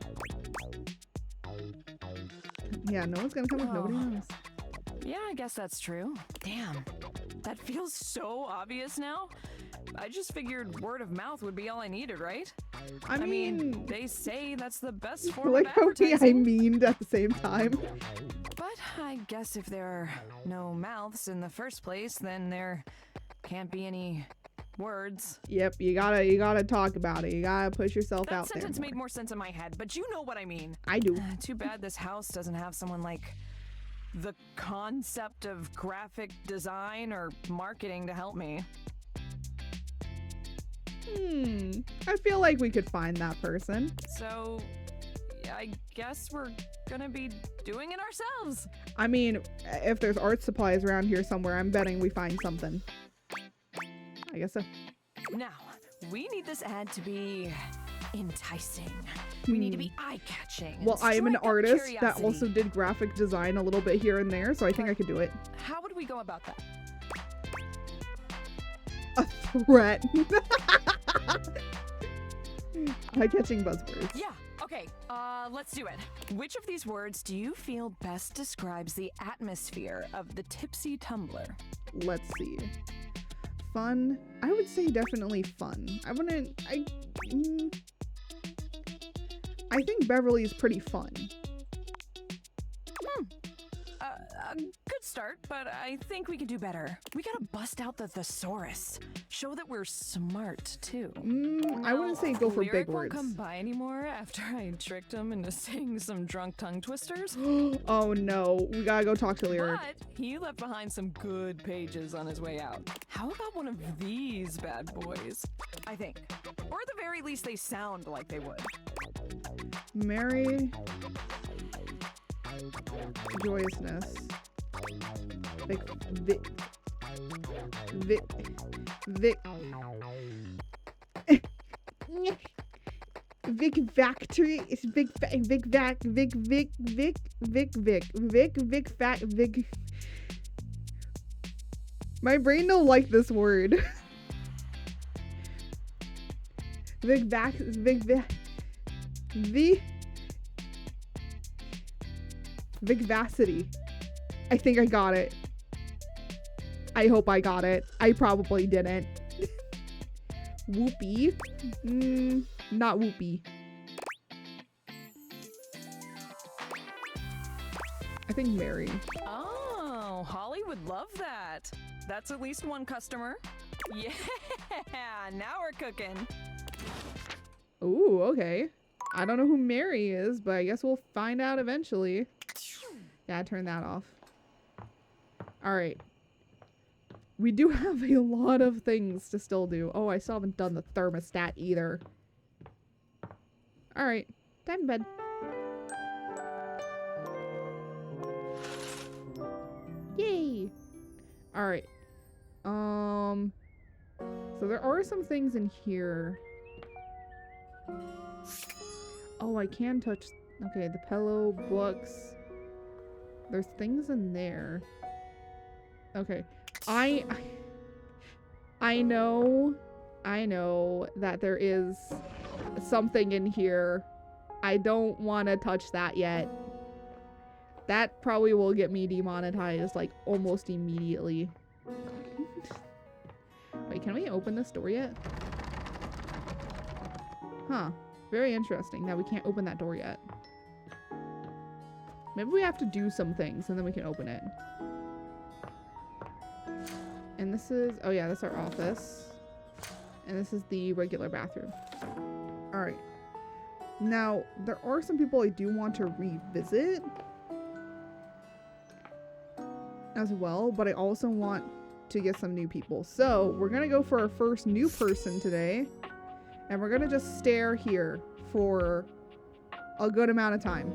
Yeah, no one's gonna come if nobody knows. Yeah, I guess that's true. Damn, that feels so obvious now. I just figured word of mouth would be all I needed, right? I mean they say that's the best form like of how advertising. I meaned at the same time. But I guess if there are no mouths in the first place, then there can't be any words. Yep, you gotta talk about it. You gotta push yourself out That there. sentence made more sense in my head, but you know what I mean. I do. Too bad this house doesn't have someone like the concept of graphic design or marketing to help me. I feel like we could find that person. So, I guess we're gonna be doing it ourselves. I mean, if there's art supplies around here somewhere, I'm betting we find something. I guess so. Now, we need this ad to be enticing. We need to be eye-catching. Well, I am an artist that curiosity. also did graphic design a little bit here and there, so I think I could do it. How would we go about that? A threat. Eye-catching buzzwords. Yeah, okay, let's do it. Which of these words do you feel best describes the atmosphere of the Tipsy Tumbler? Let's see. Fun. I would say definitely fun. I think Beverly is pretty fun. A good start, but I think we could do better. We gotta bust out the thesaurus. Show that we're smart, too. I wouldn't say go for big Lyric words. won't come by anymore after I tricked him into saying some drunk tongue twisters. Oh no, we gotta go talk to Lyric. But he left behind some good pages on his way out. How about one of these bad boys? I think. Or at the very least, they sound like they would. Merry joyousness. Vic Factory is Vic Vac Vic Fat Vic. My brain don't like this word. Vivacity. I think I got it. I hope I got it. I probably didn't. Whoopee? Not Whoopee. I think Mary. Oh, Holly would love that. That's at least one customer. Yeah, now we're cooking. Ooh, okay. I don't know who Mary is, but I guess we'll find out eventually. Yeah, turn that off. Alright. We do have a lot of things to still do. Oh, I still haven't done the thermostat either. Alright. Time to bed. Yay! Alright. So there are some things in here. Oh, I can touch... Okay, the pillow, books. There's things in there. Okay. I know that there is something in here. I don't want to touch that yet. That probably will get me demonetized, like, almost immediately. Wait, can we open this door yet? Huh. Very interesting that we can't open that door yet. Maybe we have to do some things and then we can open it. And this is... Oh yeah, that's our office. And this is the regular bathroom. Alright. Now, there are some people I do want to revisit as well, but I also want to get some new people. So, we're gonna go for our first new person today. And we're gonna just stare here for a good amount of time.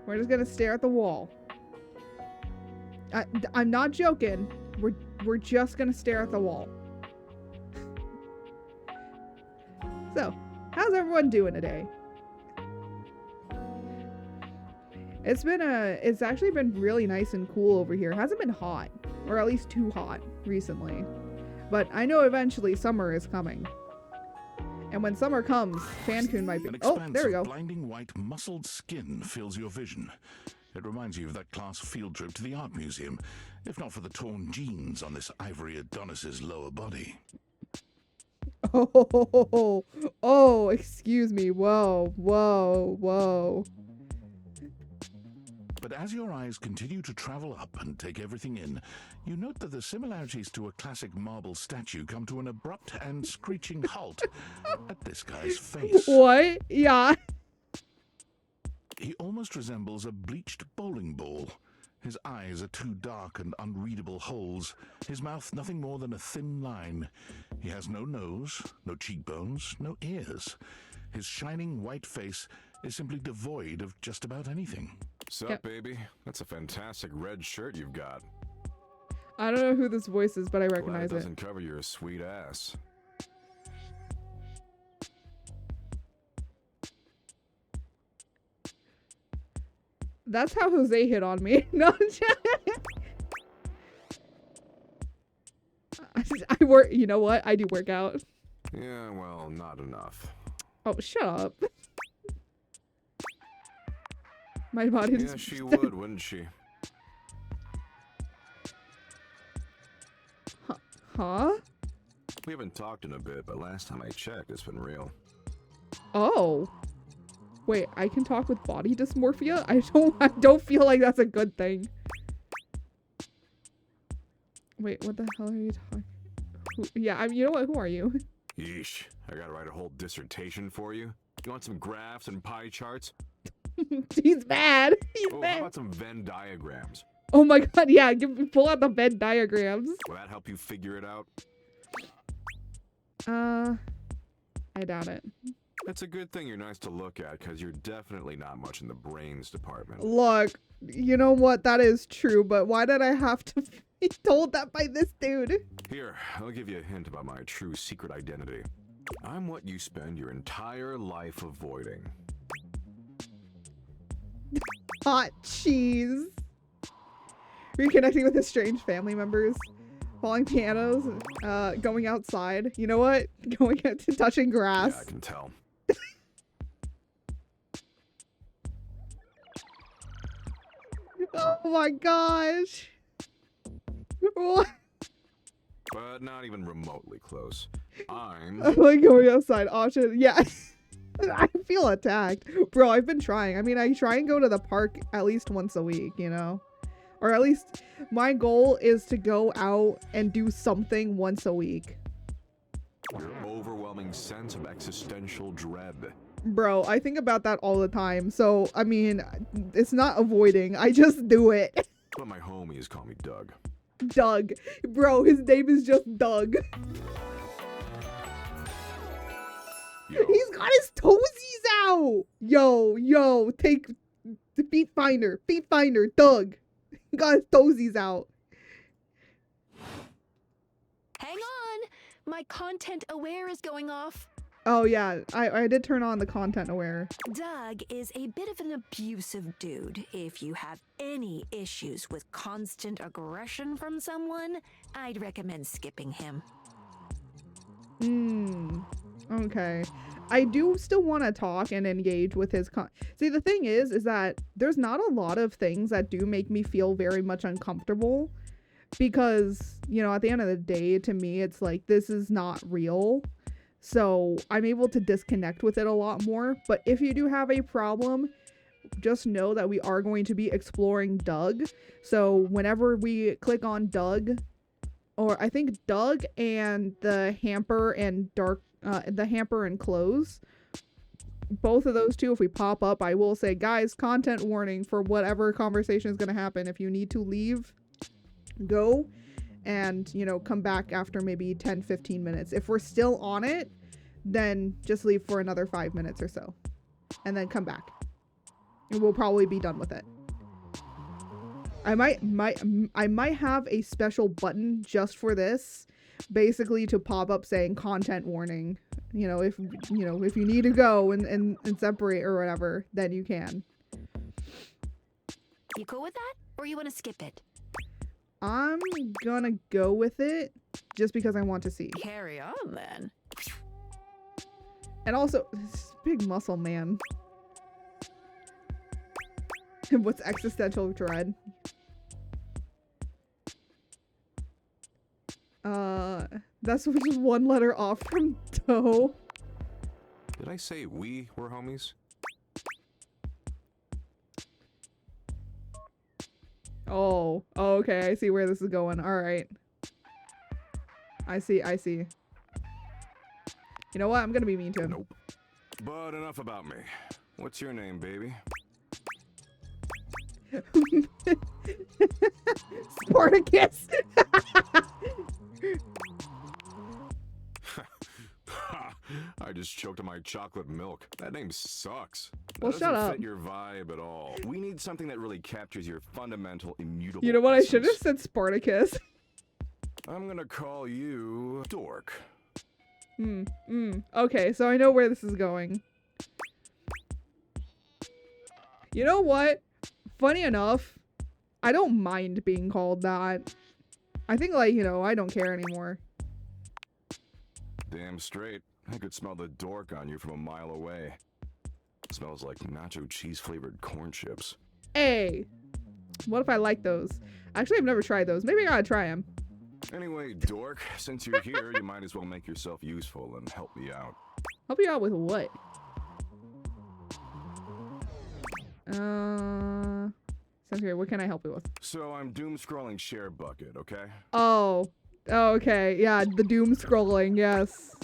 We're just gonna stare at the wall. I'm not joking. We're just gonna stare at the wall. So, how's everyone doing today? It's actually been really nice and cool over here. It hasn't been hot, or at least too hot recently. But I know eventually summer is coming. And when summer comes, Cancun might be... Oh, there we go. Blinding white muscled skin fills your vision. It reminds you of that class field trip to the art museum, if not for the torn jeans on this ivory Adonis's lower body. Oh, excuse me. Whoa, whoa, whoa. But as your eyes continue to travel up and take everything in, you note that the similarities to a classic marble statue come to an abrupt and screeching halt at this guy's face. What? Yeah. He almost resembles a bleached bowling ball. His eyes are two dark and unreadable holes. His mouth nothing more than a thin line. He has no nose, no cheekbones, no ears. His shining white face is simply devoid of just about anything. Sup, baby? That's a fantastic red shirt you've got. I don't know who this voice is, but I recognize it. Doesn't cover your sweet ass. That's how Jose hit on me. No, I work. You know what? I do work out. Yeah, well, not enough. Oh, shut up. My body's... Yeah, she would, wouldn't she? Huh? We haven't talked in a bit, but last time I checked, it's been real. Oh. Wait, I can talk with body dysmorphia? I don't feel like that's a good thing. Wait, what the hell are you talking? Yeah, I mean, you know what? Who are you? Yeesh, I gotta write a whole dissertation for you. You want some graphs and pie charts? He's mad. He's mad. How about some Venn diagrams? Oh my god, yeah, pull out the Venn diagrams. Will that help you figure it out? I doubt it. It's a good thing you're nice to look at, because you're definitely not much in the brains department. Look, you know what? That is true, but why did I have to be told that by this dude? Here, I'll give you a hint about my true secret identity. I'm what you spend your entire life avoiding. Hot cheese. Reconnecting with his strange family members. falling pianos, going outside. You know what? Going out to touching grass. Yeah, I can tell. Oh my gosh. What? But not even remotely close. I'm like going outside. Oh shit. Yeah. I feel attacked. Bro, I've been trying. I mean, I try and go to the park at least once a week, you know? Or at least my goal is to go out and do something once a week. Your overwhelming sense of existential dread. Bro, I think about that all the time. So, I mean, it's not avoiding. I just do it. But my homies call me Doug. Doug. Bro, his name is just Doug. Yo. He's got his toesies out. Yo, take the feet finder, Doug. He got his toesies out. Hang on, my content aware is going off. Oh yeah, I did turn on the content aware. Doug is a bit of an abusive dude. If you have any issues with constant aggression from someone, I'd recommend skipping him. Okay. I do still want to talk and engage with his See, the thing is that there's not a lot of things that do make me feel very much uncomfortable because, you know, at the end of the day, to me, it's like, this is not real. So I'm able to disconnect with it a lot more. But if you do have a problem, just know that we are going to be exploring Doug. So whenever we click on Doug, or I think Doug and the hamper and the hamper and clothes, both of those two, if we pop up, I will say, guys, content warning for whatever conversation is going to happen. If you need to leave, go. And, you know, come back after maybe 10-15 minutes. If we're still on it, then just leave for another 5 minutes or so. And then come back. And we'll probably be done with it. I might have a special button just for this. Basically to pop up saying content warning. You know, if you need to go and separate or whatever, then you can. You cool with that? Or you want to skip it? I'm gonna go with it just because I want to see. Carry on then. And also, this big muscle man. What's existential dread? That's just one letter off from toe. Did I say we were homies? Oh, okay. I see where this is going. All right. I see. You know what? I'm gonna be mean to him. Nope. But enough about me. What's your name, baby? Spartacus. I just choked on my chocolate milk. That name sucks. Well, that shut doesn't up. fit your vibe at all. We need something that really captures your fundamental, immutable You know what? I essence. should have said Spartacus. I'm gonna call you Dork. Okay, so I know where this is going. You know what? Funny enough, I don't mind being called that. I think, like, you know, I don't care anymore. Damn straight. I could smell the dork on you from a mile away. Smells like nacho cheese flavored corn chips. Hey, what if I like those? Actually, I've never tried those. Maybe I gotta try them. Anyway, dork, since you're here, you might as well make yourself useful and help me out. Help you out with what? Sounds good. What can I help you with? So I'm doom scrolling share bucket, okay? Oh, okay. Yeah, the doom scrolling. Yes.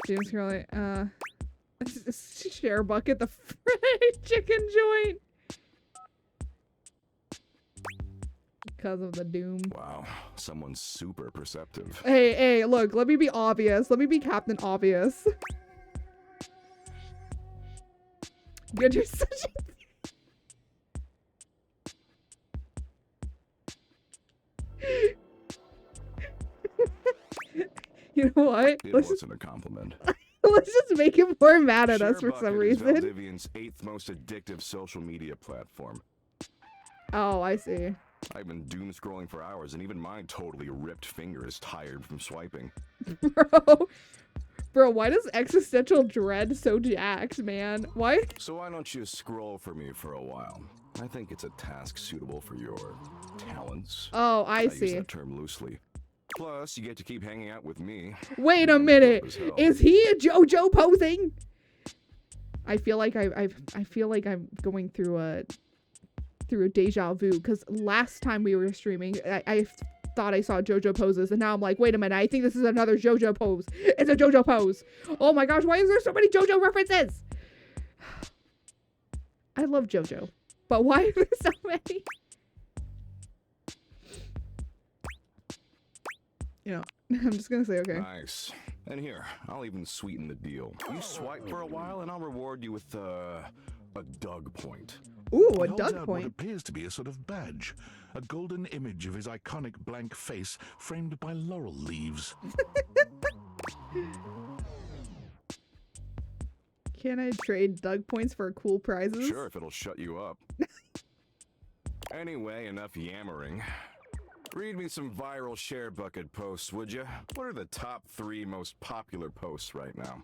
Doom scrolling. Share bucket, the fried chicken joint. Because of the doom. Wow, someone's super perceptive. Hey, look, let me be obvious. Let me be Captain Obvious. Good, you're such a... You know what? It wasn't a compliment. Let's just make him more mad at us for ShareBucket some is reason. Valdivian's 8th most addictive social media platform. Oh, I see. I've been doom scrolling for hours, and even my totally ripped finger is tired from swiping. Bro, why does existential dread so jacked, man? Why? So why don't you scroll for me for a while? I think it's a task suitable for your talents. Oh, I use see. that term loosely. Plus, you get to keep hanging out with me. Wait a minute. Is he a JoJo posing? I feel like I feel like I'm going through a deja vu, because last time we were streaming, I thought I saw JoJo poses, and now I'm like, wait a minute, I think this is another JoJo pose. It's a JoJo pose. Oh my gosh, why is there so many JoJo references? I love JoJo, but why are there so many? You know, I'm just gonna say okay. Nice. And here, I'll even sweeten the deal. You swipe for a while, and I'll reward you with a Doug point. Ooh, He a holds Doug out point. What appears to be a sort of badge, a golden image of his iconic blank face framed by laurel leaves. Can I trade Doug points for cool prizes? Sure, if it'll shut you up. Anyway, enough yammering. Read me some viral share bucket posts, would you? What are the top 3 most popular posts right now?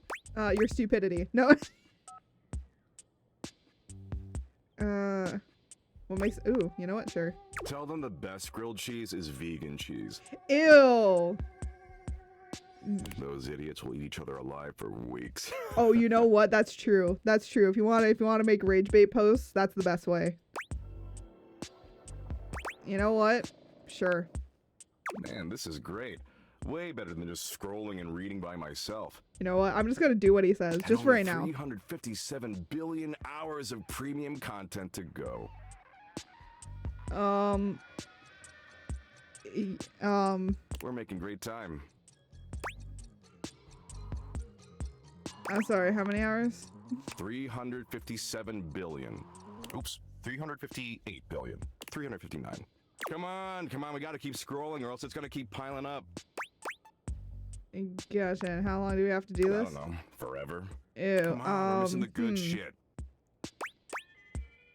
Your stupidity. No. What makes? Ooh, you know what? Sure. Tell them the best grilled cheese is vegan cheese. Ew. Those idiots will eat each other alive for weeks. Oh, you know what? That's true. That's true. If you want to make rage bait posts, that's the best way. You know what? Sure. Man, this is great. Way better than just scrolling and reading by myself. You know what? I'm just gonna do what he says, just for right now. 357 billion hours of premium content to go. We're making great time. I'm sorry, how many hours? 357 billion. Oops, 358 billion. 359. Come on, we gotta keep scrolling or else it's gonna keep piling up. Gosh, and how long do we have to do this? I don't know, forever. Ew, Come on, we're missing the good shit.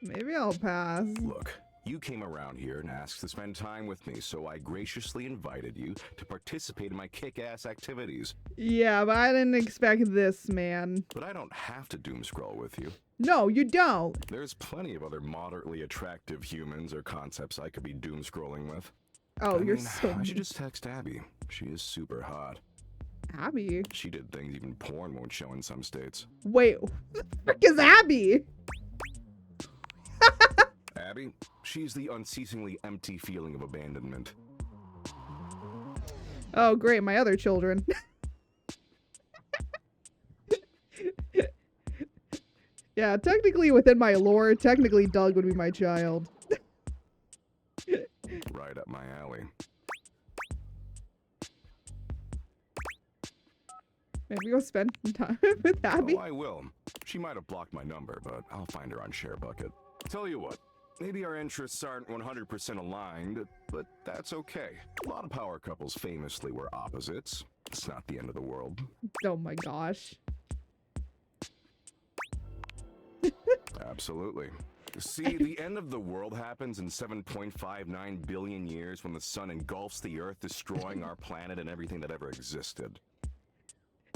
Maybe I'll pass. Look, you came around here and asked to spend time with me, so I graciously invited you to participate in my kick-ass activities. Yeah, but I didn't expect this, man. But I don't have to doom scroll with you. No, you don't. There's plenty of other moderately attractive humans or concepts I could be doom scrolling with. Oh, you're so I should just text Abby. She is super hot. Abby? She did things even porn won't show in some states. Wait, who the frick is Abby? Abby? She's the unceasingly empty feeling of abandonment. Oh, great, my other children. Yeah, technically within my lore, technically Doug would be my child. Right up my alley. Maybe go spend some time with Abby. Oh, I will. She might have blocked my number, but I'll find her on ShareBucket. Tell you what, maybe our interests aren't 100% aligned, but that's okay. A lot of power couples famously were opposites. It's not the end of the world. Oh my gosh. Absolutely. See, the end of the world happens in 7.59 billion years when the sun engulfs the Earth, destroying our planet and everything that ever existed.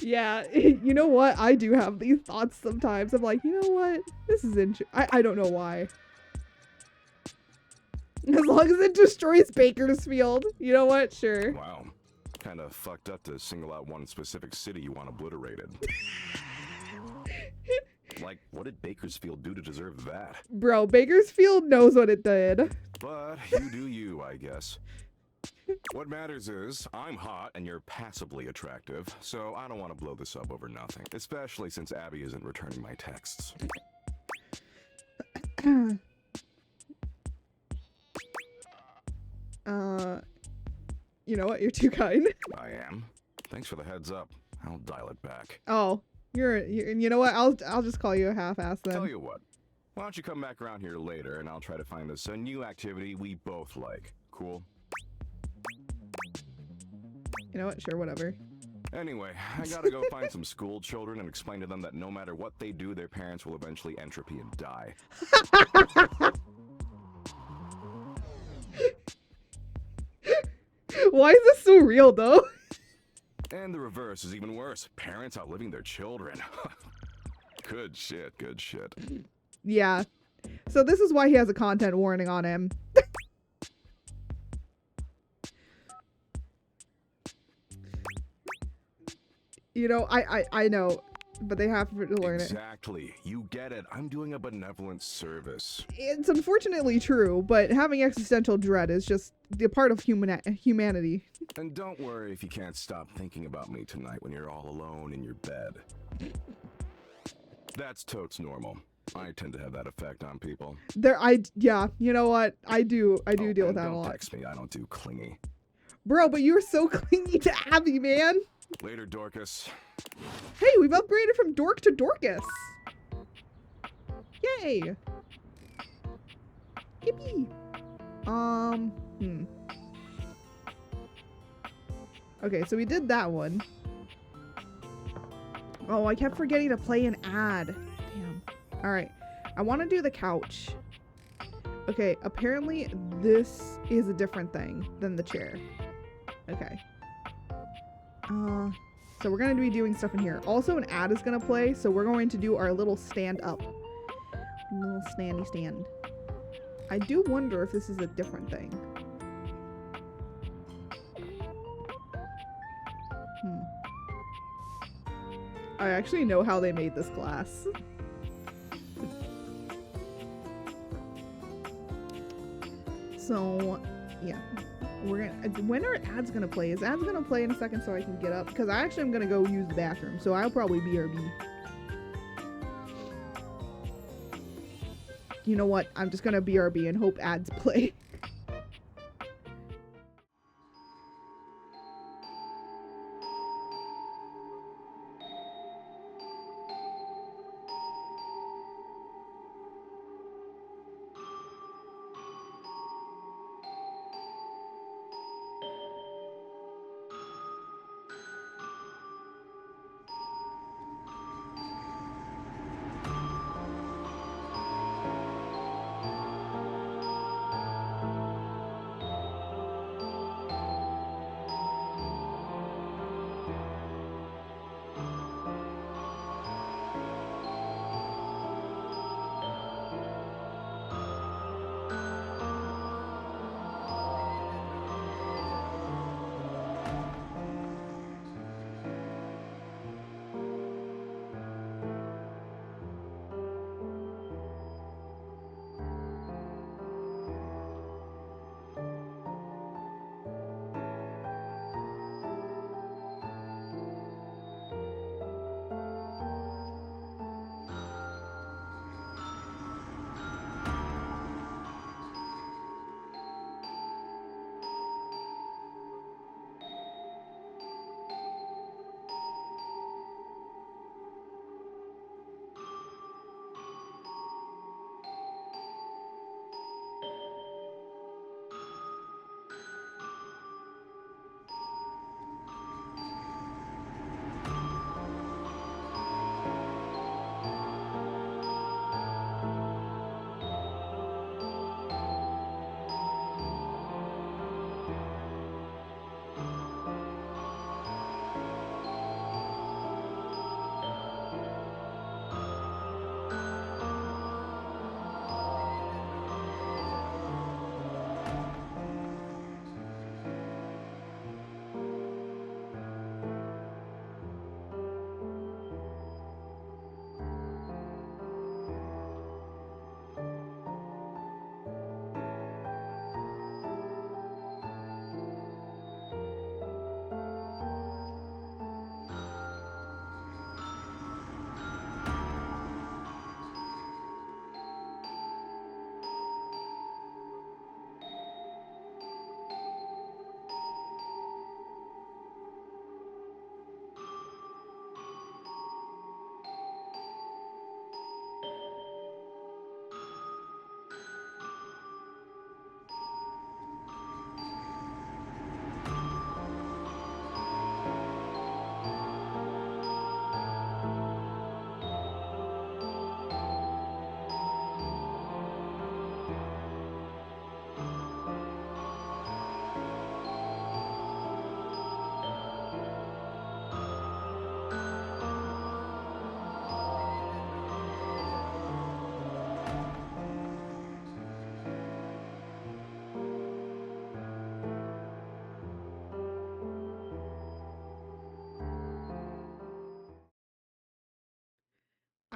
Yeah, you know what? I do have these thoughts sometimes. I'm like, you know what? This is interesting. I don't know why. As long as it destroys Bakersfield. You know what? Sure. Wow. Kind of fucked up to single out one specific city you want obliterated. Like, what did Bakersfield do to deserve that? Bro, Bakersfield knows what it did. But you do you, I guess. What matters is, I'm hot and you're passably attractive, so I don't want to blow this up over nothing. Especially since Abby isn't returning my texts. You know what? You're too kind. I am. Thanks for the heads up. I'll dial it back. Oh, you know what? I'll just call you a half-ass then. Tell you what. Why don't you come back around here later and I'll try to find us a new activity we both like. Cool? You know what? Sure, whatever. Anyway, I gotta go find some school children and explain to them that no matter what they do, their parents will eventually entropy and die. Why is this so real, though? And the reverse is even worse. Parents outliving their children. Good shit, good shit. Yeah. So this is why he has a content warning on him. You know, I know, but they have to learn it. Exactly. You get it. I'm doing a benevolent service. It's unfortunately true, but having existential dread is just a part of humanity. And don't worry if you can't stop thinking about me tonight when you're all alone in your bed. That's totes normal. I tend to have that effect on people. Yeah, you know what? I do deal with that a lot. Don't text me. I don't do clingy. Bro, but you were so clingy to Abby, man. Later, Dorcas. Hey, we've upgraded from Dork to Dorcas. Yay. Yippee. Okay, so we did that one. Oh, I kept forgetting to play an ad. Damn. Alright. I want to do the couch. Okay, apparently this is a different thing than the chair. Okay. So we're going to be doing stuff in here. Also, an ad is going to play, so we're going to do our little stand up. Little standy stand. I do wonder if this is a different thing. I actually know how they made this glass. So, yeah. We're gonna. When are ads gonna play? Is ads gonna play in a second so I can get up? Because I actually am gonna go use the bathroom, so I'll probably BRB. You know what? I'm just gonna BRB and hope ads play.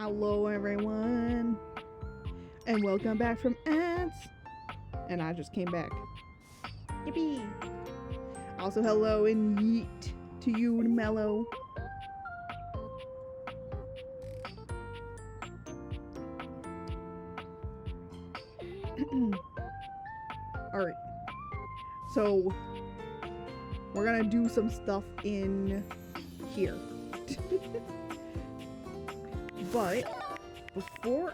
Hello everyone, and welcome back from ads. And I just came back. Yippee! Also, hello and yeet to you, Mellow. Alright. So, we're gonna do some stuff in here. But, before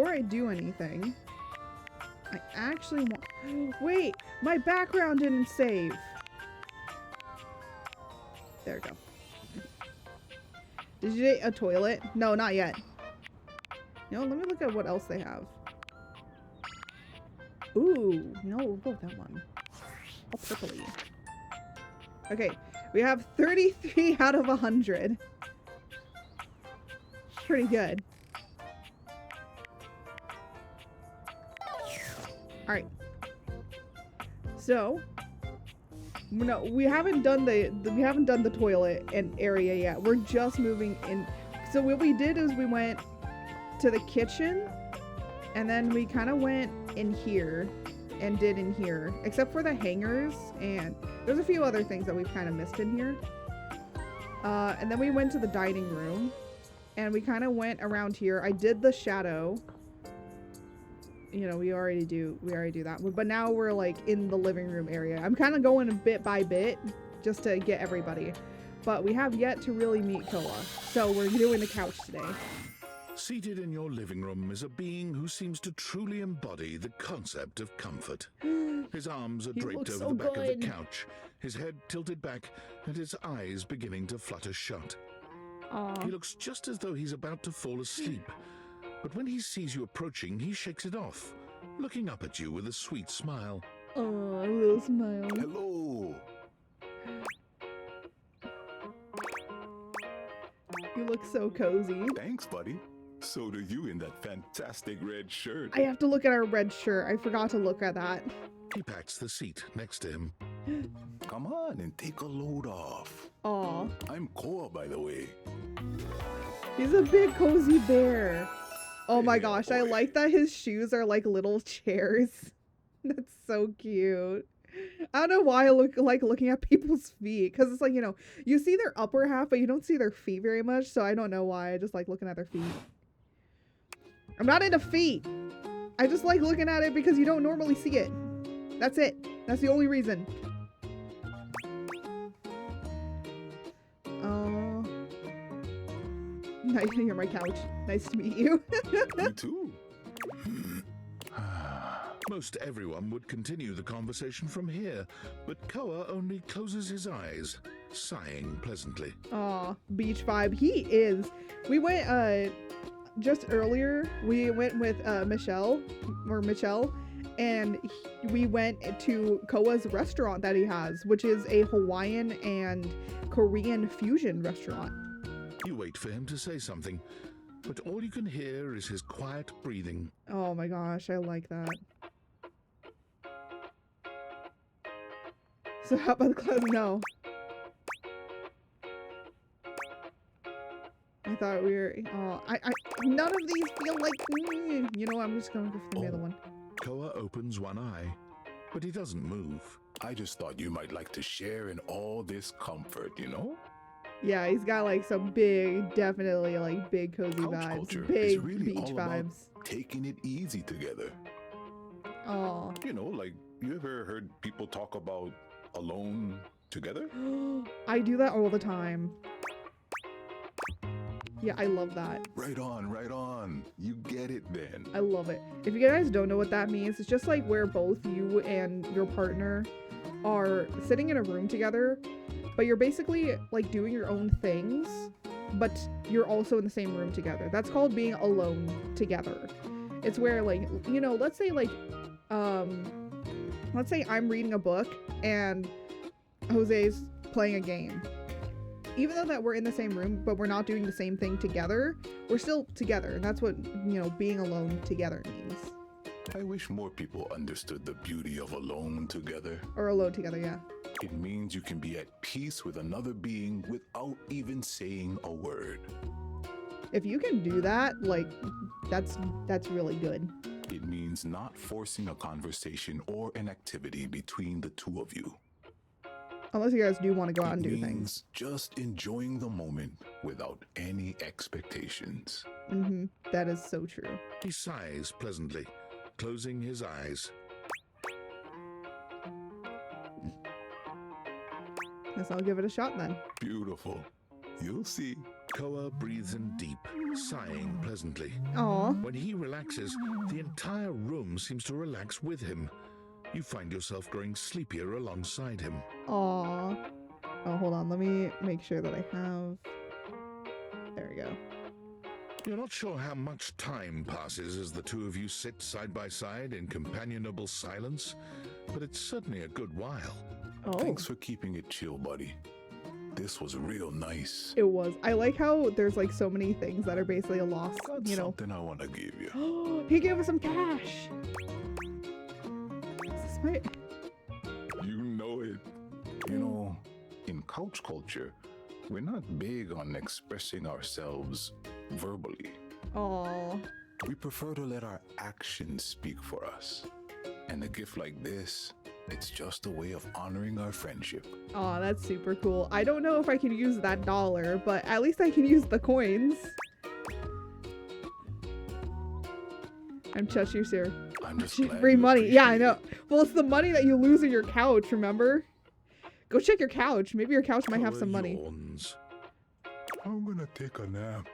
I do anything, I actually want... Wait! My background didn't save! There we go. Did you get a toilet? No, not yet. No, let me look at what else they have. Ooh, no, we'll go with that one. Oh, purpley. Okay, we have 33 out of 100. Pretty good. Alright. So, no, we haven't done the toilet and area yet. We're just moving in. So what we did is we went to the kitchen, and then we kind of went in here and did in here, except for the hangers, and there's a few other things that we've kind of missed in here. And then we went to the dining room, and we kind of went around here. I did the shadow. You know, we already do that. But now we're like in the living room area. I'm kind of going bit by bit just to get everybody. But we have yet to really meet Koa. So we're doing the couch today. Seated in your living room is a being who seems to truly embody the concept of comfort. His arms are draped over the back of the couch, his head tilted back, and his eyes beginning to flutter shut. He looks just as though he's about to fall asleep. But when he sees you approaching, he shakes it off, looking up at you with a sweet smile. Oh, a little smile. Hello. You look so cozy. Thanks, buddy. So do you in that fantastic red shirt. I have to look at our red shirt. I forgot to look at that. He pats the seat next to him. Come on and take a load off. Aw. I'm Koa, by the way. He's a big cozy bear. Oh my gosh, I like that his shoes are like little chairs. That's so cute. I don't know why I like looking at people's feet, because it's like, you know, you see their upper half, but you don't see their feet very much, so I don't know why. I just like looking at their feet. I'm not into feet. I just like looking at it because you don't normally see it. That's it. That's the only reason. Nice to hear my couch. Nice to meet you. You too. Most everyone would continue the conversation from here, but Koa only closes his eyes, sighing pleasantly. Aw, beach vibe. He is. We went, just earlier, we went with, Michelle, and we went to Koa's restaurant that he has, which is a Hawaiian and Korean fusion restaurant. You wait for him to say something, but all you can hear is his quiet breathing. Oh my gosh, I like that. So how about the clothes? No. I thought we were, none of these feel like, you know what, I'm just going to go for the other one. Koa opens one eye, but he doesn't move. I just thought you might like to share in all this comfort, you know? Yeah, he's got like some big, definitely like big cozy vibes, big really beach vibes. Taking it easy together. Oh. You know, like, you ever heard people talk about alone together? I do that all the time. Yeah, I love that. Right on, right on. You get it then. I love it. If you guys don't know what that means, it's just like where both you and your partner are sitting in a room together, but you're basically like doing your own things, but you're also in the same room together. That's called being alone together. It's where, like, you know, let's say I'm reading a book and Jose's playing a game. Even though that we're in the same room, but we're not doing the same thing together, we're still together. And that's what, you know, being alone together means. I wish more people understood the beauty of alone together. Or alone together, yeah. It means you can be at peace with another being without even saying a word. If you can do that, like, that's really good. It means not forcing a conversation or an activity between the two of you. Unless you guys do want to go out and do It things. means just enjoying the moment without any expectations. Mm-hmm. That is so true. He sighs pleasantly, closing his eyes. Guess I'll give it a shot then. Beautiful. You'll see. Koa breathes in deep, sighing pleasantly. Aw. When he relaxes, the entire room seems to relax with him. You find yourself growing sleepier alongside him. Aw. Oh, hold on. Let me make sure that I have... There we go. You're not sure how much time passes as the two of you sit side by side in companionable silence, but it's certainly a good while. Oh. Thanks for keeping it chill, buddy. This was real nice. It was. I like how there's like so many things that are basically a loss, Got you know. something I want to give you. He gave us some cash. Is this my... You know it. You know, in couch culture, we're not big on expressing ourselves verbally. Aw. We prefer to let our actions speak for us. And a gift like this, it's just a way of honoring our friendship. Aw, that's super cool. I don't know if I can use that dollar, but at least I can use the coins. I'm Cheshire, sir. I'm just free money. Yeah, I know. Well, it's the money that you lose in your couch, remember? Go check your couch. Maybe your couch might have some money. I'm gonna take a nap.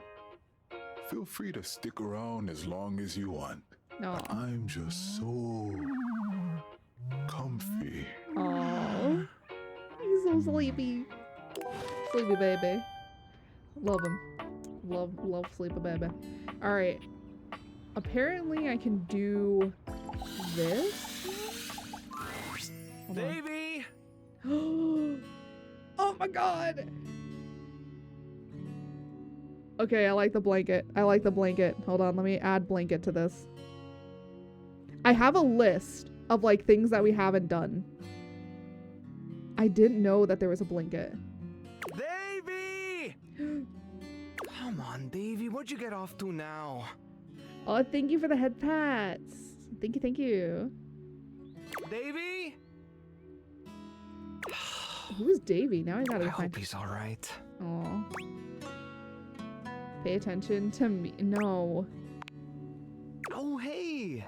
Feel free to stick around as long as you want. No. I'm just so comfy. Aww. He's so sleepy. Sleepy baby. Love him. Love sleepy baby. Alright. Apparently I can do this. Davey! Oh my god! Okay, I like the blanket. I like the blanket. Hold on, let me add blanket to this. I have a list of like things that we haven't done. I didn't know that there was a blanket. Davey! Come on, Davey, what'd you get off to now? Oh, thank you for the head pats. Thank you, thank you. Davey? Who's Davey? Now I gotta I find. hope he's alright. Aw. Pay attention to me. No. Oh, hey!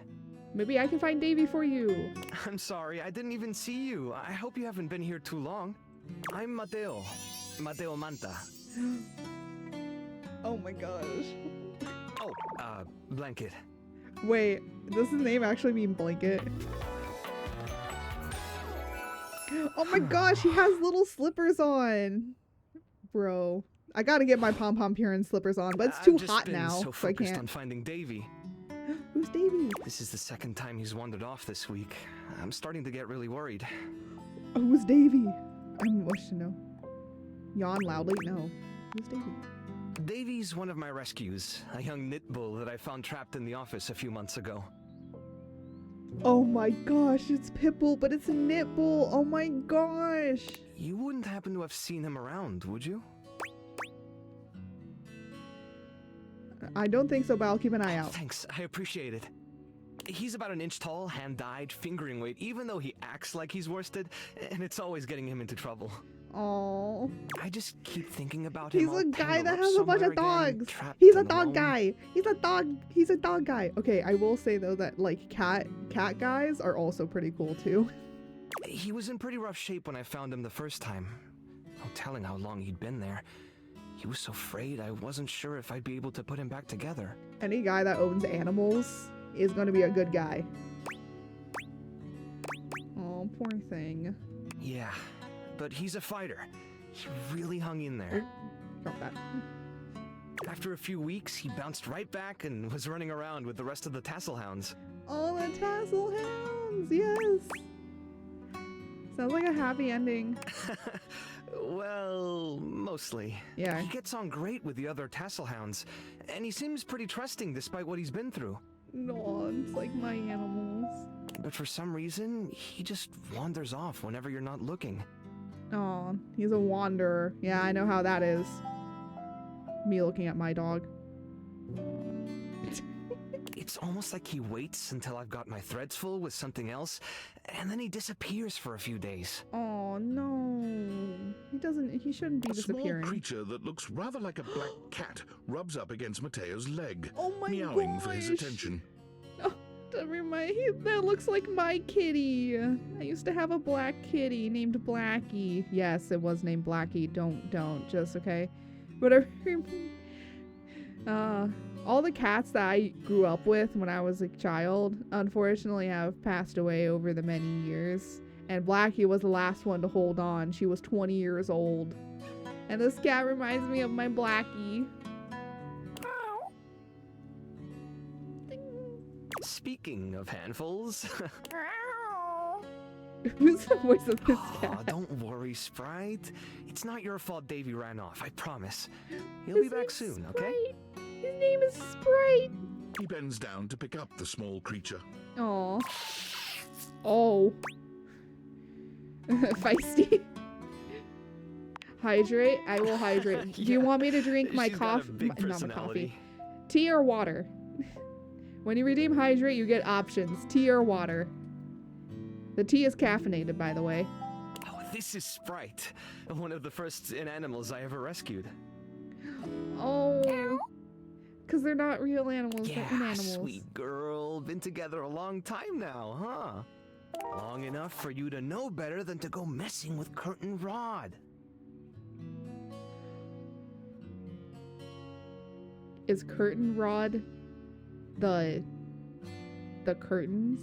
Maybe I can find Davey for you. I'm sorry, I didn't even see you. I hope you haven't been here too long. I'm Mateo. Mateo Manta. Oh my gosh. Oh, blanket. Wait, does his name actually mean blanket? Oh my gosh, he has little slippers on. Bro, I gotta get my pom-pom Purin slippers on, but it's too hot now, so so I focused can't. on finding Davey. Who's Davey? This is the second time he's wandered off this week. I'm starting to get really worried. Who's Davey? I wish to know. Yawn loudly? No. Who's Davey? Davey's one of my rescues, a young knit bull that I found trapped in the office a few months ago. Oh my gosh, it's Pitbull, but it's a knit bull. Oh my gosh. You wouldn't happen to have seen him around, would you? I don't think so, but I'll keep an eye out. Thanks, I appreciate it. He's about an inch tall, hand-dyed, fingering weight, even though he acts like he's worsted, and it's always getting him into trouble. Oh. I just keep thinking about him. He's all a guy tangled that up has a bunch of somewhere again, dogs. trapped He's a and dog alone. guy. He's a dog guy. Okay, I will say though that like cat guys are also pretty cool too. He was in pretty rough shape when I found him the first time. No telling how long he'd been there. He was so frayed I wasn't sure if I'd be able to put him back together. Any guy that owns animals is going to be a good guy. Oh, poor thing. Yeah, but he's a fighter. He really hung in there. Drop that. After a few weeks, he bounced right back and was running around with the rest of the tassel hounds. Oh, the tassel hounds, yes. Sounds like a happy ending. Well, mostly. Yeah. He gets on great with the other tassel hounds, and he seems pretty trusting despite what he's been through. No, it's like my animals. But for some reason, he just wanders off whenever you're not looking. Oh, he's a wanderer. Yeah, I know how that is. Me looking at my dog. It's almost like he waits until I've got my threads full with something else, and then he disappears for a few days. Oh no. He shouldn't be disappearing. A small creature that looks rather like a black cat rubs up against Mateo's leg, oh my meowing for his attention. Oh, that looks like my kitty. I used to have a black kitty named Blackie. Yes, it was named Blackie. Don't, just okay. Whatever. All the cats that I grew up with when I was a child, unfortunately, have passed away over the many years. And Blackie was the last one to hold on. She was 20 years old. And this cat reminds me of my Blackie. Speaking of handfuls... Who's the voice of this cat? Don't worry, Sprite. It's not your fault Davy ran off, I promise. He'll be back soon, okay? His name is Sprite. He bends down to pick up the small creature. Aww. Oh. Feisty. Hydrate? I will hydrate. Do you want me to drink my coffee? Not my coffee. Tea or water? When you redeem hydrate, you get options. Tea or water. The tea is caffeinated, by the way. Oh, this is Sprite. One of the first inanimals I ever rescued. Oh. Because they're not real animals, they're inanimals. Sweet girl. Been together a long time now, huh? Long enough for you to know better than to go messing with Curtain Rod. Is Curtain Rod the curtains?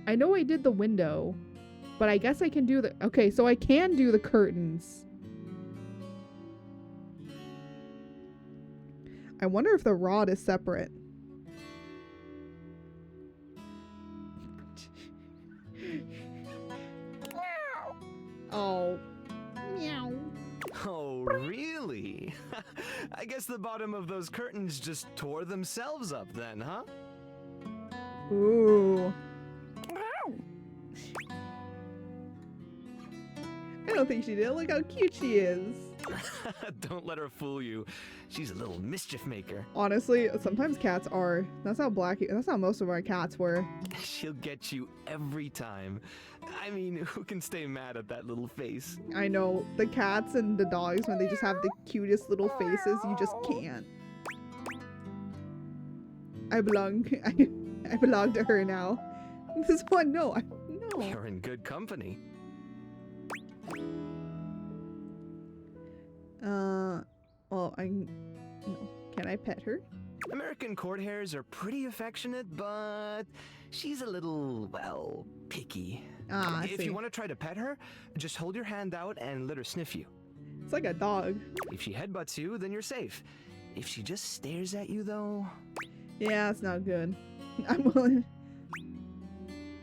I know I did the window, but I guess I can do the... Okay, so I can do the curtains. I wonder if the rod is separate. Oh. Meow. Oh, really? I guess the bottom of those curtains just tore themselves up then, huh? Ooh. I don't think she did. Look how cute she is. Don't let her fool you. She's a little mischief maker. Honestly, sometimes cats are. That's how most of our cats were. She'll get you every time. I mean, who can stay mad at that little face? I know. The cats and the dogs, when they just have the cutest little faces, you just can't. I belong to her now. This one, no. You're in good company. Well, can I pet her? American court hares are pretty affectionate, but she's a little, well, picky. If you want to try to pet her, just hold your hand out and let her sniff you. It's like a dog. If she headbutts you, then you're safe. If she just stares at you, though... Yeah, it's not good. I'm willing...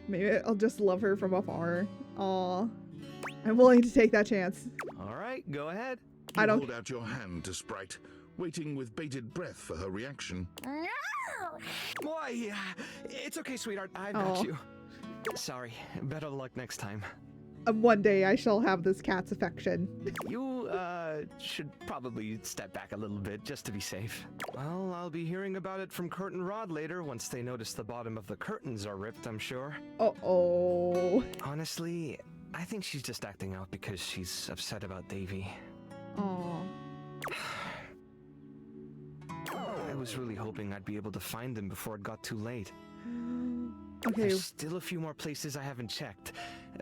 Maybe I'll just love her from afar. Aw. I'm willing to take that chance. Alright, go ahead. You hold out your hand to Sprite, waiting with bated breath for her reaction. Why, it's okay, sweetheart. I've got you. Sorry. Better luck next time. One day I shall have this cat's affection. You, should probably step back a little bit just to be safe. Well, I'll be hearing about it from Curtain Rod later once they notice the bottom of the curtains are ripped, I'm sure. Uh-oh. Honestly, I think she's just acting out because she's upset about Davy. Aww. I was really hoping I'd be able to find them before it got too late. Okay. There's still a few more places I haven't checked,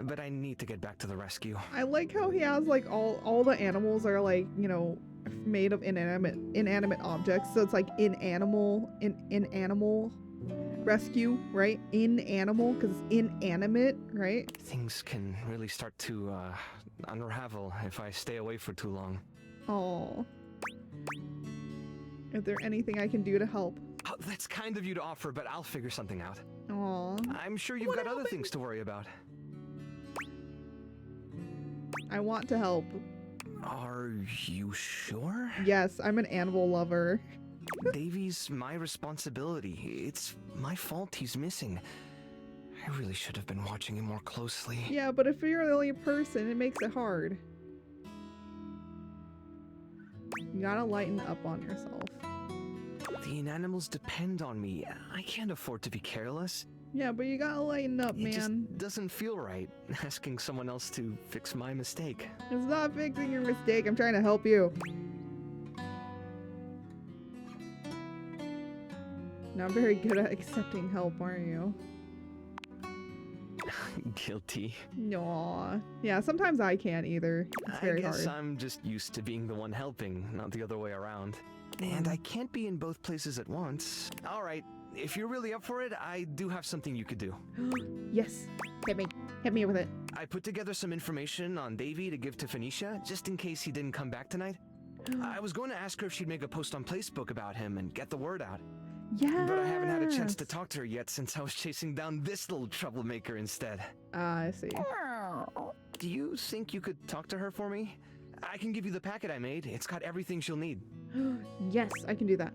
but I need to get back to the rescue. I like how he has like all the animals are like, you know, made of inanimate objects. So it's like in animal rescue, right? In animal, because it's inanimate, right? Things can really start to unravel if I stay away for too long. Oh. Is there anything I can do to help? Oh, that's kind of you to offer, but I'll figure something out. Aw. I'm sure you've got other things to worry about. I want to help. Are you sure? Yes, I'm an animal lover. Davy's my responsibility. It's my fault he's missing. I really should have been watching him more closely. Yeah, but if you're the only person, it makes it hard. You gotta lighten up on yourself. The inanimals depend on me. I can't afford to be careless. Yeah, but you gotta lighten up, man. It just doesn't feel right asking someone else to fix my mistake. It's not fixing your mistake. I'm trying to help you. Not very good at accepting help, aren't you? Guilty. No. Yeah, sometimes I can't either. It's very hard. I guess I'm just used to being the one helping, not the other way around. And I can't be in both places at once. All right, if you're really up for it, I do have something you could do. Yes. Hit me. Hit me with it. I put together some information on Davy to give to Phoenicia, just in case he didn't come back tonight. I was going to ask her if she'd make a post on Facebook about him and get the word out. Yeah. But I haven't had a chance to talk to her yet since I was chasing down this little troublemaker instead. I see. Do you think you could talk to her for me? I can give you the packet I made. It's got everything she'll need. Yes, I can do that.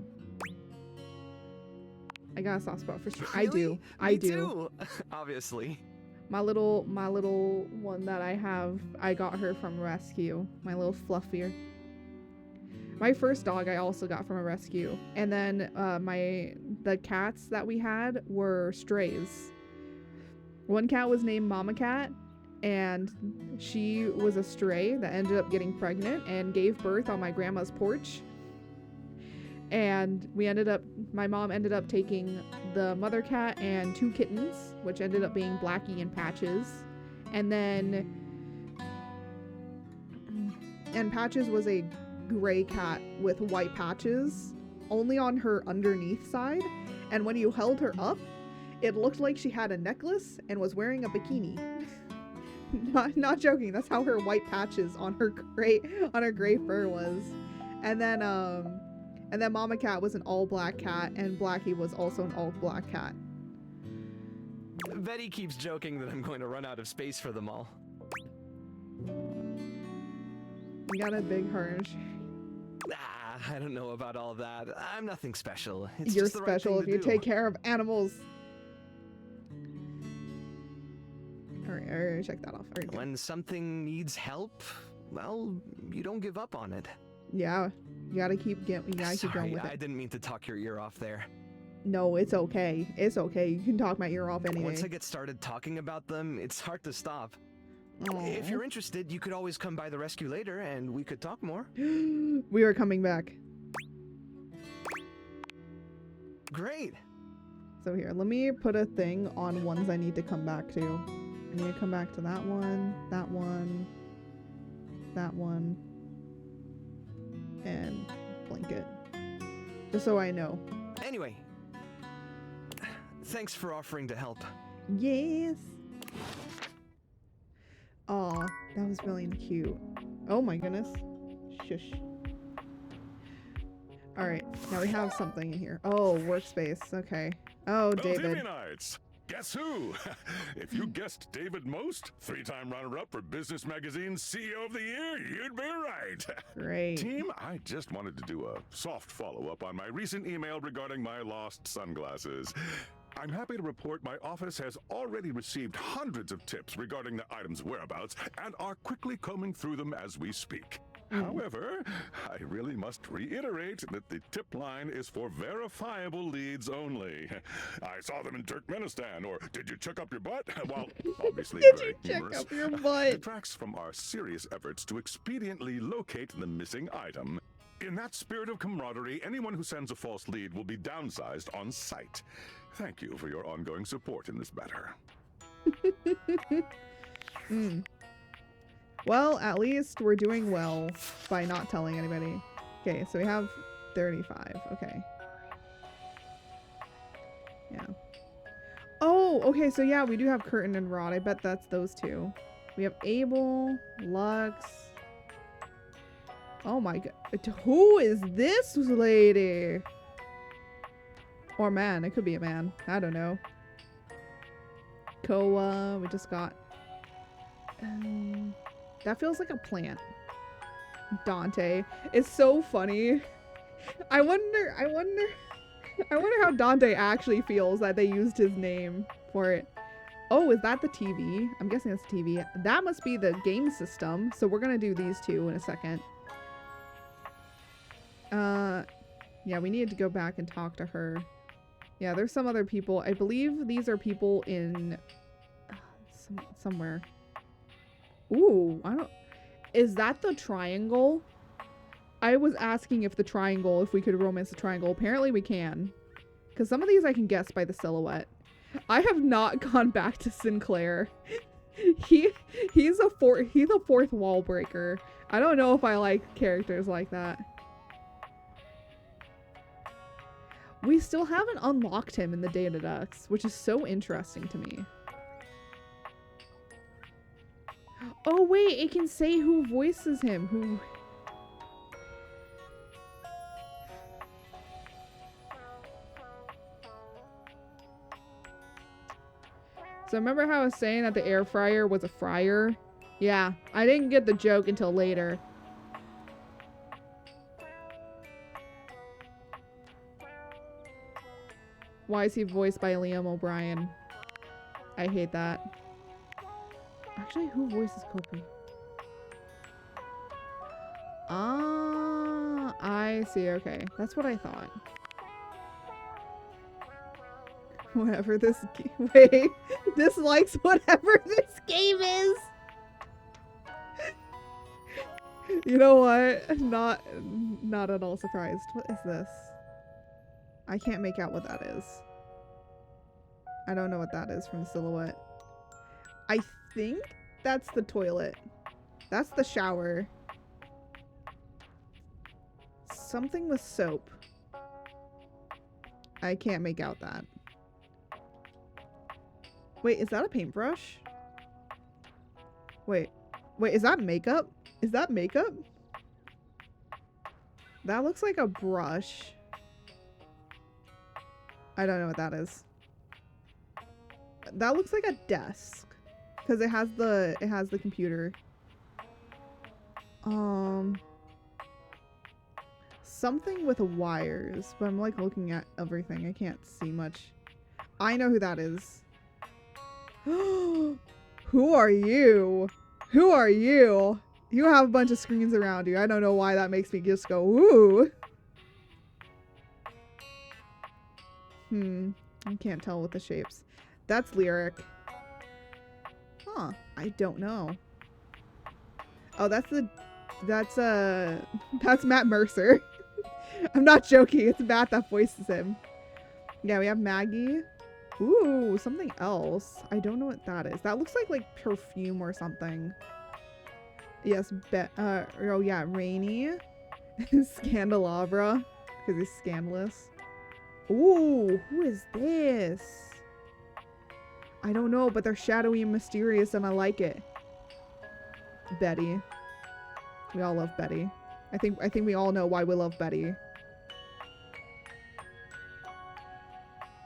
I got a soft spot for sure. Really? I do. I do. Too. Obviously. My little one that I have, I got her from rescue. My little fluffier. My first dog I also got from a rescue. And then the cats that we had were strays. One cat was named Mama Cat, and she was a stray that ended up getting pregnant and gave birth on my grandma's porch. And my mom ended up taking the mother cat and 2 kittens, which ended up being Blackie and Patches. And Patches was a gray cat with white patches only on her underneath side, and when you held her up, it looked like she had a necklace and was wearing a bikini. Not joking, that's how her white patches on her gray fur was. And then Mama Cat was an all black cat, and Blackie was also an all black cat. Betty keeps joking that I'm going to run out of space for them all. You got a big heart. I don't know about all that. I'm nothing special. It's You're just the right special thing if to you do. take care of animals. Alright, check that off. Right, when something needs help, well, you don't give up on it. yeah, you gotta keep going with it. I didn't mean to talk your ear off there. No, it's okay. It's okay. You can talk my ear off anyway. Once I get started talking about them, it's hard to stop. If you're interested, you could always come by the rescue later and we could talk more. We are coming back. Great. So here, let me put a thing on ones I need to come back to. I need to come back to that one, that one, that one, and blanket. Just so I know. Anyway, thanks for offering to help. Yes. Aw, that was really cute. Oh my goodness. Shush. Alright, now we have something in here. Oh, workspace. Okay. Oh, David. Nights. Guess who? If you guessed David Most, 3-time runner-up for Business Magazine's CEO of the Year, you'd be right. Great. Team, I just wanted to do a soft follow-up on my recent email regarding my lost sunglasses. I'm happy to report my office has already received hundreds of tips regarding the item's whereabouts and are quickly combing through them as we speak. However, I really must reiterate that the tip line is for verifiable leads only. I saw them in Turkmenistan, or did you check up your butt? Well, obviously very humorous. Check up your butt? Detracts from our serious efforts to expediently locate the missing item. In that spirit of camaraderie, anyone who sends a false lead will be downsized on sight. Thank you for your ongoing support in this matter. Well, at least we're doing well by not telling anybody. Okay, so we have 35. Okay. Yeah. Oh, okay, so yeah, we do have Curtin and Rod. I bet that's those two. We have Abel, Lux. Oh my god. Who is this lady? Or man. It could be a man. I don't know. Koa. We just got... that feels like a plant. Dante. It's so funny. I wonder how Dante actually feels that they used his name for it. Oh, is that the TV? I'm guessing that's the TV. That must be the game system. So we're gonna do these two in a second. Yeah, we needed to go back and talk to her. Yeah, there's some other people. I believe these are people in somewhere. Ooh, I don't... Is that the triangle? I was asking if we could romance the triangle. Apparently we can. Because some of these I can guess by the silhouette. I have not gone back to Sinclair. He's a fourth wall breaker. I don't know if I like characters like that. We still haven't unlocked him in the data decks, which is so interesting to me. Oh wait, it can say who voices him. So remember how I was saying that the air fryer was a fryer? Yeah, I didn't get the joke until later. Why is he voiced by Liam O'Brien? I hate that. Actually, who voices Kopi? Ah, I see. Okay, that's what I thought. Whatever this wait, dislikes whatever this game is. You know what? Not at all surprised. What is this? I can't make out what that is. I don't know what that is from the silhouette. I think that's the toilet. That's the shower. Something with soap. I can't make out that. Wait, is that a paintbrush? Wait, is that makeup? Is that makeup? That looks like a brush. I don't know what that is. That looks like a desk. Because it has the computer. Something with wires. But I'm like looking at everything. I can't see much. I know who that is. Who are you? Who are you? You have a bunch of screens around you. I don't know why that makes me just go, ooh. I can't tell with the shapes. That's Lyric. Huh. I don't know. Oh, that's Matt Mercer. I'm not joking. It's Matt that voices him. Yeah, we have Maggie. Ooh, something else. I don't know what that is. That looks like perfume or something. Yes, oh yeah, Rainy. Scandelabra. Because he's scandalous. Ooh, who is this? I don't know, but they're shadowy and mysterious and I like it. Betty. We all love Betty. I think we all know why we love Betty.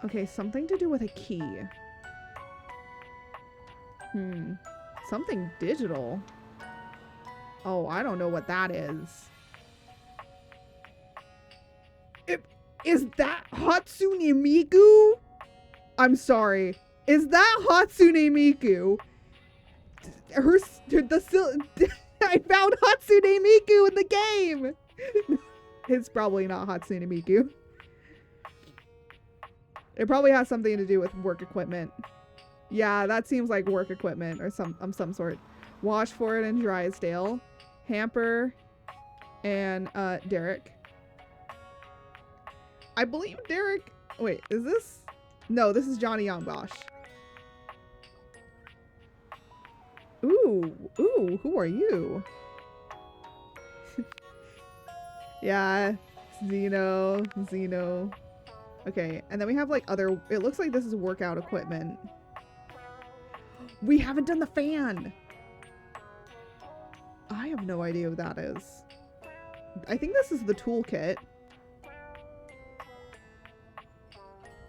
Okay, something to do with a key. Something digital. Oh, I don't know what that is. Is that Hatsune Miku? I'm sorry. Is that Hatsune Miku? I found Hatsune Miku in the game! It's probably not Hatsune Miku. It probably has something to do with work equipment. Yeah, that seems like work equipment or some sort. Washford and Drysdale. Hamper and Derek. I believe Derek... Wait, is this... No, this is Johnny Youngbosh. Ooh, who are you? Yeah, Xeno. Okay, and then we have like other... It looks like this is workout equipment. We haven't done the fan! I have no idea what that is. I think this is the toolkit.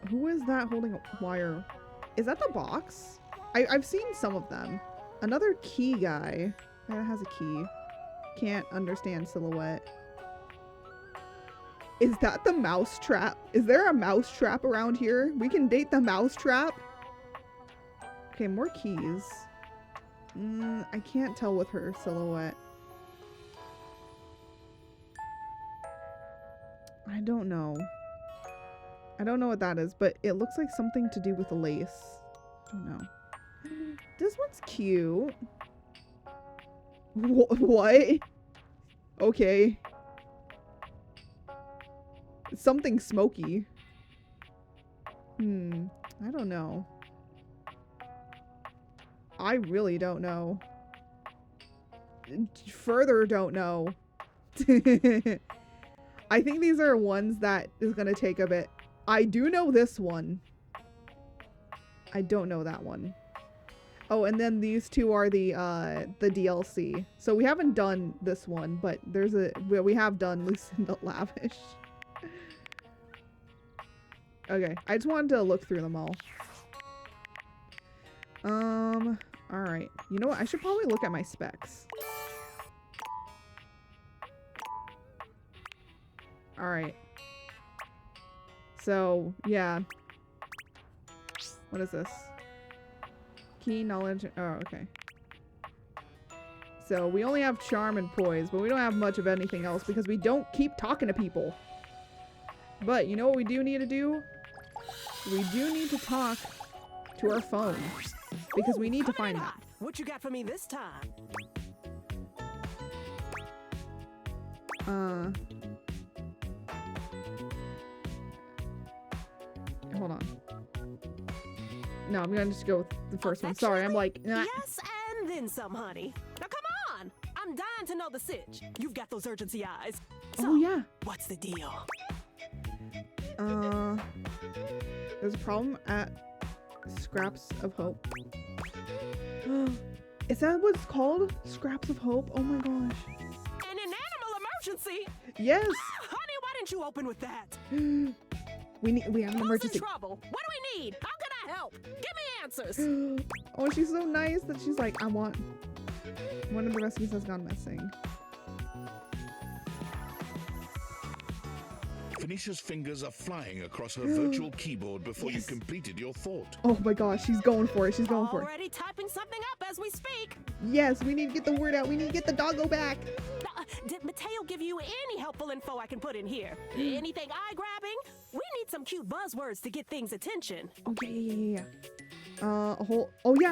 Who is that holding a wire? Is that the box? I've seen some of them. Another key guy. That has a key. Can't understand silhouette. Is that the mouse trap? Is there a mouse trap around here? We can date the mouse trap. Okay, more keys. I can't tell with her silhouette. I don't know. I don't know what that is, but it looks like something to do with the lace. I don't know. This one's cute. What? Okay. Something smoky. I don't know. I really don't know. Further don't know. I think these are ones that is gonna take a bit. I do know this one. I don't know that one. Oh, and then these two are the DLC. So we haven't done this one, but we have done Lucinda Lavish. Okay, I just wanted to look through them all. Alright. You know what? I should probably look at my specs. Alright. So, yeah. What is this? Key, knowledge. Oh, okay. So, we only have charm and poise, but we don't have much of anything else because we don't keep talking to people. But, you know what we do need to do? We do need to talk to our phone. Because we need to find that. What you got for me this time? Hold on. No, I'm gonna just go with the first one. Sorry, I'm like, nah. Yes, and then some, honey. Now come on! I'm dying to know the sitch. You've got those urgency eyes. So, oh yeah. What's the deal? There's a problem at Scraps of Hope. Is that what it's called? Scraps of Hope? Oh my gosh. An animal emergency? Yes. Honey, why didn't you open with that? We have an emergency. Who's in trouble? What do we need? How can I help? Give me answers. Oh, she's so nice that she's like, I want. One of the rescues has gone missing. Phoenicia's fingers are flying across her virtual keyboard before you completed your thought. Oh my gosh, she's going for it. She's going for it. Already typing something up as we speak. Yes, we need to get the word out. We need to get the doggo back. Did Mateo give you any helpful info I can put in here? Anything eye-grabbing? We need some cute buzzwords to get things attention. Oh, yeah. A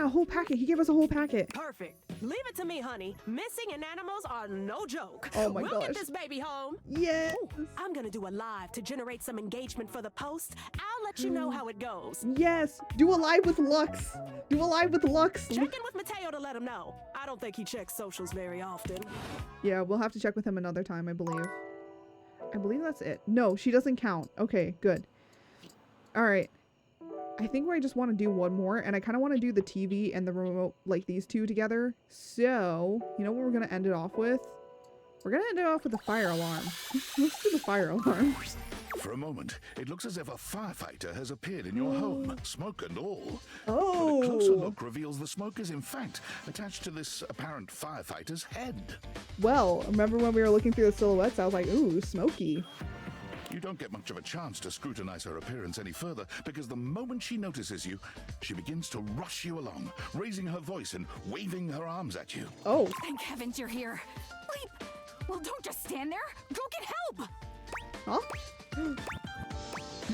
whole packet. He gave us a whole packet. Perfect. Leave it to me, honey. Missing and animals are no joke. Oh my gosh. gosh. We'll get this baby home. Yes. Ooh, I'm gonna do a live to generate some engagement for the post. I'll let you know how it goes. Yes. Do a live with Lux. Do a live with Lux. Check in with Mateo to let him know. I don't think he checks socials very often. Yeah, we'll have to check with him another time, I believe. I believe that's it. No, she doesn't count. Okay, good. All right. I think I just want to do one more, and I kind of want to do the TV and the remote, like these two together. So, you know what we're going to end it off with? We're going to end it off with the fire alarm. Let's do the fire alarm. For a moment, it looks as if a firefighter has appeared in your home, smoke and all. Oh. But a closer look reveals the smoke is in fact attached to this apparent firefighter's head. Well, remember when we were looking through the silhouettes, I was like, ooh, smoky. You don't get much of a chance to scrutinize her appearance any further, because the moment she notices you, she begins to rush you along, raising her voice and waving her arms at you. Oh. Thank heavens you're here. Bleep! Well, don't just stand there. Go get help! Huh?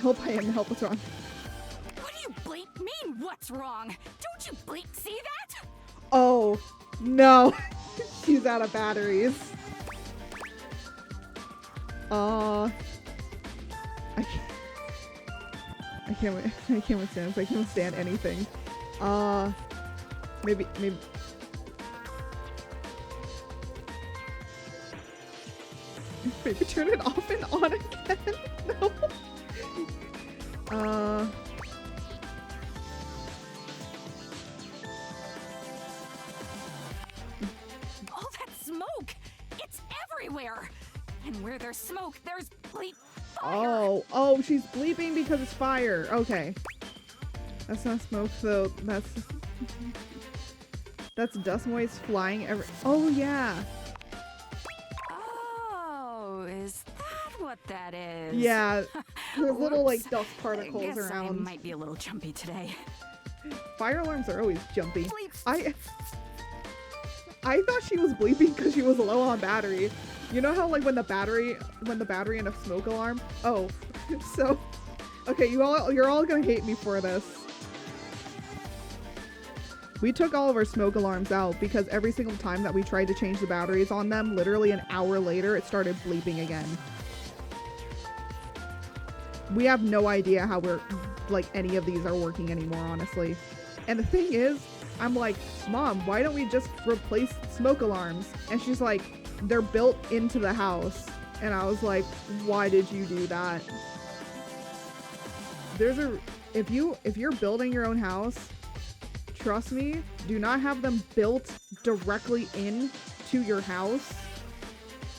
Help, I am the help. What's wrong? What do you bleep mean, what's wrong? Don't you bleep see that? Oh, no. She's out of batteries. I can't withstand this. I can't withstand anything. Maybe. Maybe turn it off and on again. No. All that smoke! It's everywhere! And where there's smoke, there's bleep fire! Oh, she's bleeping because it's fire. Okay. That's not smoke, though. That's dust motes flying every— Oh, yeah. Oh, is that what that is? Yeah. There's little, like, dust I particles guess around. I might be a little jumpy today. Fire alarms are always jumpy. I thought she was bleeping because she was low on battery. You know how like when the battery in a smoke alarm? Oh, so okay, you're all gonna hate me for this. We took all of our smoke alarms out because every single time that we tried to change the batteries on them, literally an hour later, it started bleeping again. We have no idea how any of these are working anymore, honestly. And the thing is, I'm like, Mom, why don't we just replace smoke alarms? And she's like, they're built into the house. And I was like, why did you do that? If you're building your own house, trust me, do not have them built directly in to your house.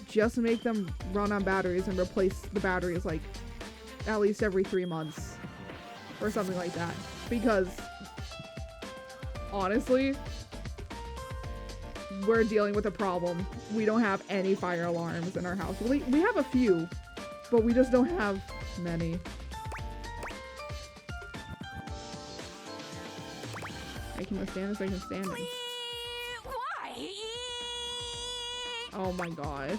Just make them run on batteries and replace the batteries like at least every 3 months or something like that. Because honestly, we're dealing with a problem. We don't have any fire alarms in our house. We have a few, but we just don't have many. I can withstand this, I can stand it. Why? Oh my gosh.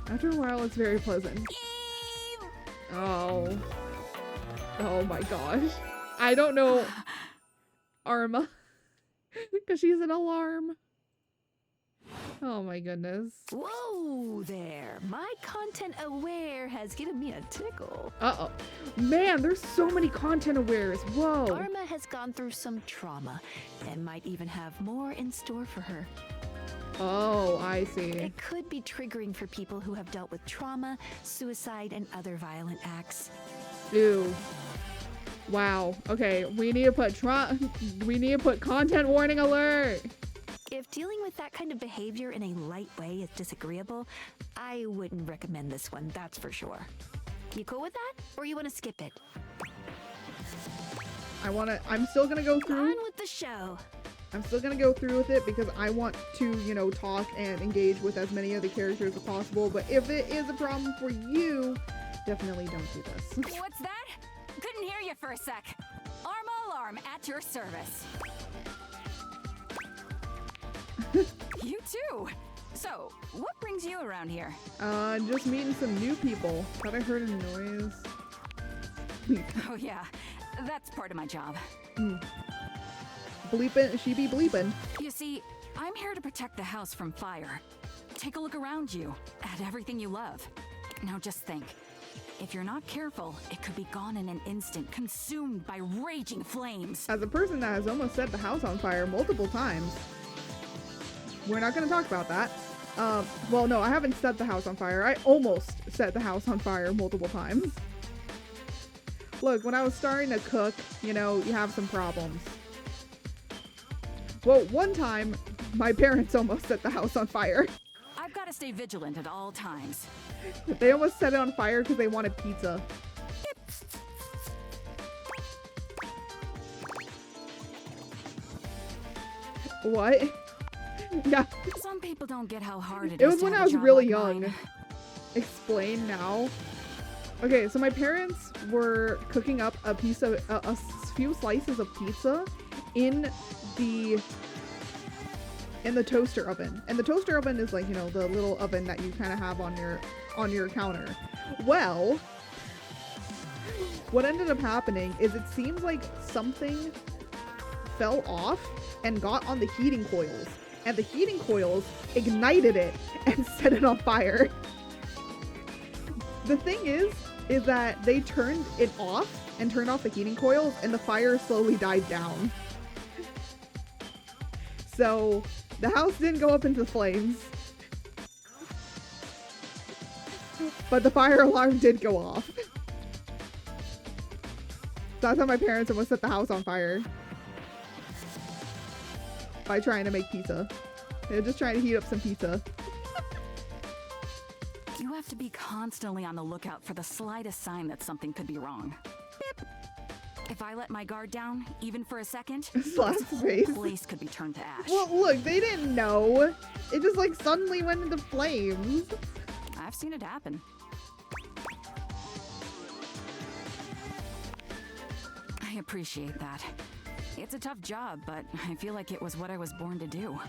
After a while, it's very pleasant. Oh. Oh my gosh. I don't know. Arma. Because she's an alarm. Oh my goodness. Whoa there. My content aware has given me a tickle. Uh-oh. Man, there's so many content awares. Whoa. Arma has gone through some trauma and might even have more in store for her. Oh, I see. It could be triggering for people who have dealt with trauma, suicide, and other violent acts. Ew. Wow. Okay, we need to put content warning alert. If dealing with that kind of behavior in a light way is disagreeable, I wouldn't recommend this one, that's for sure. You cool with that? Or you want to skip it? I'm still gonna go through. On with the show. I'm still gonna go through with it because I want to, you know, talk and engage with as many of the characters as possible. But if it is a problem for you, definitely don't do this. What's that? Couldn't hear you for a sec. Arma Alarm at your service. You too. So, what brings you around here? Just meeting some new people. Thought I heard a noise. Oh yeah, that's part of my job. Bleeping, she be bleeping. You see, I'm here to protect the house from fire. Take a look around you, at everything you love. Now just think, if you're not careful, it could be gone in an instant, consumed by raging flames. As a person that has almost set the house on fire multiple times, we're not gonna talk about that. Well, no, I haven't set the house on fire. I almost set the house on fire multiple times. Look, when I was starting to cook, you know, you have some problems. Well, one time, my parents almost set the house on fire. I've got to stay vigilant at all times. They almost set it on fire because they wanted pizza. What? Yeah. Some people don't get how hard It was when I was really young. Explain now. Okay, so my parents were cooking up a piece of a few slices of pizza in the toaster oven. And the toaster oven is like, you know, the little oven that you kind of have on your counter. Well, what ended up happening is it seems like something fell off and got on the heating coils. And the heating coils ignited it and set it on fire. The thing is that they turned it off and turned off the heating coils and the fire slowly died down. So the house didn't go up into flames, but the fire alarm did go off. That's how my parents almost set the house on fire. By trying to make pizza. They're just trying to heat up some pizza. You have to be constantly on the lookout for the slightest sign that something could be wrong. Beep. If I let my guard down, even for a second, this whole place could be turned to ash. Well, look, they didn't know. It just like suddenly went into flames. I've seen it happen. I appreciate that. It's a tough job, but I feel like it was what I was born to do.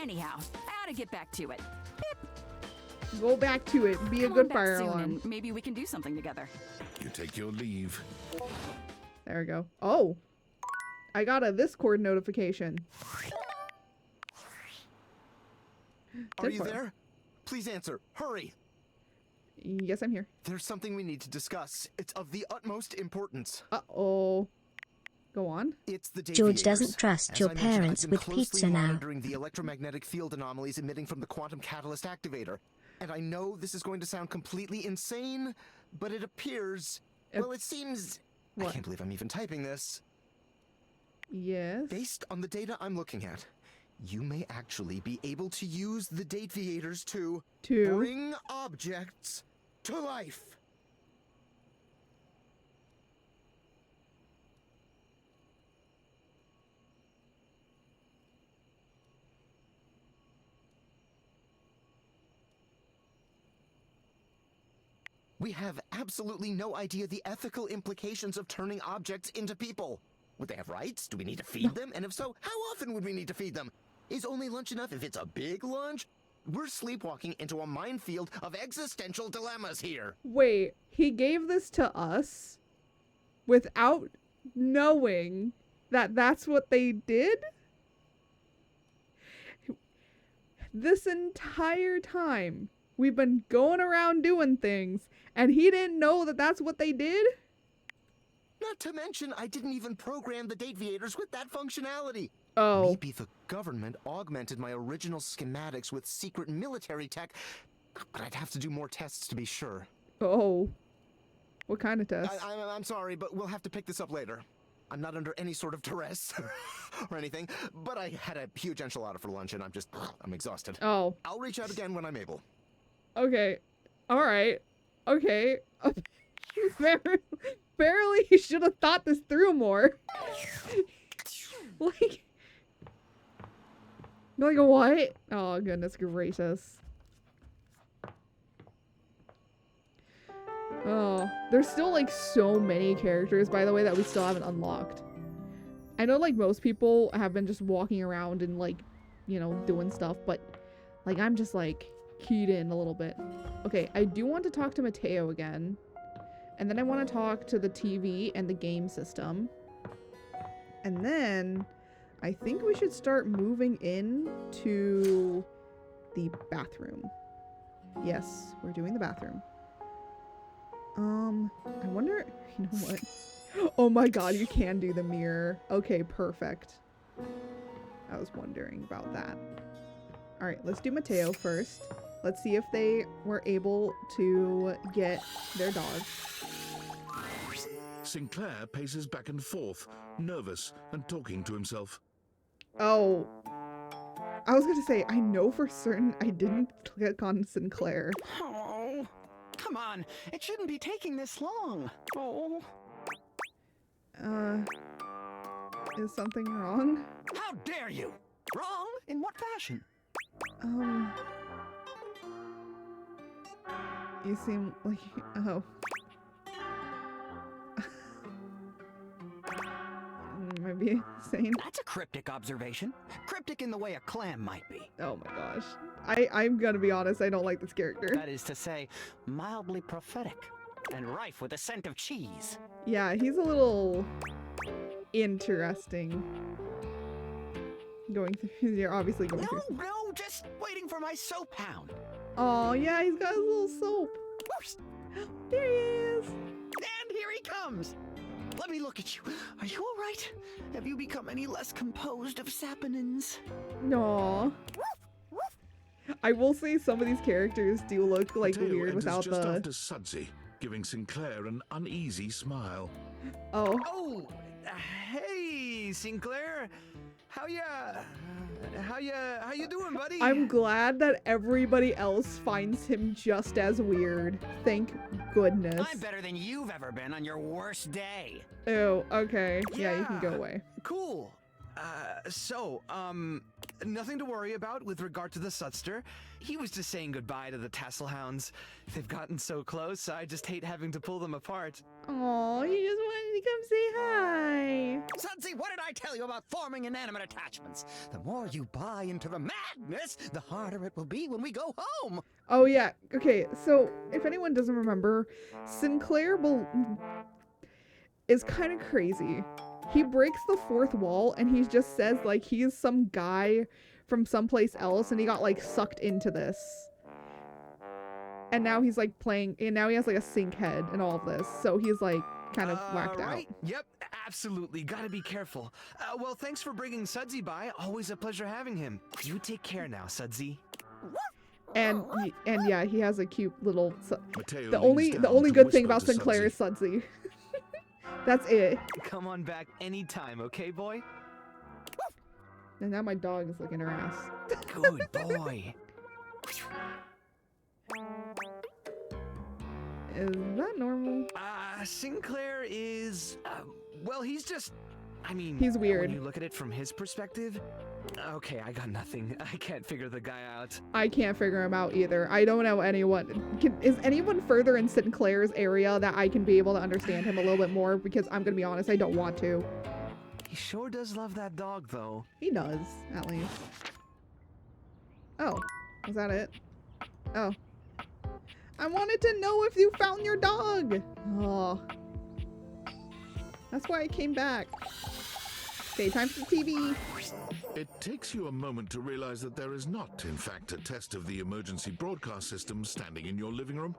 Anyhow, I ought to get back to it. Beep. Go back to it. Be a good fire alarm. And maybe we can do something together. You take your leave. There we go. Oh, I got a Discord notification. Are you there? Please answer. Hurry. Yes, I'm here. There's something we need to discuss. It's of the utmost importance. Uh-oh. Go on. It's the George deviators. doesn't trust As your I mentioned, parents I've been with closely pizza now. monitoring the electromagnetic field anomalies emitting from the quantum catalyst activator. And I know this is going to sound completely insane, but it appears... well, it seems... What? I can't believe I'm even typing this. Yes? Based on the data I'm looking at, you may actually be able to use the deviators to bring objects to life. We have absolutely no idea the ethical implications of turning objects into people. Would they have rights? Do we need to feed them? And if so, how often would we need to feed them? Is only lunch enough if it's a big lunch? We're sleepwalking into a minefield of existential dilemmas here. Wait, he gave this to us without knowing that that's what they did? This entire time, we've been going around doing things, and he didn't know that that's what they did? Not to mention, I didn't even program the deviators with that functionality. Oh. Maybe the government augmented my original schematics with secret military tech, but I'd have to do more tests to be sure. Oh. What kind of tests? I'm sorry, but we'll have to pick this up later. I'm not under any sort of duress or anything, but I had a huge enchilada for lunch and I'm exhausted. Oh. I'll reach out again when I'm able. Okay. Alright. Okay. Barely he should have thought this through more. Like what? Oh, goodness gracious. Oh, there's still like so many characters, by the way, that we still haven't unlocked. I know like most people have been just walking around and like, you know, doing stuff, but like I'm just like keyed in a little bit. Okay, I do want to talk to Mateo again. And then I want to talk to the TV and the game system. And then I think we should start moving in to the bathroom. Yes, we're doing the bathroom. I wonder, you know what? Oh my god, you can do the mirror. Okay, perfect. I was wondering about that. Alright, let's do Mateo first. Let's see if they were able to get their dog. Sinclair paces back and forth, nervous and talking to himself. Oh. I was gonna say, I know for certain I didn't click on Sinclair. Oh, come on. It shouldn't be taking this long. Oh. Is something wrong? How dare you? Wrong? In what fashion? You seem like, oh. Maybe sane. That's a cryptic observation. Cryptic in the way a clam might be. Oh my gosh. I'm gonna be honest, I don't like this character. That is to say, mildly prophetic and rife with a scent of cheese. Yeah, he's a little interesting. You're obviously going through. No, just waiting for my soap hound. Oh yeah, he's got his little soap. There he is. And here he comes. Let me look at you. Are you all right? Have you become any less composed of saponins? No. I will say some of these characters do look like Mateo weird without just the. After Sudsy, giving Sinclair an uneasy smile. Oh. Oh, hey, Sinclair. How you doing, buddy? I'm glad that everybody else finds him just as weird. Thank goodness. I'm better than you've ever been on your worst day. Oh, okay. Yeah, you can go away. Cool. Nothing to worry about with regard to the Sudster. He was just saying goodbye to the Tasselhounds. They've gotten so close, I just hate having to pull them apart. Aw, he just wanted to come say hi. Sudsy, what did I tell you about forming inanimate attachments? The more you buy into the madness, the harder it will be when we go home. Oh yeah, okay, so if anyone doesn't remember, Sinclair is kind of crazy. He breaks the fourth wall and he just says like he's some guy from someplace else and he got like sucked into this. And now he's like playing, and now he has like a sink head and all of this. So he's like kind of whacked out. Yep, absolutely. Gotta be careful. Well, thanks for bringing Sudsy by. Always a pleasure having him. You take care now, Sudsy. And yeah, he has a cute little. Mateo the only good thing about Sinclair is Sudsy. That's it. Come on back anytime, okay, boy? And now my dog is licking her ass. Good boy. Is that normal? Sinclair is, well, he's just, I mean, he's weird. When you look at it from his perspective, okay, I got nothing. I can't figure the guy out. I can't figure him out either. I don't know anyone. Is anyone further in Sinclair's area that I can be able to understand him a little bit more? Because I'm gonna be honest, I don't want to. He sure does love that dog, though. He does, at least. Oh, is that it? Oh. I wanted to know if you found your dog. Oh. That's why I came back. Okay, time for TV. It takes you a moment to realize that there is not, in fact, a test of the emergency broadcast system standing in your living room,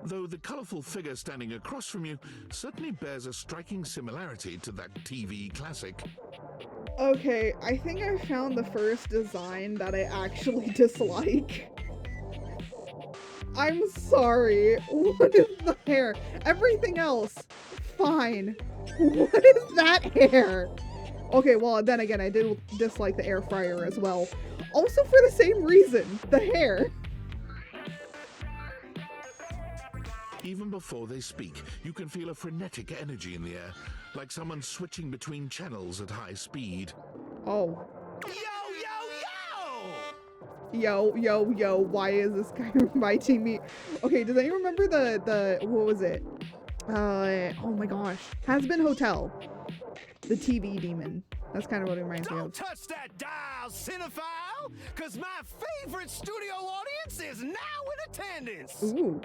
though the colorful figure standing across from you certainly bears a striking similarity to that TV classic. Okay, I think I found the first design that I actually dislike. I'm sorry. What is the hair? Everything else, fine. What is that hair? Okay, well, then again, I did dislike the air fryer as well. Also for the same reason, the hair. Even before they speak, you can feel a frenetic energy in the air, like someone switching between channels at high speed. Oh. Yo, why is this guy inviting me? Okay, does anyone remember the what was it? Oh my gosh. Has-Been Hotel. The TV demon. That's kind of what it reminds me of. Don't touch that dial, cinephile, because my favorite studio audience is now in attendance. Ooh.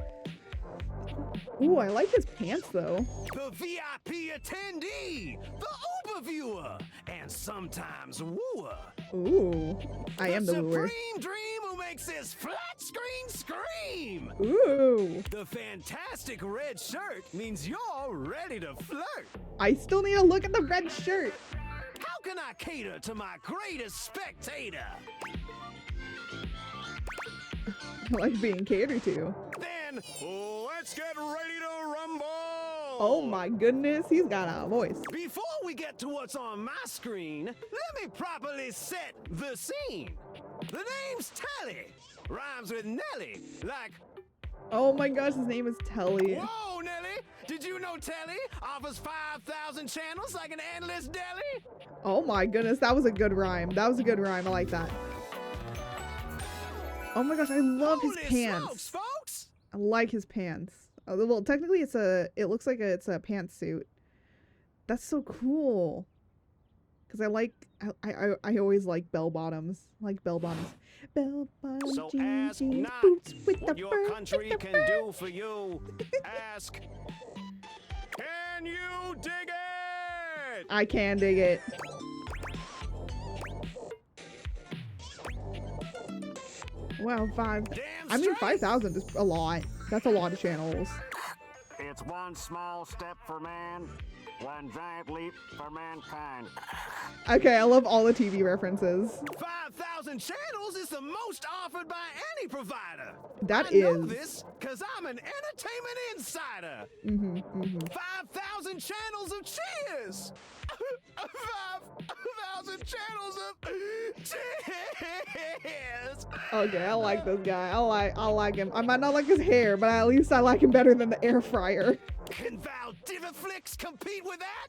Ooh, I like his pants though. The VIP attendee, the Uber viewer, and sometimes wooer. Ooh, I am the wooer. The supreme dream who makes this flat screen scream. Ooh. The fantastic red shirt means you're ready to flirt. I still need to look at the red shirt. How can I cater to my greatest spectator? I like being catered to. Then let's get ready to rumble. Oh my goodness, he's got a voice. Before we get to what's on my screen, let me properly set the scene. The name's Telly. Rhymes with Nelly, like... Oh my gosh, his name is Telly. Whoa, Nelly! Did you know Telly offers 5,000 channels like an endless deli? Oh my goodness, that was a good rhyme. That was a good rhyme, I like that. Oh my gosh, I love his pants. Smokes, folks! I like his pants. Well, technically it looks like it's a pantsuit. That's so cool. Cause I always like bell bottoms. Like bell bottoms. Bell bottoms. So jeans, ask jeans, not boots with what the your fur, country with the can fur. do for you. Ask, can you dig it? I can dig it. Wow, 5,000 is a lot. That's a lot of channels. It's one small step for man, one giant leap for mankind. Okay, I love all the TV references. 5,000 channels is the most offered by any provider. That I know is. this because I'm an entertainment insider. 5,000 channels of cheers. 5,000 channels of tears. Okay, I like this guy. I like him. I might not like his hair, but at least I like him better than the air fryer. Can Valdiviflix compete with that?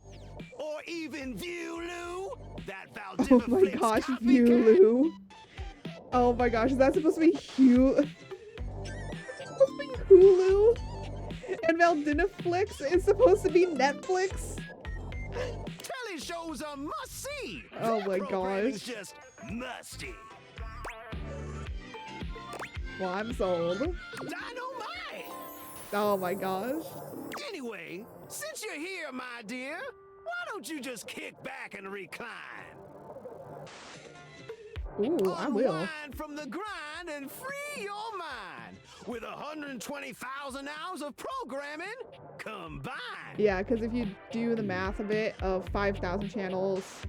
Or even Viewloo? That Valdiviflix Oh my gosh, Viewloo. Oh my gosh, is that supposed to be Supposed to be Hulu? And Valdiviflix is supposed to be Netflix? Telly shows are must-see. Oh my Programming's gosh. just musty. Well, I'm sold. Dynamite! Oh my gosh. Anyway, since you're here, my dear, why don't you just kick back and recline? Ooh, I will. Unwind from the grind and free your mind with 120,000 hours of programming combined. Yeah, because if you do the math of it, of 5,000 channels,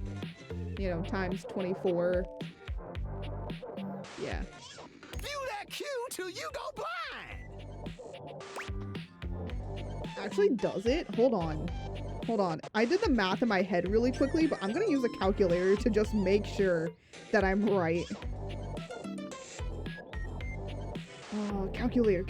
you know, times 24. Yeah. View that cue till you go blind. Actually, does it? Hold on. Hold on. I did the math in my head really quickly, but I'm gonna use a calculator to just make sure that I'm right. Oh, calculator.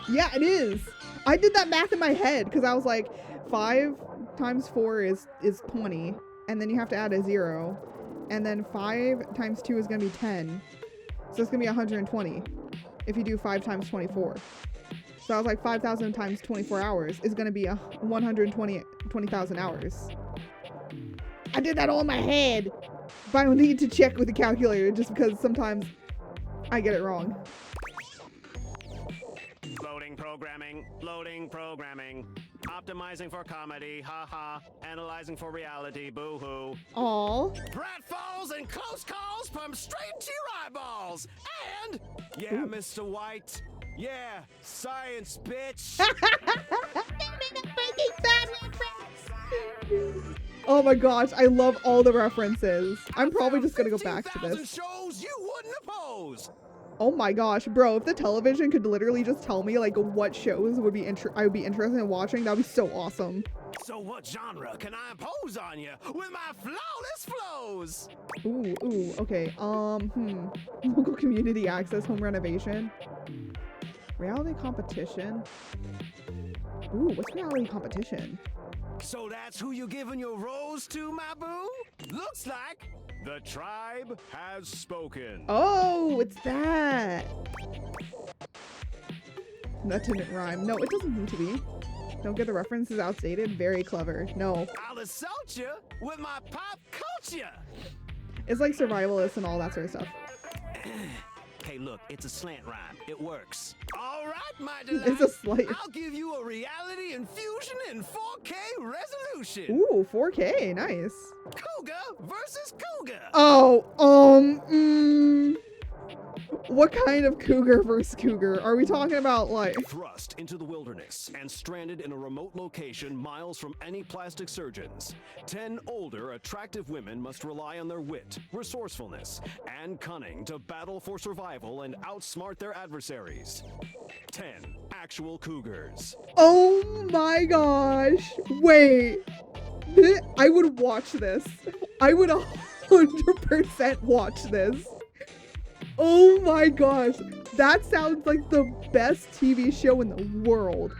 Yeah, it is. I did that math in my head because I was like, 5 times 4 is 20, and then you have to add a 0, and then 5 times 2 is gonna be 10, so it's gonna be 120 if you do 5 times 24. So I was like, 5,000 times 24 hours is gonna be 120,000 hours. I did that all in my head, but I don't need to check with the calculator just because sometimes I get it wrong. Loading programming, optimizing for comedy, haha, analyzing for reality, boo-hoo. Aww. Pratfalls and close calls from straight to your eyeballs, and yeah, Mr. White. Yeah, science, bitch. Oh my gosh, I love all the references. I'm probably just gonna go back to this. Shows you wouldn't oppose. Oh my gosh, bro, if the television could literally just tell me like what shows would be I would be interested in watching, that would be so awesome. So what genre can I impose on you with my flawless flows? Ooh, okay. Local community access, home renovation. Reality competition. Ooh, what's reality competition? So that's who you giving your rose to, my boo? Looks like the tribe has spoken. Oh, it's that. That didn't rhyme. No, it doesn't need to be. Don't get the references outdated. Very clever. No. I'll assault you with my pop culture. It's like survivalist and all that sort of stuff. Hey, look, it's a slant rhyme. It works. All right, my delight. It's a slight. I'll give you a reality infusion in 4K resolution. Ooh, 4K. Nice. Cougar versus Cougar. Oh, what kind of cougar versus cougar? Are we talking about like thrust into the wilderness and stranded in a remote location miles from any plastic surgeons? 10 older, attractive women must rely on their wit, resourcefulness, and cunning to battle for survival and outsmart their adversaries. 10 actual cougars. Oh my gosh. Wait. I would watch this. I would 100% watch this. Oh my gosh, that sounds like the best TV show in the world.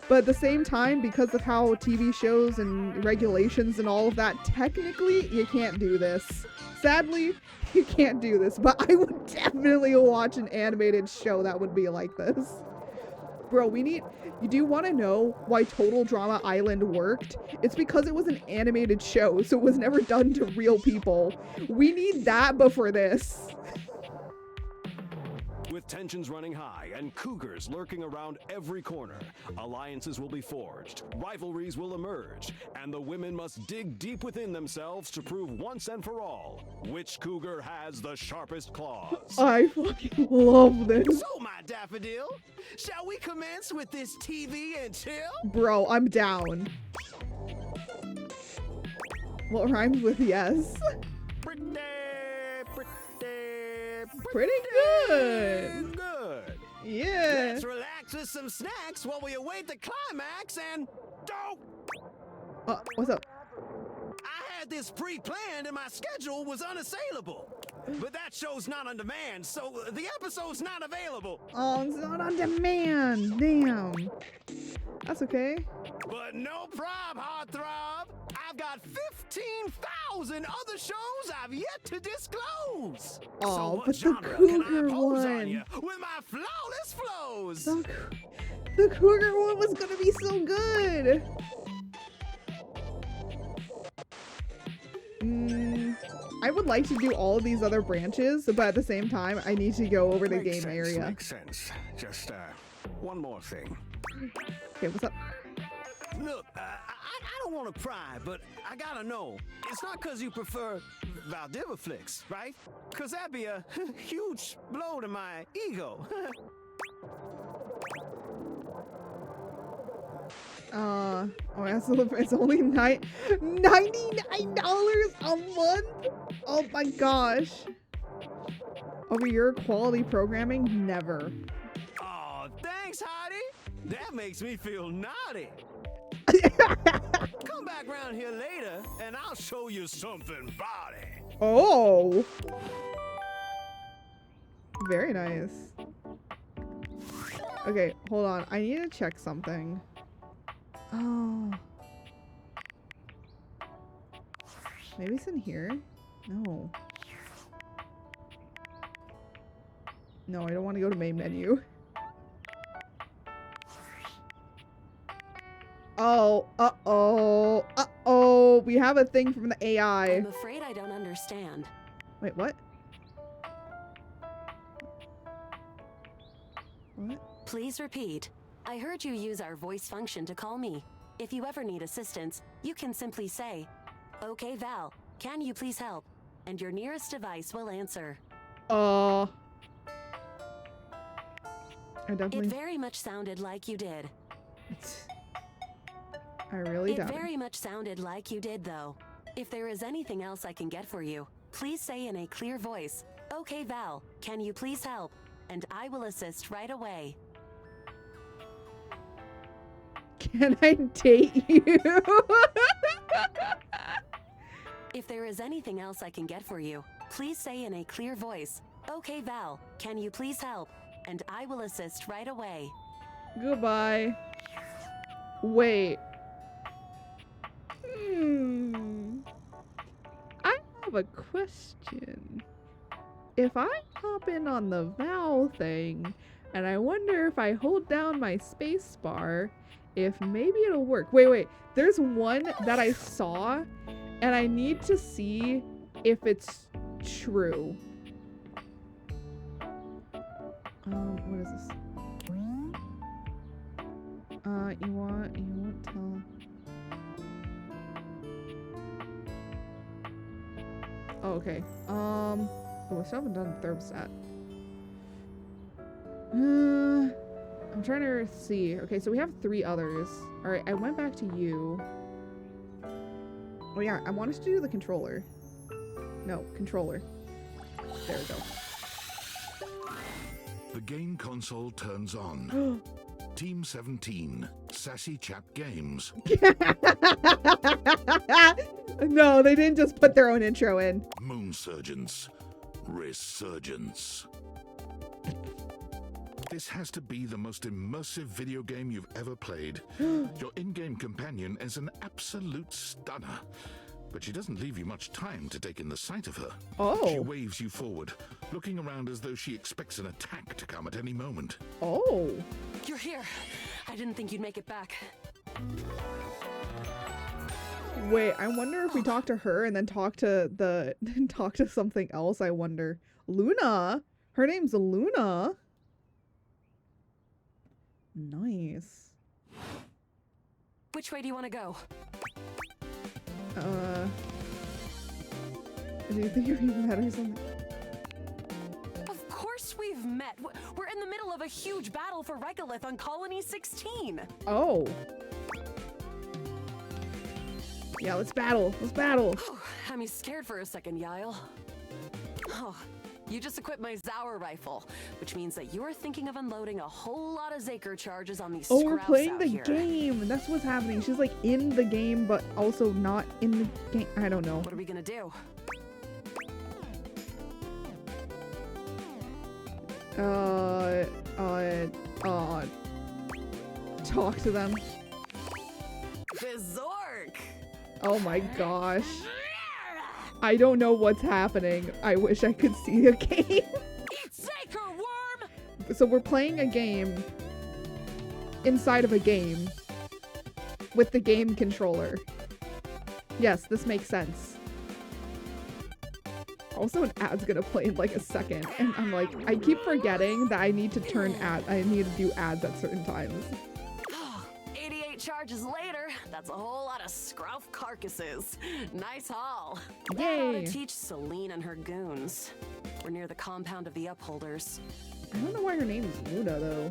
But at the same time, because of how TV shows and regulations and all of that, technically, you can't do this. Sadly, you can't do this, but I would definitely watch an animated show that would be like this. Bro, you do want to know why Total Drama Island worked? It's because it was an animated show, so it was never done to real people. We need that before this. With tensions running high and cougars lurking around every corner, alliances will be forged, rivalries will emerge, and the women must dig deep within themselves to prove once and for all which cougar has the sharpest claws. I fucking love this. So, my daffodil, shall we commence with this TV and chill? Bro, I'm down. What rhymes with yes? Pretty good. Good. Yeah. Let's relax to some snacks while we await the climax and... What's up? I had this pre-planned and my schedule was unassailable. But that show's not on demand, so the episode's not available. Oh, it's not on demand. Damn. That's okay. But no prob, heartthrob. I've got 15,000 other shows I've yet to disclose. Oh, so what but the genre can I cougar pose on one. you with my flawless flows? The cougar one was gonna be so good. I would like to do all of these other branches, but at the same time, I need to go over the game area. Makes sense. Just one more thing. Okay, what's up? Look, I don't want to pry, but I gotta know. It's not because you prefer Valdiviflix, right? Because that'd be a huge blow to my ego. It's only $99 a month? Oh my gosh. Over your quality programming? Never. Oh, thanks, Heidi. That makes me feel naughty. Come back round here later, and I'll show you something body. Oh. Very nice. Okay, hold on. I need to check something. Oh. Maybe it's in here? No. No, I don't want to go to main menu. Oh, uh-oh, uh-oh. We have a thing from the AI. I'm afraid I don't understand. Wait, what? What? Please repeat. I heard you use our voice function to call me. If you ever need assistance, you can simply say, "Okay, Val, can you please help?" And your nearest device will answer. I definitely... It very much sounded like you did. I really doubt It it. very much sounded like you did, though. If there is anything else I can get for you, please say in a clear voice, "Okay, Val, can you please help?" And I will assist right away. Can I date you? If there is anything else I can get for you, please say in a clear voice, "Okay, Val, can you please help?" And I will assist right away. Goodbye. Wait. I have a question. If I hop in on the Val thing, and I wonder if I hold down my space bar, if maybe it'll work. Wait. There's one that I saw, and I need to see if it's true. What is this? You won't tell. Oh, okay. Oh, I still haven't done thermostat. I'm trying to see. Okay, so we have 3 others. Alright, I went back to you. Oh yeah, I want us to do the controller. No, controller. There we go. The game console turns on. Team 17, Sassy Chap Games. No, they didn't just put their own intro in. Moon Surgeons, Resurgence. This has to be the most immersive video game you've ever played. Your in-game companion is an absolute stunner, but she doesn't leave you much time to take in the sight of her. Oh. She waves you forward, looking around as though she expects an attack to come at any moment. Oh. You're here. I didn't think you'd make it back. Wait, I wonder if we talk to her and then talk to something else. I wonder. Luna. Her name's Luna. Nice. Which way do you want to go? Do you think we've met or something? Of course we've met. We're in the middle of a huge battle for Regolith on Colony 16. Oh. Yeah, let's battle. Let's battle. Had me scared for a second, Yael. Oh, You just equipped my Zauer rifle, which means that you're thinking of unloading a whole lot of Zaker charges on these Oh, we're scrouts playing out the here. game. That's what's happening. She's like in the game, but also not in the game. I don't know. What are we gonna do? Talk to them. Bizork! Oh my gosh. I don't know what's happening. I wish I could see a game. It's Zaker worm! So we're playing a game inside of a game with the game controller. Yes, this makes sense. Also, an ad's gonna play in like a second, and I'm like, I keep forgetting that I need to do ads at certain times. 88 charges later, that's a whole lot of scrouf carcasses. Nice haul. That ought to Yay. teach Celine and her goons. We're near the compound of the Upholders. I don't know why her name is Luna, though.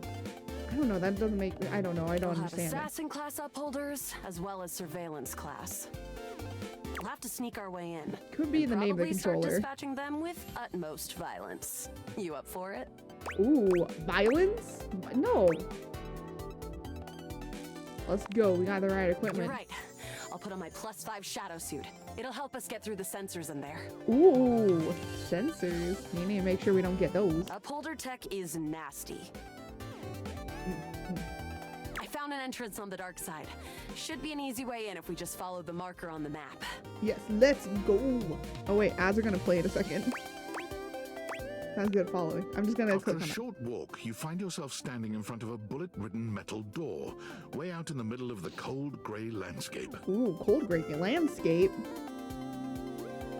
I don't know, that doesn't make, I don't know, I don't We'll have understand it. assassin class Upholders, as well as surveillance class. We'll have to sneak our way in. Could be And the name of the probably start controller. dispatching them with utmost violence. You up for it? Ooh, violence? No. Let's go, we got the right equipment. You're right. I'll put on my +5 shadow suit. It'll help us get through the sensors in there. Ooh, sensors. We need to make sure we don't get those. Upholder tech is nasty. I found an entrance on the dark side. Should be an easy way in if we just follow the marker on the map. Yes, let's go. Oh wait, ads are gonna play in a second. Sounds good following. I'm just gonna After click a on it. short walk, you find yourself standing in front of a bullet-ridden metal door, way out in the middle of the cold grey landscape. Ooh, cold gray landscape.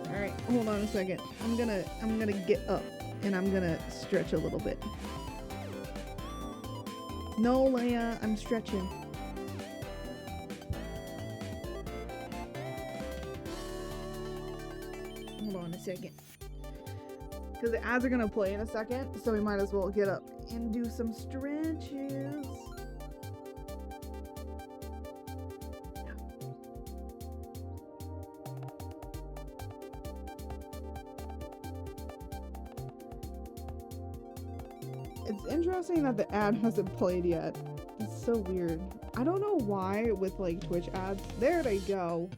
Alright, hold on a second. I'm gonna get up and I'm gonna stretch a little bit. No, Leia, I'm stretching. Hold on a second. Because the ads are gonna play in a second, so we might as well get up and do some stretches. It's interesting that the ad hasn't played yet. It's so weird. I don't know why with like Twitch ads. There they go.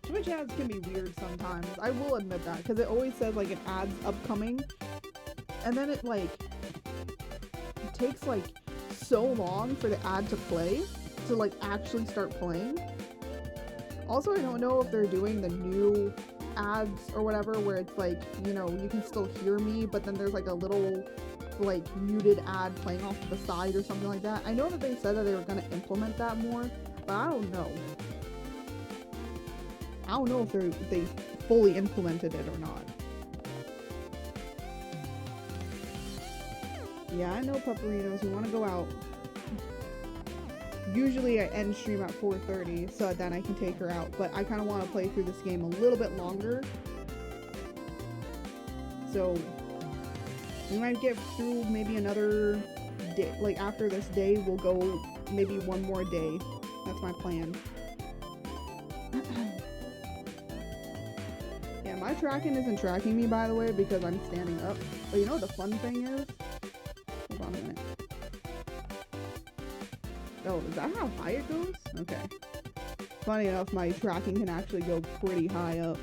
Twitch ads can be weird sometimes. I will admit that because it always says like an ad's upcoming, and then it takes like so long for the ad to play to like actually start playing. Also, I don't know if they're doing the new ads or whatever where it's like, you know, you can still hear me, but then there's like a little like muted ad playing off to the side or something like that. I know that they said that they were going to implement that more, but I don't know. I don't know if they fully implemented it or not. Yeah, I know Pupperinos. We want to go out. Usually I end stream at 4:30 so then I can take her out, but I kind of want to play through this game a little bit longer. So we might get through maybe another day. Like after this day, we'll go maybe one more day. That's my plan. Yeah, my tracking isn't tracking me, by the way, because I'm standing up. But you know what the fun thing is? Hold on a minute. Oh, is that how high it goes? Okay. Funny enough, my tracking can actually go pretty high up.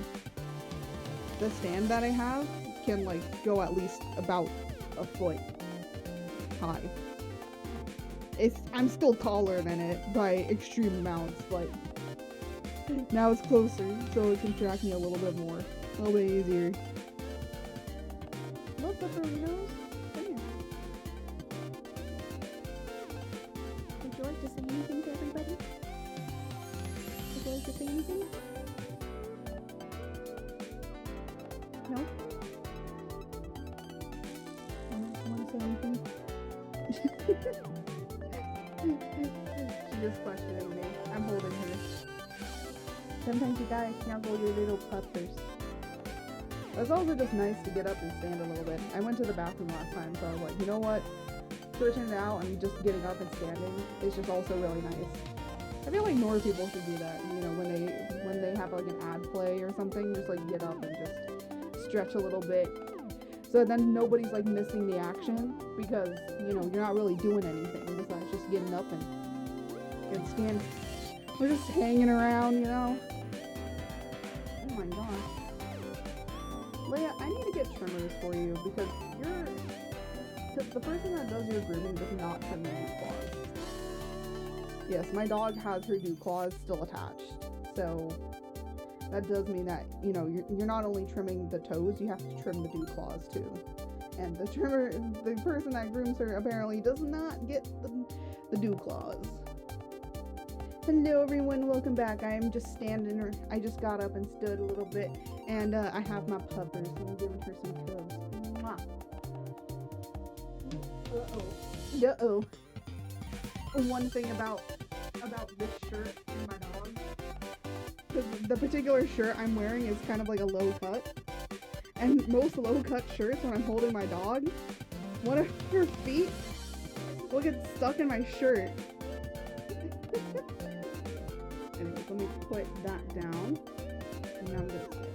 The stand that I have can like go at least about a foot high. I'm still taller than it by extreme amounts, but now it's closer, so it can track me a little bit more. A little bit easier. Look, Pupperinos. Come here. Would you like to say anything to everybody? Would you like to say anything? No? Want to say anything? She's just questioning me. I'm holding her. Sometimes you guys snuggle your little puppers. It's also just nice to get up and stand a little bit. I went to the bathroom last time, so I was like, you know what? Switching it out and just getting up and standing is just also really nice. I feel like more people should do that, you know, when they have like an ad play or something, just like get up and just stretch a little bit. So then nobody's like missing the action because, you know, you're not really doing anything besides just getting up and stand. We're just hanging around, you know. Oh my gosh. Leia, I need to get trimmers for you because the person that does your grooming does not trim your dew claws. Yes, my dog has her dew claws still attached. So that does mean that, you know, you're not only trimming the toes, you have to trim the dew claws too. And the person that grooms her apparently does not get the dew claws. Hello everyone, welcome back. I am just I just got up and stood a little bit, and I have my pupper, so I'm giving her some pills. Mwah. Uh-oh. One thing about this shirt and my dog, because the particular shirt I'm wearing is kind of like a low cut, and most low cut shirts when I'm holding my dog, one of her feet will get stuck in my shirt. Anyways, let me put that down. And now I'm gonna sit.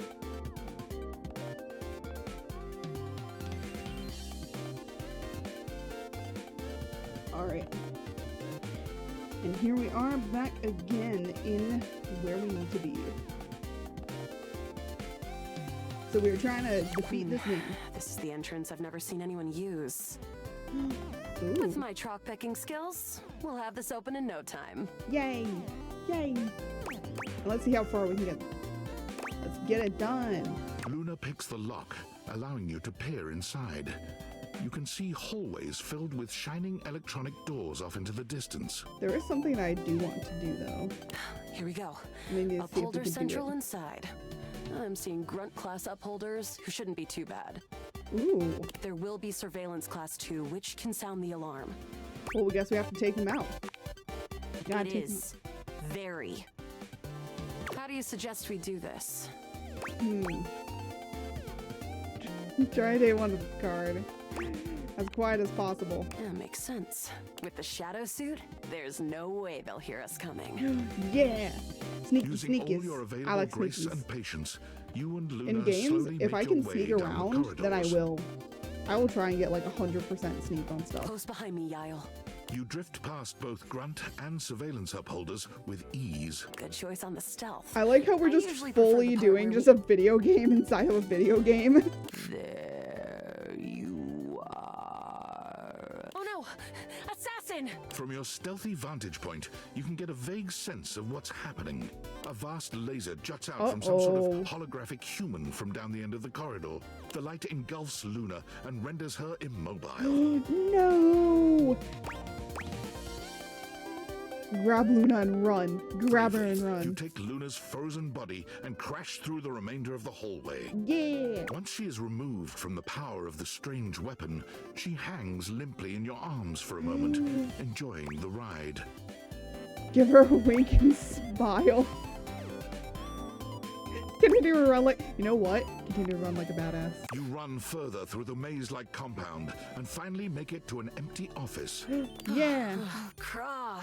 Alright. And here we are back again in where we need to be. So we were trying to defeat this thing. This is the entrance I've never seen anyone use. Ooh. With my chalk picking skills, we'll have this open in no time. Yay! Yay! Let's see how far we can get. Let's get it done. Luna picks the lock, allowing you to peer inside. You can see hallways filled with shining electronic doors off into the distance. There is something I do want to do, though. Here we go. Upholder central inside. I'm seeing grunt class upholders who shouldn't be too bad. Ooh. There will be surveillance class 2, which can sound the alarm. Well, we guess we have to take them out. It is very. How do you suggest we do this? Try day one of the card. As quiet as possible. Yeah, makes sense. With the shadow suit, there's no way they'll hear us coming. Yeah! Sneaky Using sneakies. all your available I like grace sneakies. and patience, you and Luna In games, slowly if make I your can way sneak down the around, then I corridors. will try and get like 100% sneak on stuff. Close behind me, Yael. You drift past both grunt and surveillance upholders with ease. Good choice on the stealth. I like how we're just usually prefer fully the part doing where just a video game inside of a video game. There you are. Oh no! Assassin! From your stealthy vantage point, you can get a vague sense of what's happening. A vast laser juts out from some sort of holographic human from down the end of the corridor. The light engulfs Luna and renders her immobile. No! Grab Luna and run. Grab her and run. You take Luna's frozen body and crash through the remainder of the hallway. Yeah! Once she is removed from the power of the strange weapon, she hangs limply in your arms for a moment, enjoying the ride. Give her a wink and smile. Continue to run like, you know what? Continue to run like a badass. You run further through the maze-like compound and finally make it to an empty office. Yeah. Craw.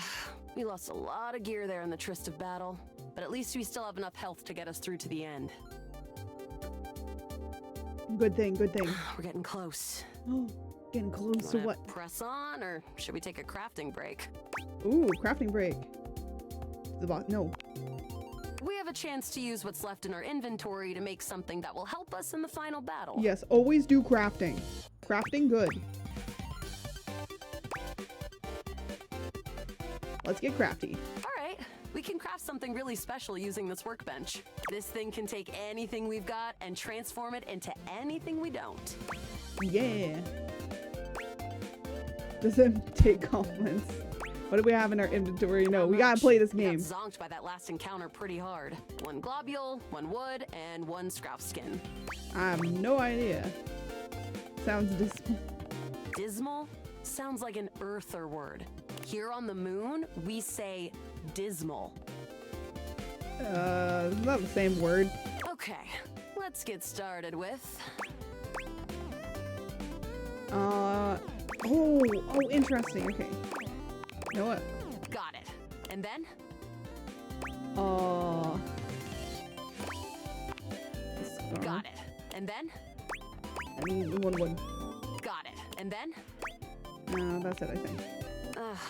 We lost a lot of gear there in the tryst of battle, but at least we still have enough health to get us through to the end. Good thing, good thing. We're getting close. Getting close to what? Press on, or should we take a crafting break? Ooh, crafting break. No. We have a chance to use what's left in our inventory to make something that will help us in the final battle. Yes, always do crafting. Crafting good. Let's get crafty. All right, we can craft something really special using this workbench. This thing can take anything we've got and transform it into anything we don't. Yeah. Doesn't take compliments. What do we have in our inventory? No, we gotta play this game. We got zonked by that last encounter pretty hard. 1 globule, 1 wood, and 1 scrap skin. I have no idea. Sounds dismal. Dismal? Sounds like an earther word. Here on the moon, we say dismal. It's not the same word. Okay, let's get started with... Oh, interesting. Okay. You know what? Got it. And then, Oh. Got it. And then? One. Got it. And then? No, that's it, I think.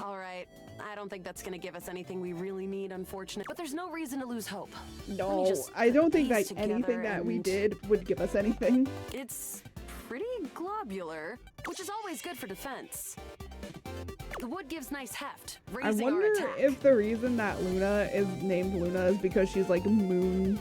All right. I don't think that's gonna give us anything we really need, unfortunately. But there's no reason to lose hope. No, I don't think that anything that we did would give us anything. It's pretty globular, which is always good for defense. The wood gives nice heft, I raising our wonder attack. if the reason that Luna is named Luna is because she's like moon.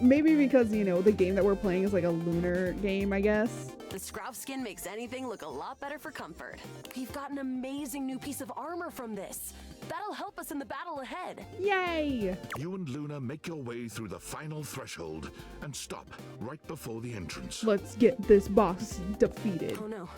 Maybe because, you know, the game that we're playing is like a lunar game, I guess. The Scrouf skin makes anything look a lot better for comfort. We've got an amazing new piece of armor from this. That'll help us in the battle ahead. Yay! You and Luna make your way through the final threshold and stop right before the entrance. Let's get this boss defeated. Oh no.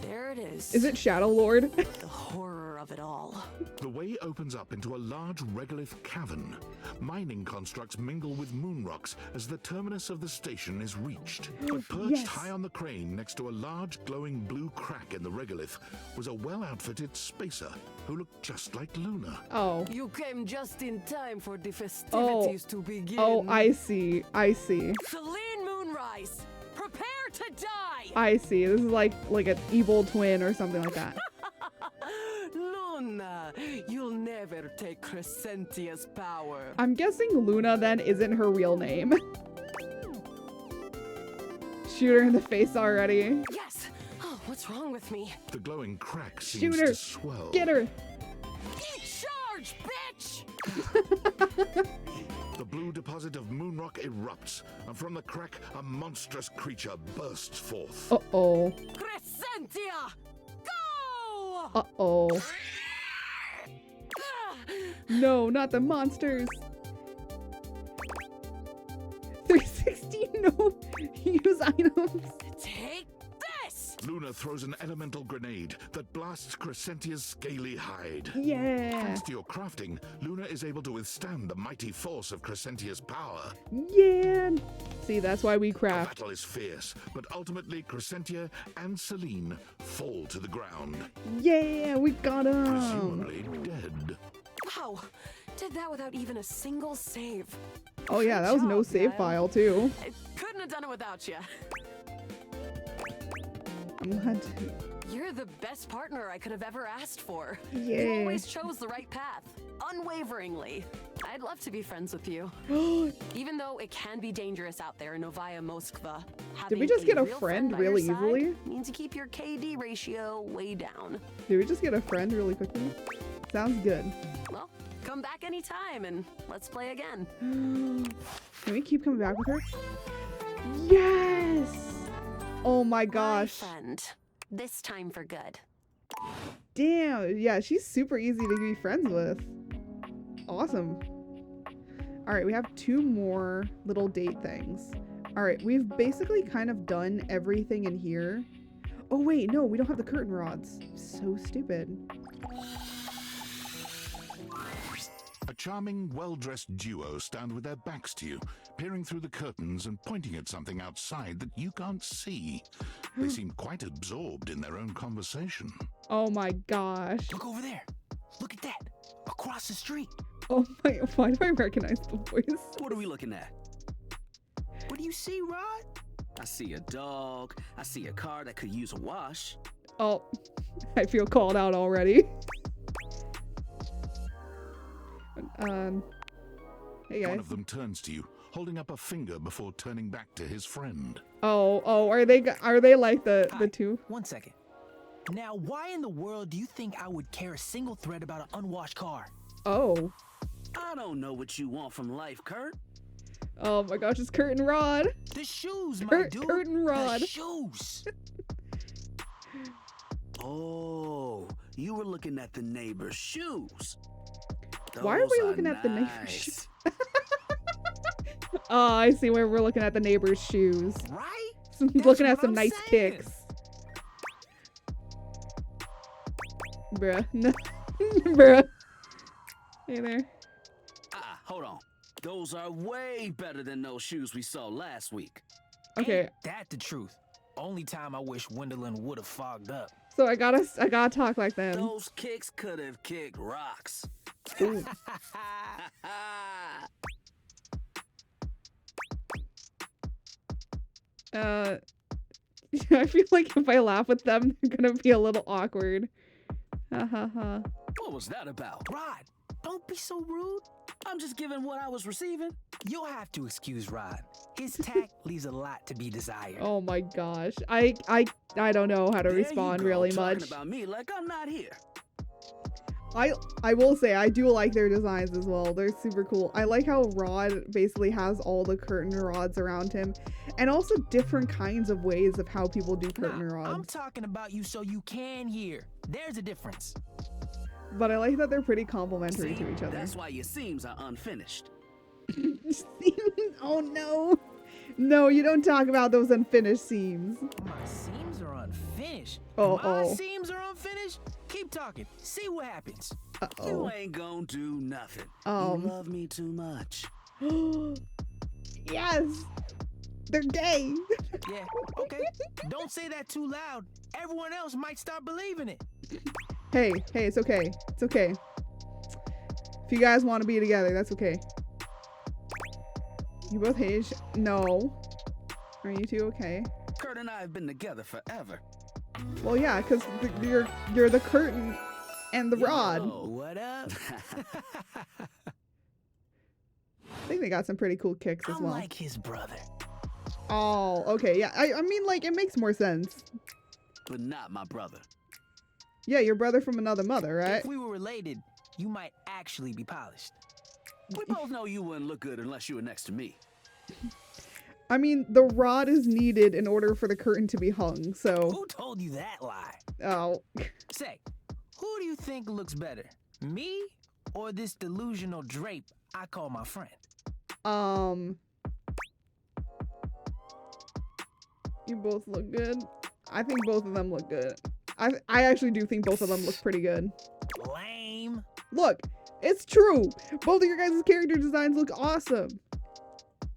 There it is. Is it Shadow Lord? The horror of it all. The way opens up into a large regolith cavern. Mining constructs mingle with moon rocks as the terminus of the station is reached. But perched high on the crane next to a large glowing blue crack in the regolith was a well-outfitted spacer who looked just like Luna. Oh. You came just in time for the festivities to begin. Oh, I see. Celine Moonrise, prepare to die! I see. This is like an evil twin or something like that. Luna, you'll never take Crescentia's power. I'm guessing Luna then isn't her real name. Shoot her in the face already. Yes! Oh, what's wrong with me? The glowing crack seems Shoot her. to swell. Get her. Eat charge, bitch! The blue deposit of moonrock erupts, and from the crack, a monstrous creature bursts forth. Uh-oh. Crescentia! Go! Uh-oh. No, not the monsters. 360 no use items. Take this! Luna throws an elemental grenade that blasts Crescentia's scaly hide. Yeah. Thanks to your crafting, Luna is able to withstand the mighty force of Crescentia's power. Yeah. See, that's why we The craft. battle is fierce, but ultimately Crescentia and Celine fall to the ground, Yeah, we got him. presumably dead. Wow, did that without even a single save. Oh yeah, that was no save file too. I couldn't have done it without you. What? You're the best partner I could have ever asked for. Yeah. You always chose the right path, unwaveringly. I'd love to be friends with you. Even though it can be dangerous out there in Novaya Moskva, Did we just get a real friend by your really side easily? means you keep your KD ratio way down. Did we just get a friend really quickly? Sounds good. Well, come back anytime and let's play again. Can we keep coming back with her? Yes! Oh my gosh. My friend, this time for good. Damn, yeah, she's super easy to be friends with. Awesome. Alright, we have 2 more little date things. Alright, we've basically kind of done everything in here. Oh wait, no, we don't have the curtain rods. So stupid. A charming, well-dressed duo stand with their backs to you, peering through the curtains and pointing at something outside that you can't see. They seem quite absorbed in their own conversation. Oh my gosh. Look over there. Look at that. Across the street. Oh my, why do I recognize the voice? What are we looking at? What do you see, Rod? I see a dog. I see a car that could use a wash. Oh, I feel called out already. Hey guys. One of them turns to you, holding up a finger before turning back to his friend. Oh, are they like the two? 1 second. Now, why in the world do you think I would care a single thread about an unwashed car? Oh. I don't know what you want from life, Kurt. Oh my gosh, it's Curtain Rod. The shoes, my dude. Curtain Rod. The shoes. Oh, you were looking at the neighbor's shoes. Why are we looking at the neighbor's shoes? Oh, I see where we're looking at the neighbor's shoes. Right? Looking at some nice kicks. Bruh. Bruh. Hey there. Hold on. Those are way better than those shoes we saw last week. Okay. Ain't that the truth? Only time I wish Wendelin would have fogged up. So I gotta talk like them. Those kicks could have kicked rocks. I feel like if I laugh with them, they're gonna be a little awkward. Ha ha ha. What was that about? Rod, don't be so rude. I'm just giving what I was receiving. You'll have to excuse Rod. His tact leaves a lot to be desired. Oh my gosh. I don't know how to respond really much. Talking about me like I'm not here. I will say I do like their designs as well. They're super cool. I like how Rod basically has all the curtain rods around him, and also different kinds of ways of how people do curtain rods. I'm talking about you so you can hear. There's a difference. But I like that they're pretty complimentary to each other. That's why your seams are unfinished. Oh no. No, you don't talk about those unfinished seams. My seams are unfinished. Oh, My seams are unfinished? Keep talking. See what happens. You ain't gonna do nothing. You love me too much. Yes. They're gay. Yeah, okay. Don't say that too loud. Everyone else might start believing it. Hey, it's okay. It's okay. If you guys want to be together, that's okay. You both hate each... No. Are you two okay? Kurt and I have been together forever. Well, yeah, because you're the curtain and the rod. What up? I think they got some pretty cool kicks as well. I'm like his brother. Oh, okay. Yeah, I mean, like, it makes more sense. But not my brother. Yeah, your brother from another mother, right? If we were related, you might actually be polished. We both know you wouldn't look good unless you were next to me. I mean, the rod is needed in order for the curtain to be hung, so... Who told you that lie? Oh. Say, who do you think looks better? Me or this delusional drape I call my friend? You both look good. I think both of them look good. I actually do think both of them look pretty good. Lame. Look, it's true. Both of your guys' character designs look awesome.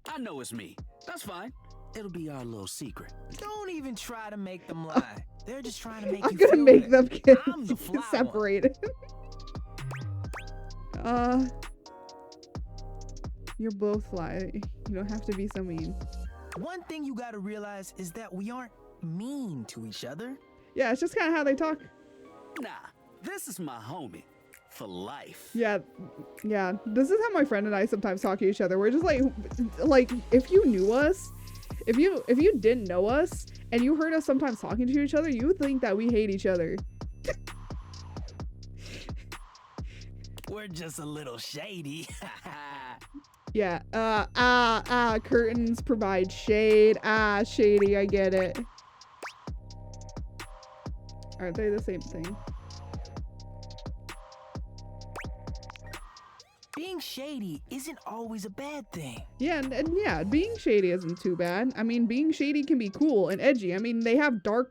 I know it's me. That's fine. It'll be our little secret. Don't even try to make them lie. They're just trying to make I'm you gonna feel make it. them get I'm the fly separated. You're both fly. You don't have to be so mean. One thing you gotta realize is that we aren't mean to each other. Yeah, it's just kind of how they talk. Nah, this is my homie. For life. Yeah. This is how my friend and I sometimes talk to each other. We're just like if you knew us, if you didn't know us and you heard us sometimes talking to each other, you would think that we hate each other. We're just a little shady. Yeah. Curtains provide shade. Shady, I get it. Aren't they the same thing? Being shady isn't always a bad thing. Yeah, and yeah, being shady isn't too bad. I mean, being shady can be cool and edgy. I mean, they have Dark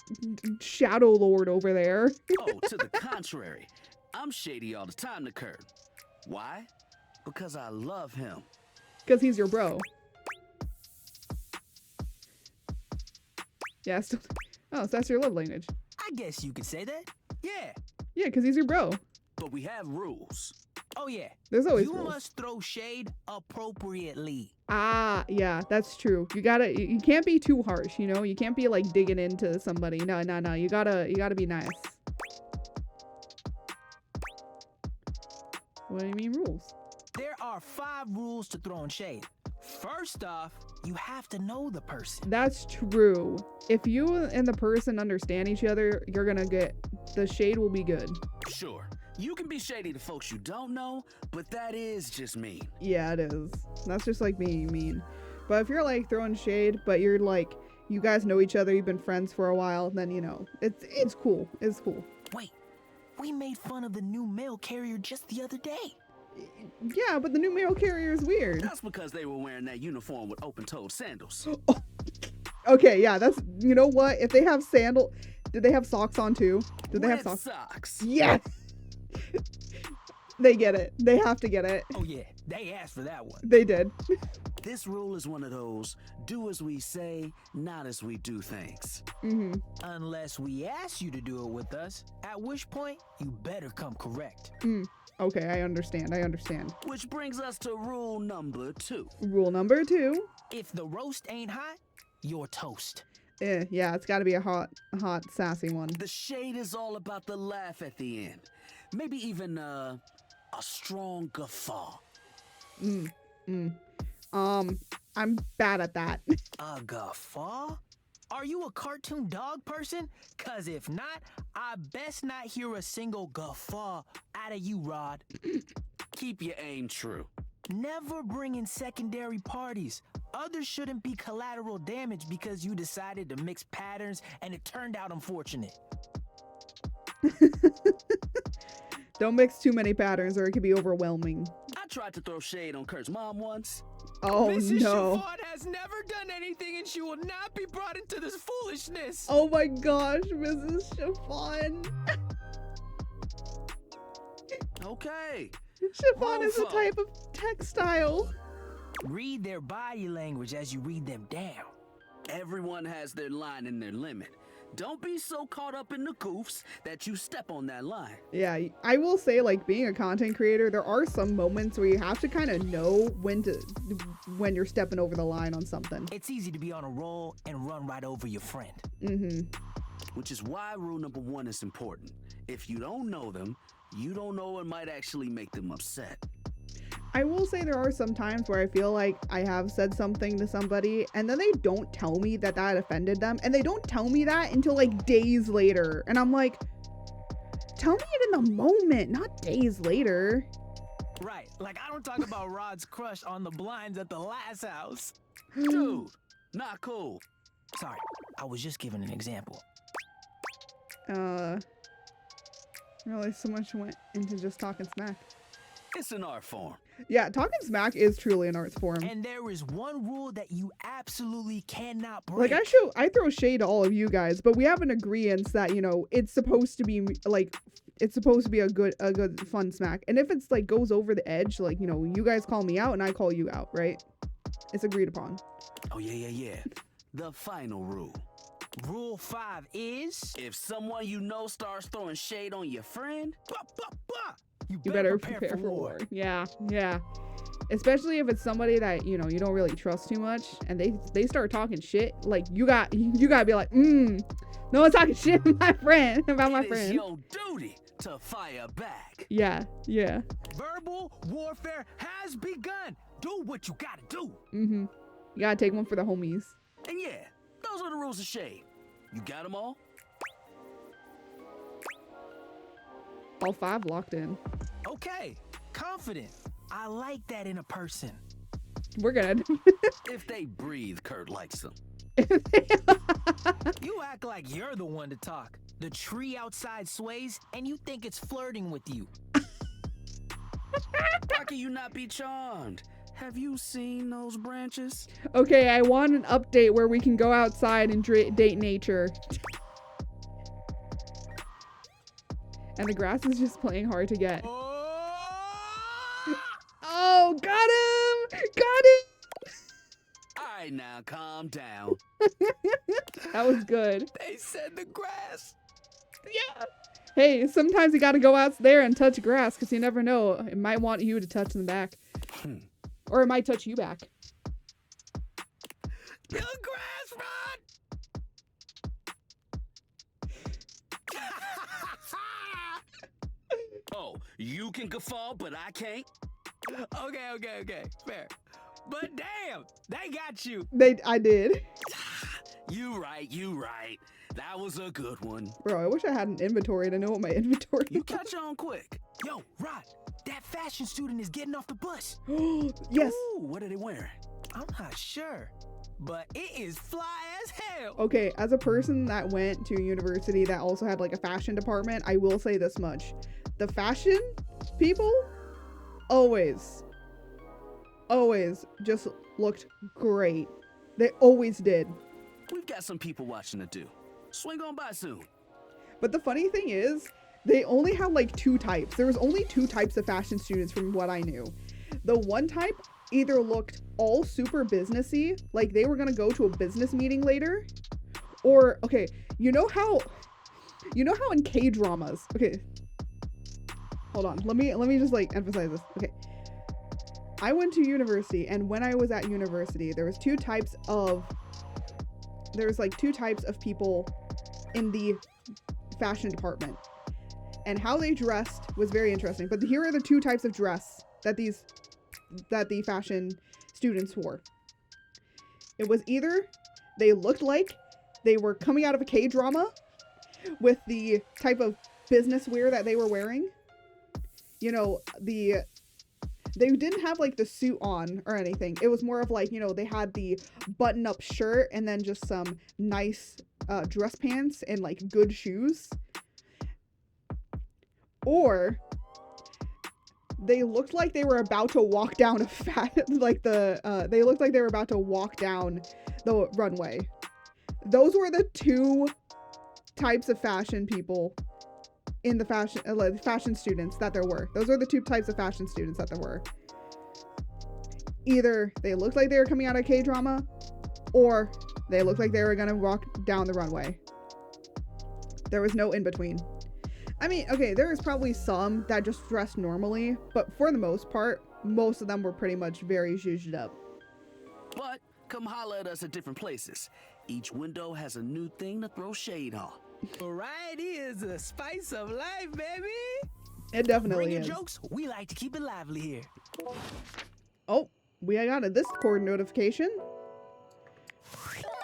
Shadow Lord over there. Oh, to the contrary. I'm shady all the time to Kurt. Why? Because I love him. Because he's your bro. Yeah, still... Oh, so that's your love language. I guess you could say that. Yeah. Yeah, because he's your bro. But we have rules. Oh, yeah. There's always You rules. must throw shade appropriately. Yeah, that's true. You can't be too harsh, you know? You can't be like digging into somebody. No. You gotta be nice. What do you mean rules? There are 5 rules to throwing shade. First off, you have to know the person. That's true. If you and the person understand each other, you're gonna get... The shade will be good. Sure. You can be shady to folks you don't know, but that is just mean. Yeah, it is. That's just like being mean. But if you're like throwing shade, but you're like, you guys know each other, you've been friends for a while, then you know, it's cool. It's cool. Wait, we made fun of the new mail carrier just the other day. Yeah, but the new mail carrier is weird. That's because they were wearing that uniform with open-toed sandals. Okay, yeah, that's... You know what? If they have sandal... Did they have socks on too? Did they have socks? Yes! They get it. They have to get it. Oh yeah, they asked for that one. They did. This rule is one of those, do as we say, not as we do things. Mm-hmm. Unless we ask you to do it with us, at which point, you better come correct. Okay, I understand. Which brings us to rule number 2. Rule number 2. If the roast ain't hot, you're toast. Yeah, it's gotta be a hot, sassy one. The shade is all about the laugh at the end. Maybe even a strong guffaw. I'm bad at that. A guffaw? Are you a cartoon dog person? Cause if not, I best not hear a single guffaw out of you, Rod. Keep your aim true. Never bring in secondary parties. Others shouldn't be collateral damage because you decided to mix patterns and it turned out unfortunate. Don't mix too many patterns or it could be overwhelming. I tried to throw shade on Kurt's mom once. Oh, Mrs. no. Chavard has never done anything and she will not be brought into this foolishness. Oh my gosh, Mrs. Chiffon. Okay. Chiffon is a type of textile. Read their body language as you read them down. Everyone has their line and their limit. Don't be so caught up in the goofs that you step on that line. Yeah, I will say, like, being a content creator, there are some moments where you have to kind of know when you're stepping over the line on something. It's easy to be on a roll and run right over your friend. Which is why rule number 1 is important. If you don't know them, you don't know what might actually make them upset. I will say there are some times where I feel like I have said something to somebody and then they don't tell me that offended them, and they don't tell me that until like days later, and I'm like, tell me it in the moment, not days later. Right, like I don't talk about Rod's crush on the blinds at the last house. Dude, not cool. Sorry, I was just giving an example. Really, so much went into just talking smack. It's an art form. Yeah, talking smack is truly an art form. And there is one rule that you absolutely cannot break. Like, I throw shade to all of you guys, but we have an agreement that, you know, it's supposed to be like, it's supposed to be a good fun smack. And if it's like goes over the edge, like, you know, you guys call me out and I call you out, right? It's agreed upon. Oh yeah. The final rule. Rule 5 is, if someone you know starts throwing shade on your friend, you better prepare for war. Yeah. Especially if it's somebody that, you know, you don't really trust too much, and they start talking shit. Like, you gotta be like, no one's talking shit about my friend. It is your duty to fire back. Yeah. Verbal warfare has begun. Do what you gotta do. You gotta take one for the homies. And yeah, those are the rules of shade. You got them all? All 5 locked in. Okay, confident. I like that in a person. We're good. If they breathe, Kurt likes them. You act like you're the one to talk. The tree outside sways, and you think it's flirting with you. How can you not be charmed? Have you seen those branches? Okay, I want an update where we can go outside and date nature. And the grass is just playing hard to get. Oh, got him! All right, now calm down. That was good. They said the grass. Yeah. Hey, sometimes you gotta go out there and touch grass, because you never know. It might want you to touch in the back. Or it might touch you back. The grass, Rod! Oh, you can guffaw, but I can't? Okay, fair. But damn, they got you. I did. You right. That was a good one. Bro, I wish I had an inventory to know what my inventory You catch on quick. Yo, Rod, that fashion student is getting off the bus. Yes. Ooh, what are they wearing? I'm not sure, but it is fly as hell. Okay, as a person that went to a university that also had like a fashion department, I will say this much. The fashion people always just looked great. They always did. We've got some people watching it too. Swing on by soon. But the funny thing is, they only had like 2 types. There was only 2 types of fashion students from what I knew. The one type either looked all super businessy, like they were gonna go to a business meeting later, or you know how in K-dramas, hold on. Let me just like emphasize this. Okay. I went to university, and when I was at university, there was two types of people in the fashion department. And how they dressed was very interesting. But here are the two types of dress that the fashion students wore. It was either they looked like they were coming out of a K-drama with the type of business wear that they were wearing. You know, they didn't have like the suit on or anything. It was more of like, you know, they had the button-up shirt and then just some nice dress pants and like good shoes. Or they looked like they were about to walk down they looked like they were about to walk down the runway. Those were the two types of fashion people in the fashion students that there were. Those are the two types of fashion students that there were. Either they looked like they were coming out of K-drama, or they looked like they were gonna walk down the runway. There was no in between. I mean, okay, there was probably some that just dressed normally, but for the most part, most of them were pretty much very zhuzhed up. But come holler at us at different places. Each window has a new thing to throw shade on. Variety is the spice of life, baby. It definitely Bring your is. jokes. We like to keep it lively here. Oh, we got a Discord notification.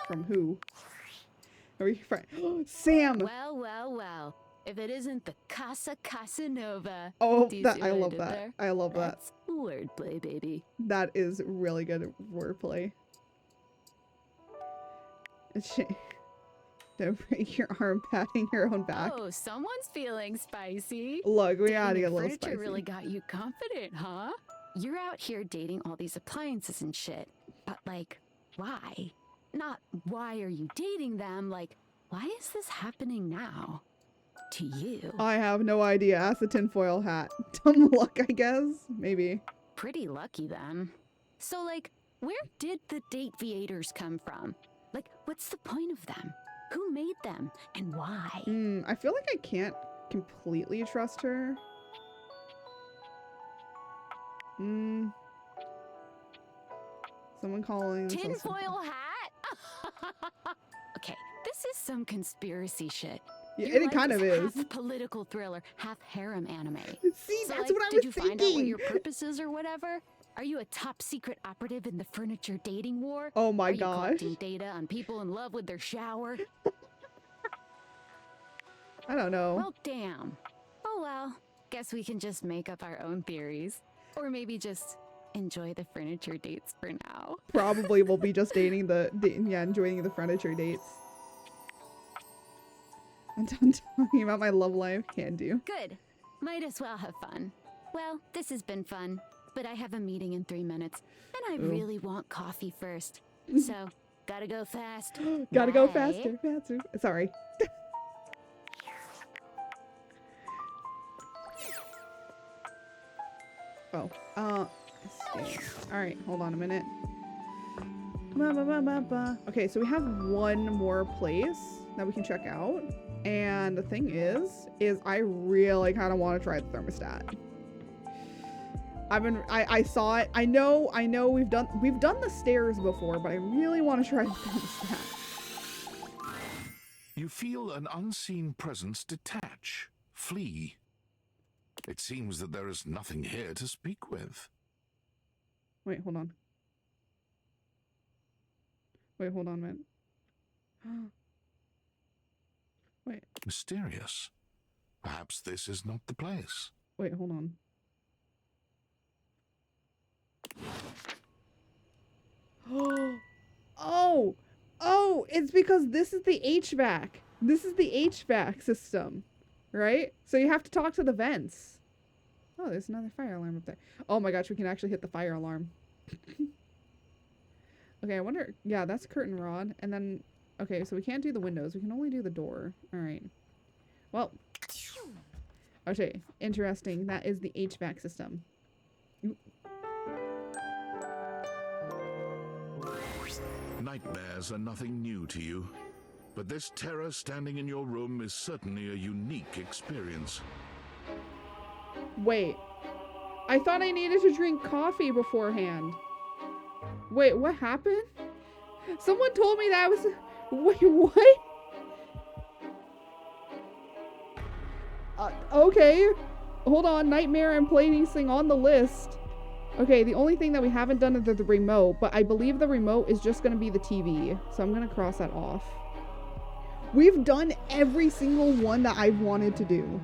From who? Are we Sam. Well. If it isn't the Casa Casanova. Oh, Do you that see I what love did that. there? I love That's wordplay, baby. that. That is really good wordplay. Don't break your arm patting your own back. Oh, someone's feeling spicy. Look, we Dating gotta get a little furniture spicy. really got you confident, huh? You're out here dating all these appliances and shit. But like, why? Not why are you dating them? Like, why is this happening now? To you. I have no idea. Ask the tinfoil hat. Dumb luck, I guess. Maybe. Pretty lucky then. So like, where did the date viators come from? Like, what's the point of them? Who made them and why? I feel like I can't completely trust her. Someone calling. Tinfoil hat? Okay, this is some conspiracy shit. Yeah, Your it life kind of is. Half political thriller, half harem anime. See, so, that's like, what I did was you find out what thinking. your purpose is or whatever? Are you a top secret operative in the furniture dating war? Oh my Are you gosh. collecting data on people in love with their shower? I don't know. Well, damn. Oh well, guess we can just make up our own theories. Or maybe just enjoy the furniture dates for now. Probably will be just enjoying the furniture dates. I'm done talking about my love life. Can do. Good. Might as well have fun. Well, this has been fun, but I have a meeting in 3 minutes, and I really want coffee first. So, gotta go fast. Gotta go Bye. faster. Sorry. Oh, let's see. All right, hold on a minute. Okay, so we have one more place that we can check out. And the thing is I really kind of want to try the thermostat. I saw it. I know we've done the stairs before, but I really want to try the thermostat. You feel an unseen presence detach, flee. It seems that there is nothing here to speak with. Wait, hold on. Wait, hold on a minute. Wait. Mysterious. Perhaps this is not the place. Wait, hold on. Oh, it's because this is the HVAC. This is the HVAC system, right? So you have to talk to the vents. Oh, there's another fire alarm up there. Oh my gosh, we can actually hit the fire alarm. Okay, I wonder. Yeah, that's curtain rod. And then, okay, so we can't do the windows. We can only do the door. All right. Well, okay, interesting. That is the HVAC system. Nightmares are nothing new to you, but this terror standing in your room is certainly a unique experience. Wait. I thought I needed to drink coffee beforehand. Wait, what happened? Someone told me that was... Wait, what? Okay. Hold on. Nightmare and plaything on the list. Okay, the only thing that we haven't done is the remote, but I believe the remote is just going to be the TV. So I'm going to cross that off. We've done every single one that I've wanted to do.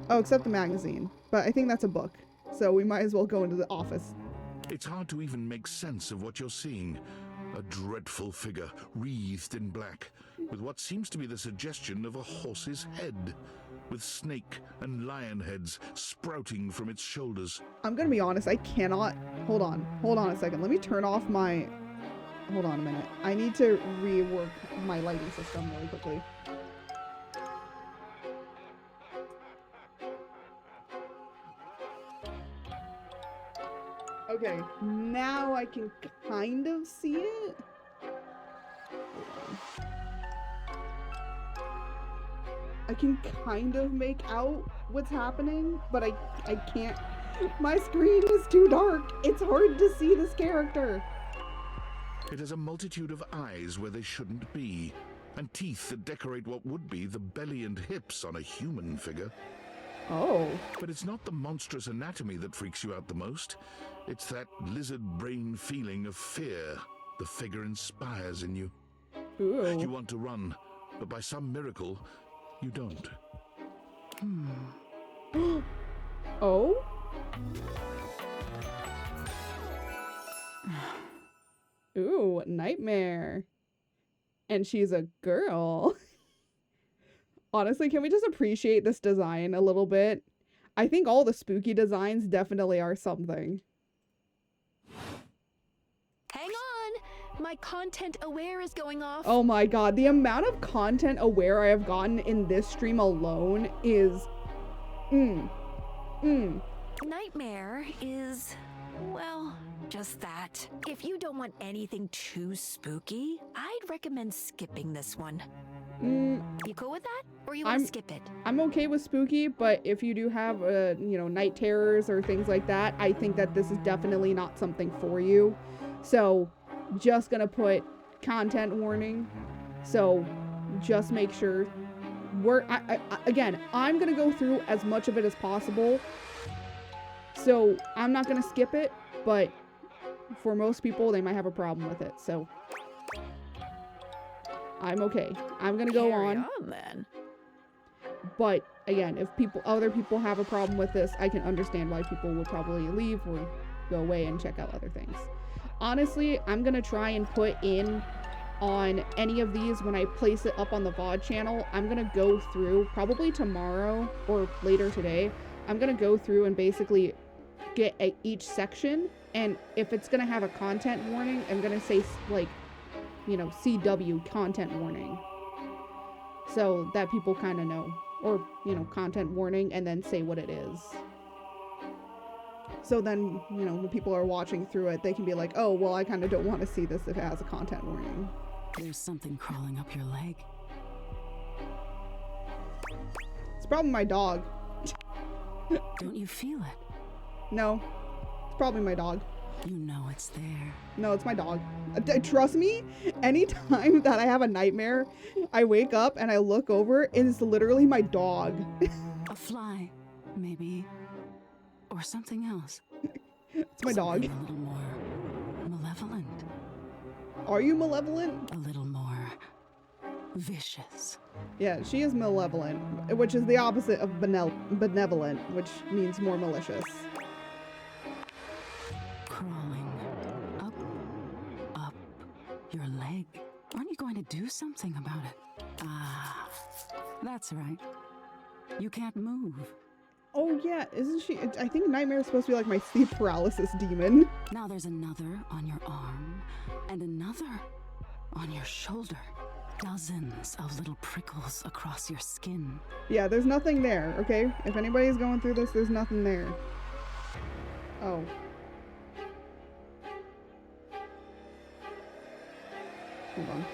Oh, except the magazine. But I think that's a book. So we might as well go into the office. It's hard to even make sense of what you're seeing. A dreadful figure, wreathed in black, with what seems to be the suggestion of a horse's head, with snake and lion heads sprouting from its shoulders. I'm gonna be honest, I cannot... Hold on a second. Let me turn off my... Hold on a minute. I need to rework my lighting system really quickly. Okay, now I can kind of see it. Hold on. I can kind of make out what's happening, but I can't. My screen is too dark. It's hard to see this character. It has a multitude of eyes where they shouldn't be, and teeth that decorate what would be the belly and hips on a human figure. Oh. But it's not the monstrous anatomy that freaks you out the most. It's that lizard brain feeling of fear the figure inspires in you. Ooh. You want to run, but by some miracle, you don't. Oh? Ooh, Nightmare. And she's a girl. Honestly, can we just appreciate this design a little bit? I think all the spooky designs definitely are something. Hang on! My content aware is going off. Oh my god, the amount of content aware I have gotten in this stream alone is... Nightmare is... well, just that. If you don't want anything too spooky, I'd recommend skipping this one. You cool with that? Or you want to skip it? I'm okay with spooky, but if you do have, night terrors or things like that, I think that this is definitely not something for you. So, just gonna put content warning. So, just make sure. Again, I'm gonna go through as much of it as possible. So, I'm not gonna skip it, but for most people, they might have a problem with it, so... I'm okay. I'm gonna go on then. But again, if other people have a problem with this, I can understand why people would probably leave or go away and check out other things. Honestly, I'm gonna try and put in on any of these when I place it up on the VOD channel. I'm gonna go through probably tomorrow or later today. I'm gonna go through and basically get each section, and if it's gonna have a content warning, I'm gonna say like, CW content warning, so that people kind of know, or content warning, and then say what it is. So then, when people are watching through it, they can be like, oh, well, I kind of don't want to see this if it has a content warning. There's something crawling up your leg. It's probably my dog. Don't you feel it? No, it's probably my dog. You know it's there. No, it's my dog. Trust me, anytime that I have a nightmare, I wake up and I look over and it's literally my dog. A fly, maybe. Or something else. It's my dog. A little more malevolent. Are you malevolent? A little more vicious. Yeah, she is malevolent, which is the opposite of benevolent, which means more malicious. Crawling up your leg. Aren't you going to do something about it? Ah, that's right. You can't move. Oh yeah, isn't she? I think Nightmare is supposed to be like my sleep paralysis demon. Now there's another on your arm and another on your shoulder. Dozens of little prickles across your skin. Yeah, there's nothing there, okay? If anybody's going through this, there's nothing there. Oh. Hold on.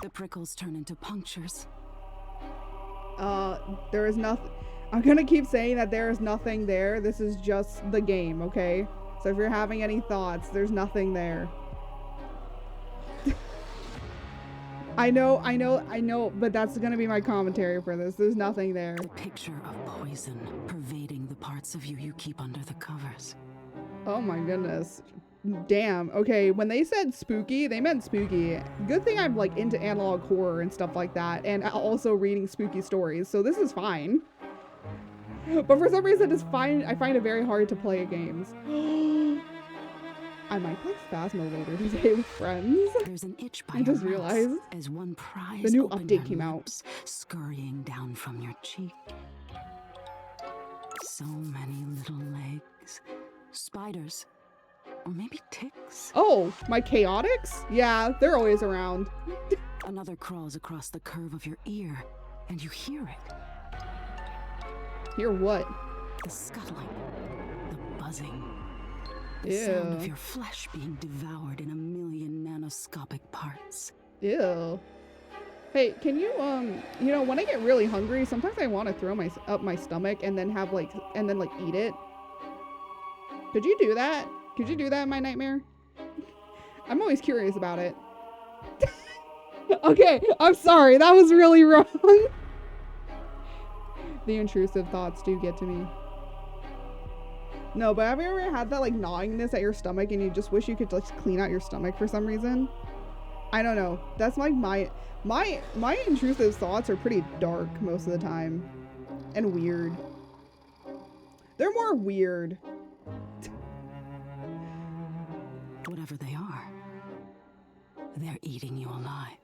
The prickles turn into punctures. There is nothing. I'm gonna keep saying that there is nothing there. This is just the game, okay? So if you're having any thoughts, there's nothing there. I know, but that's gonna be my commentary for this. There's nothing there. The picture of poison pervading the parts of you you keep under the covers. Oh my goodness. Damn. Okay, when they said spooky, they meant spooky. Good thing I'm like into analog horror and stuff like that, and also reading spooky stories, so this is fine. But for some reason, I find it very hard to play games. I might play Phasmo later today with friends. There's an itch by I just realized as one prize the new opened update her came out. lips, scurrying down from your cheek. So many little legs, spiders, or maybe ticks. Oh, my chaotix? Yeah, they're always around. Another crawls across the curve of your ear, and you hear it. Hear what? The scuttling, the buzzing, the sound of your flesh being devoured in a million nanoscopic parts. Ew. Hey, can you, you know, when I get really hungry, sometimes I want to throw up my stomach and then have eat it. Could you do that? Could you do that in my nightmare? I'm always curious about it. Okay, I'm sorry. That was really wrong. The intrusive thoughts do get to me. No, but have you ever had that like gnawingness at your stomach and you just wish you could just clean out your stomach for some reason? I don't know. That's like my intrusive thoughts are pretty dark most of the time. And weird. They're more weird. Whatever they are, they're eating you alive.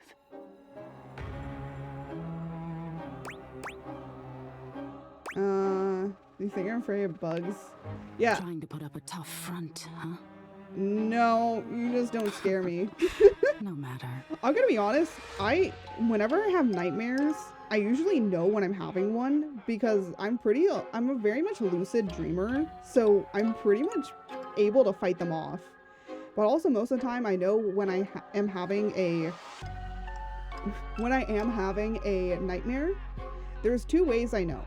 You think I'm afraid of bugs? Yeah. Trying to put up a tough front, huh? No, you just don't scare me. No matter. I'm gonna be honest, whenever I have nightmares, I usually know when I'm having one because I'm a very much lucid dreamer, so I'm pretty much able to fight them off. But also most of the time I know when I am having a nightmare, there's two ways I know.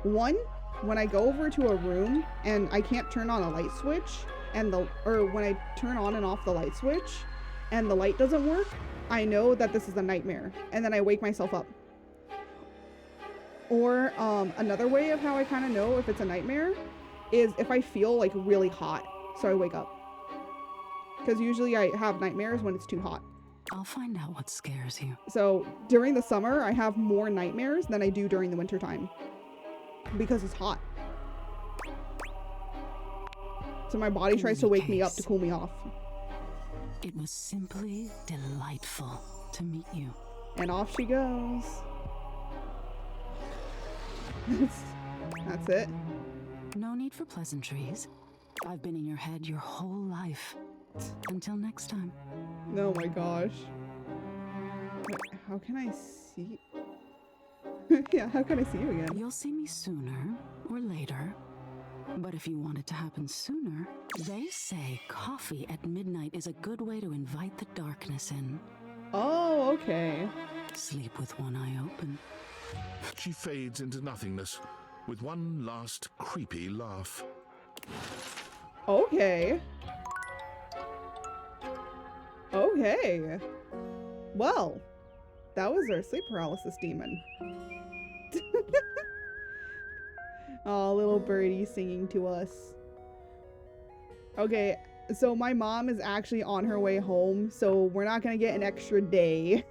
One, when I go over to a room and I can't turn on a light switch or when I turn on and off the light switch and the light doesn't work, I know that this is a nightmare and then I wake myself up. Or another way of how I kind of know if it's a nightmare is if I feel like really hot, so I wake up. Because usually I have nightmares when it's too hot. I'll find out what scares you. So during the summer, I have more nightmares than I do during the winter time. Because it's hot. So my body tries to wake me up to cool me off. It was simply delightful to meet you. And off she goes. That's it. No need for pleasantries. I've been in your head your whole life. Until next time. Oh my gosh. How can I see? Yeah, how can I see you again? You'll see me sooner or later. But if you want it to happen sooner, they say coffee at midnight is a good way to invite the darkness in. Oh, okay. Sleep with one eye open. She fades into nothingness with one last creepy laugh. Okay. Okay. Well, that was our sleep paralysis demon. Oh, little birdie singing to us. Okay, so my mom is actually on her way home, so we're not gonna get an extra day.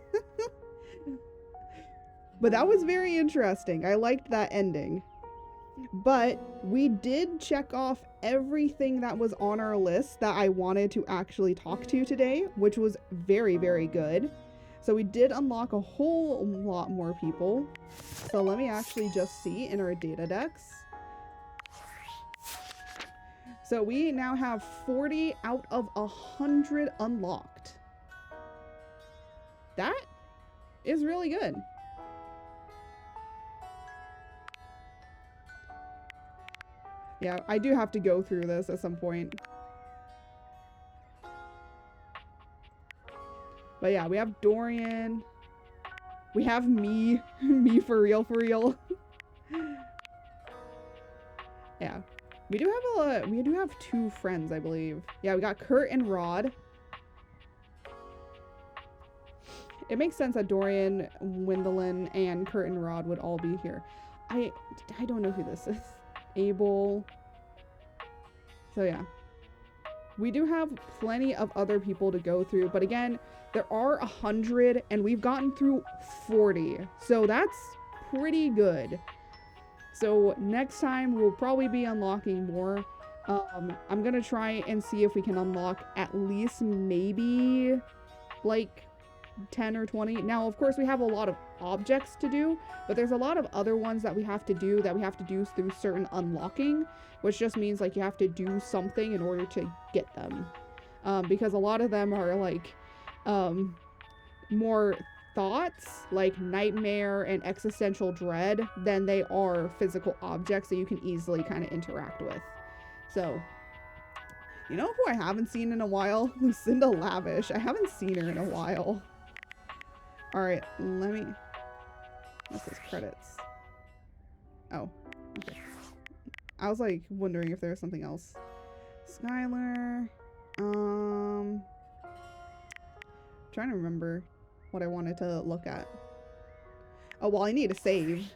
But that was very interesting. I liked that ending. But we did check off everything that was on our list that I wanted to actually talk to today, which was very, very good. So we did unlock a whole lot more people. So let me actually just see in our data decks. So we now have 40 out of 100 unlocked. That is really good. Yeah, I do have to go through this at some point. But yeah, we have Dorian. We have me for real. Yeah. We do have 2 friends, I believe. Yeah, we got Kurt and Rod. It makes sense that Dorian, Gwendolyn, and Kurt and Rod would all be here. I don't know who this is. Abel. So yeah. We do have plenty of other people to go through, but again, there are 100 and we've gotten through 40. So that's pretty good. So next time we'll probably be unlocking more. I'm gonna try and see if we can unlock at least maybe like 10 or 20. Now, of course, we have a lot of objects to do, but there's a lot of other ones that we have to do through certain unlocking, which just means like you have to do something in order to get them. Because a lot of them are like more thoughts, like nightmare and existential dread, than they are physical objects that you can easily kind of interact with. So, you know who I haven't seen in a while? Lucinda Lavish. I haven't seen her in a while. Alright, let me... What's this? Credits. Oh, okay. I was like wondering if there was something else. Skylar. Trying to remember what I wanted to look at. Oh, well, I need to save.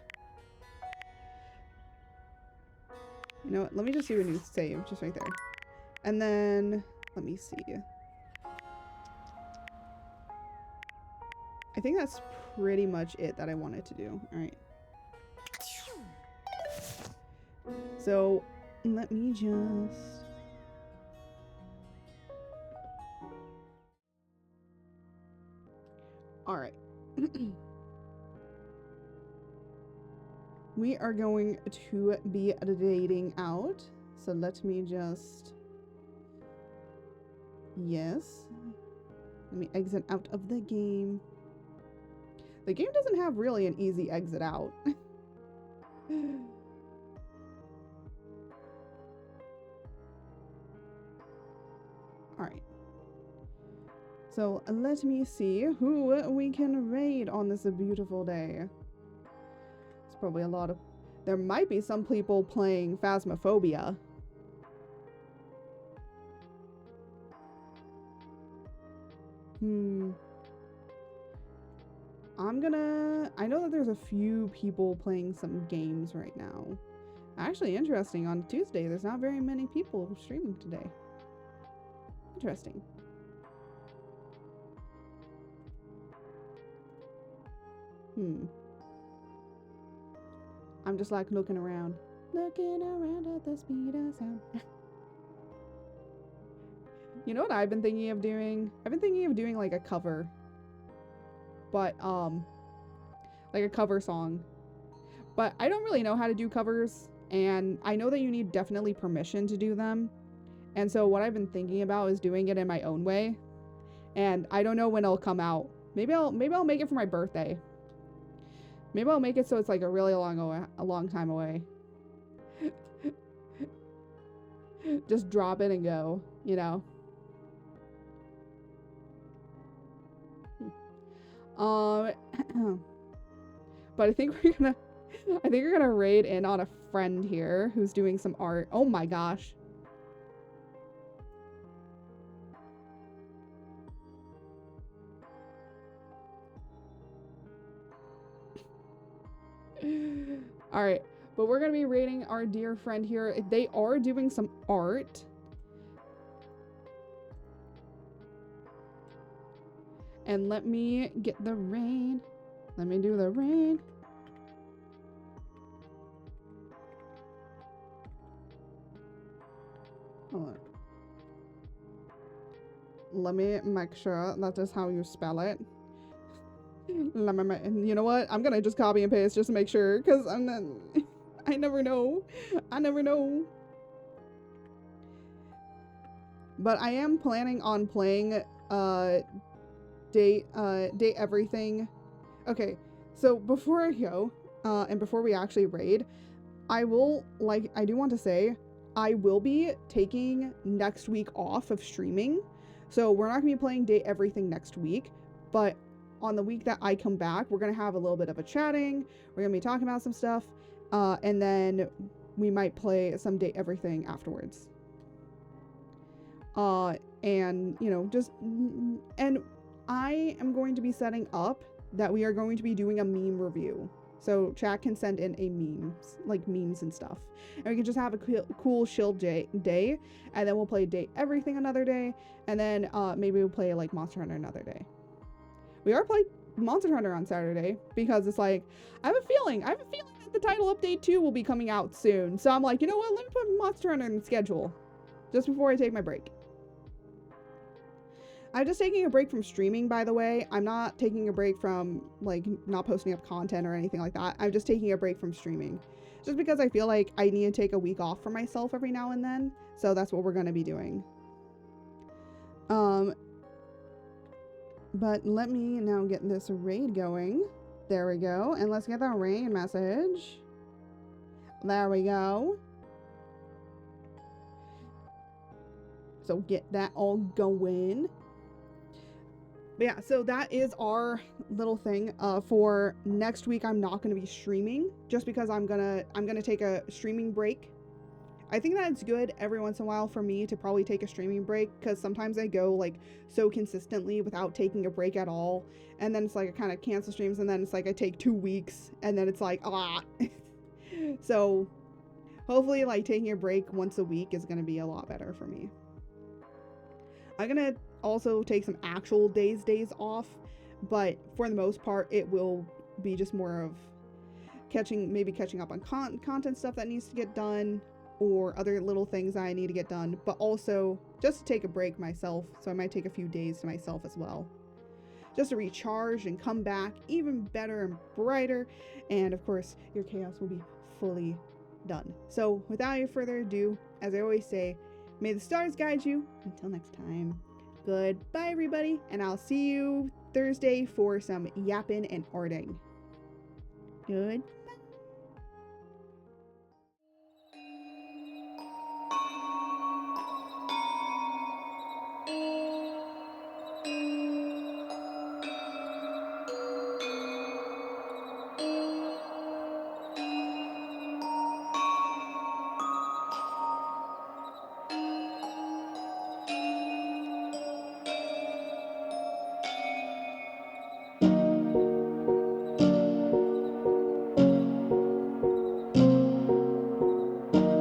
You know what? Let me just do a new save just right there. And then, let me see. I think that's pretty much it that I wanted to do. Alright. So, let me just... Alright. We are going to be dating out. So let me just... Yes. Let me exit out of the game. The game doesn't have really an easy exit out. Alright. So let me see who we can raid on this beautiful day. It's probably a lot of... There might be some people playing Phasmophobia. I know that there's a few people playing some games right now. Actually, interesting. On Tuesday, there's not very many people streaming today. Interesting. I'm just like looking around. Looking around at the speed of sound. You know what I've been thinking of doing? I've been thinking of doing like a cover. But, like a cover song. But I don't really know how to do covers. And I know that you need definitely permission to do them. And so what I've been thinking about is doing it in my own way. And I don't know when it'll come out. Maybe I'll make it for my birthday. Maybe I'll make it so it's like a really long time away. Just drop it and go, you know. But I think we're gonna raid in on a friend here who's doing some art. Oh my gosh. Alright, but we're gonna be raiding our dear friend here. They are doing some art. And let me get the raid. Let me do the raid. Hold on. Let me make sure that is how you spell it. You know what? I'm gonna just copy and paste just to make sure, because I'm not... I never know. I never know. But I am planning on playing date everything. Okay, so before I go, and before we actually raid, I do want to say, I will be taking next week off of streaming. So we're not gonna be playing date everything next week, but on the week that I come back, we're going to have a little bit of a chatting. We're going to be talking about some stuff. And then we might play some Date Everything afterwards. And, you know, just... And I am going to be setting up that we are going to be doing a meme review. So chat can send in memes and stuff. And we can just have a cool chill day. And then we'll play Date Everything another day. And then maybe we'll play like Monster Hunter another day. We are playing Monster Hunter on Saturday because it's like, I have a feeling that the title update 2 will be coming out soon. So I'm like, you know what? Let me put Monster Hunter in the schedule just before I take my break. I'm just taking a break from streaming, by the way. I'm not taking a break from, like, not posting up content or anything like that. I'm just taking a break from streaming. Just because I feel like I need to take a week off for myself every now and then. So that's what we're going to be doing. But let me now get this raid going. There we go. And let's get that raid message. There we go. So get that all going. But yeah, so that is our little thing. For next week, I'm not going to be streaming just because I'm gonna take a streaming break. I think that it's good every once in a while for me to probably take a streaming break because sometimes I go like so consistently without taking a break at all, and then it's like I kind of cancel streams, and then it's like I take 2 weeks, and then it's like So hopefully, like taking a break once a week is gonna be a lot better for me. I'm gonna also take some actual days off, but for the most part it will be just more of catching up on content stuff that needs to get done, or other little things I need to get done, but also just to take a break myself. So I might take a few days to myself as well, just to recharge and come back even better and brighter, and of course your chaos will be fully done. So without any further ado, as I always say, may the stars guide you. Until next time, goodbye everybody, and I'll see you Thursday for some yapping and arting. Good.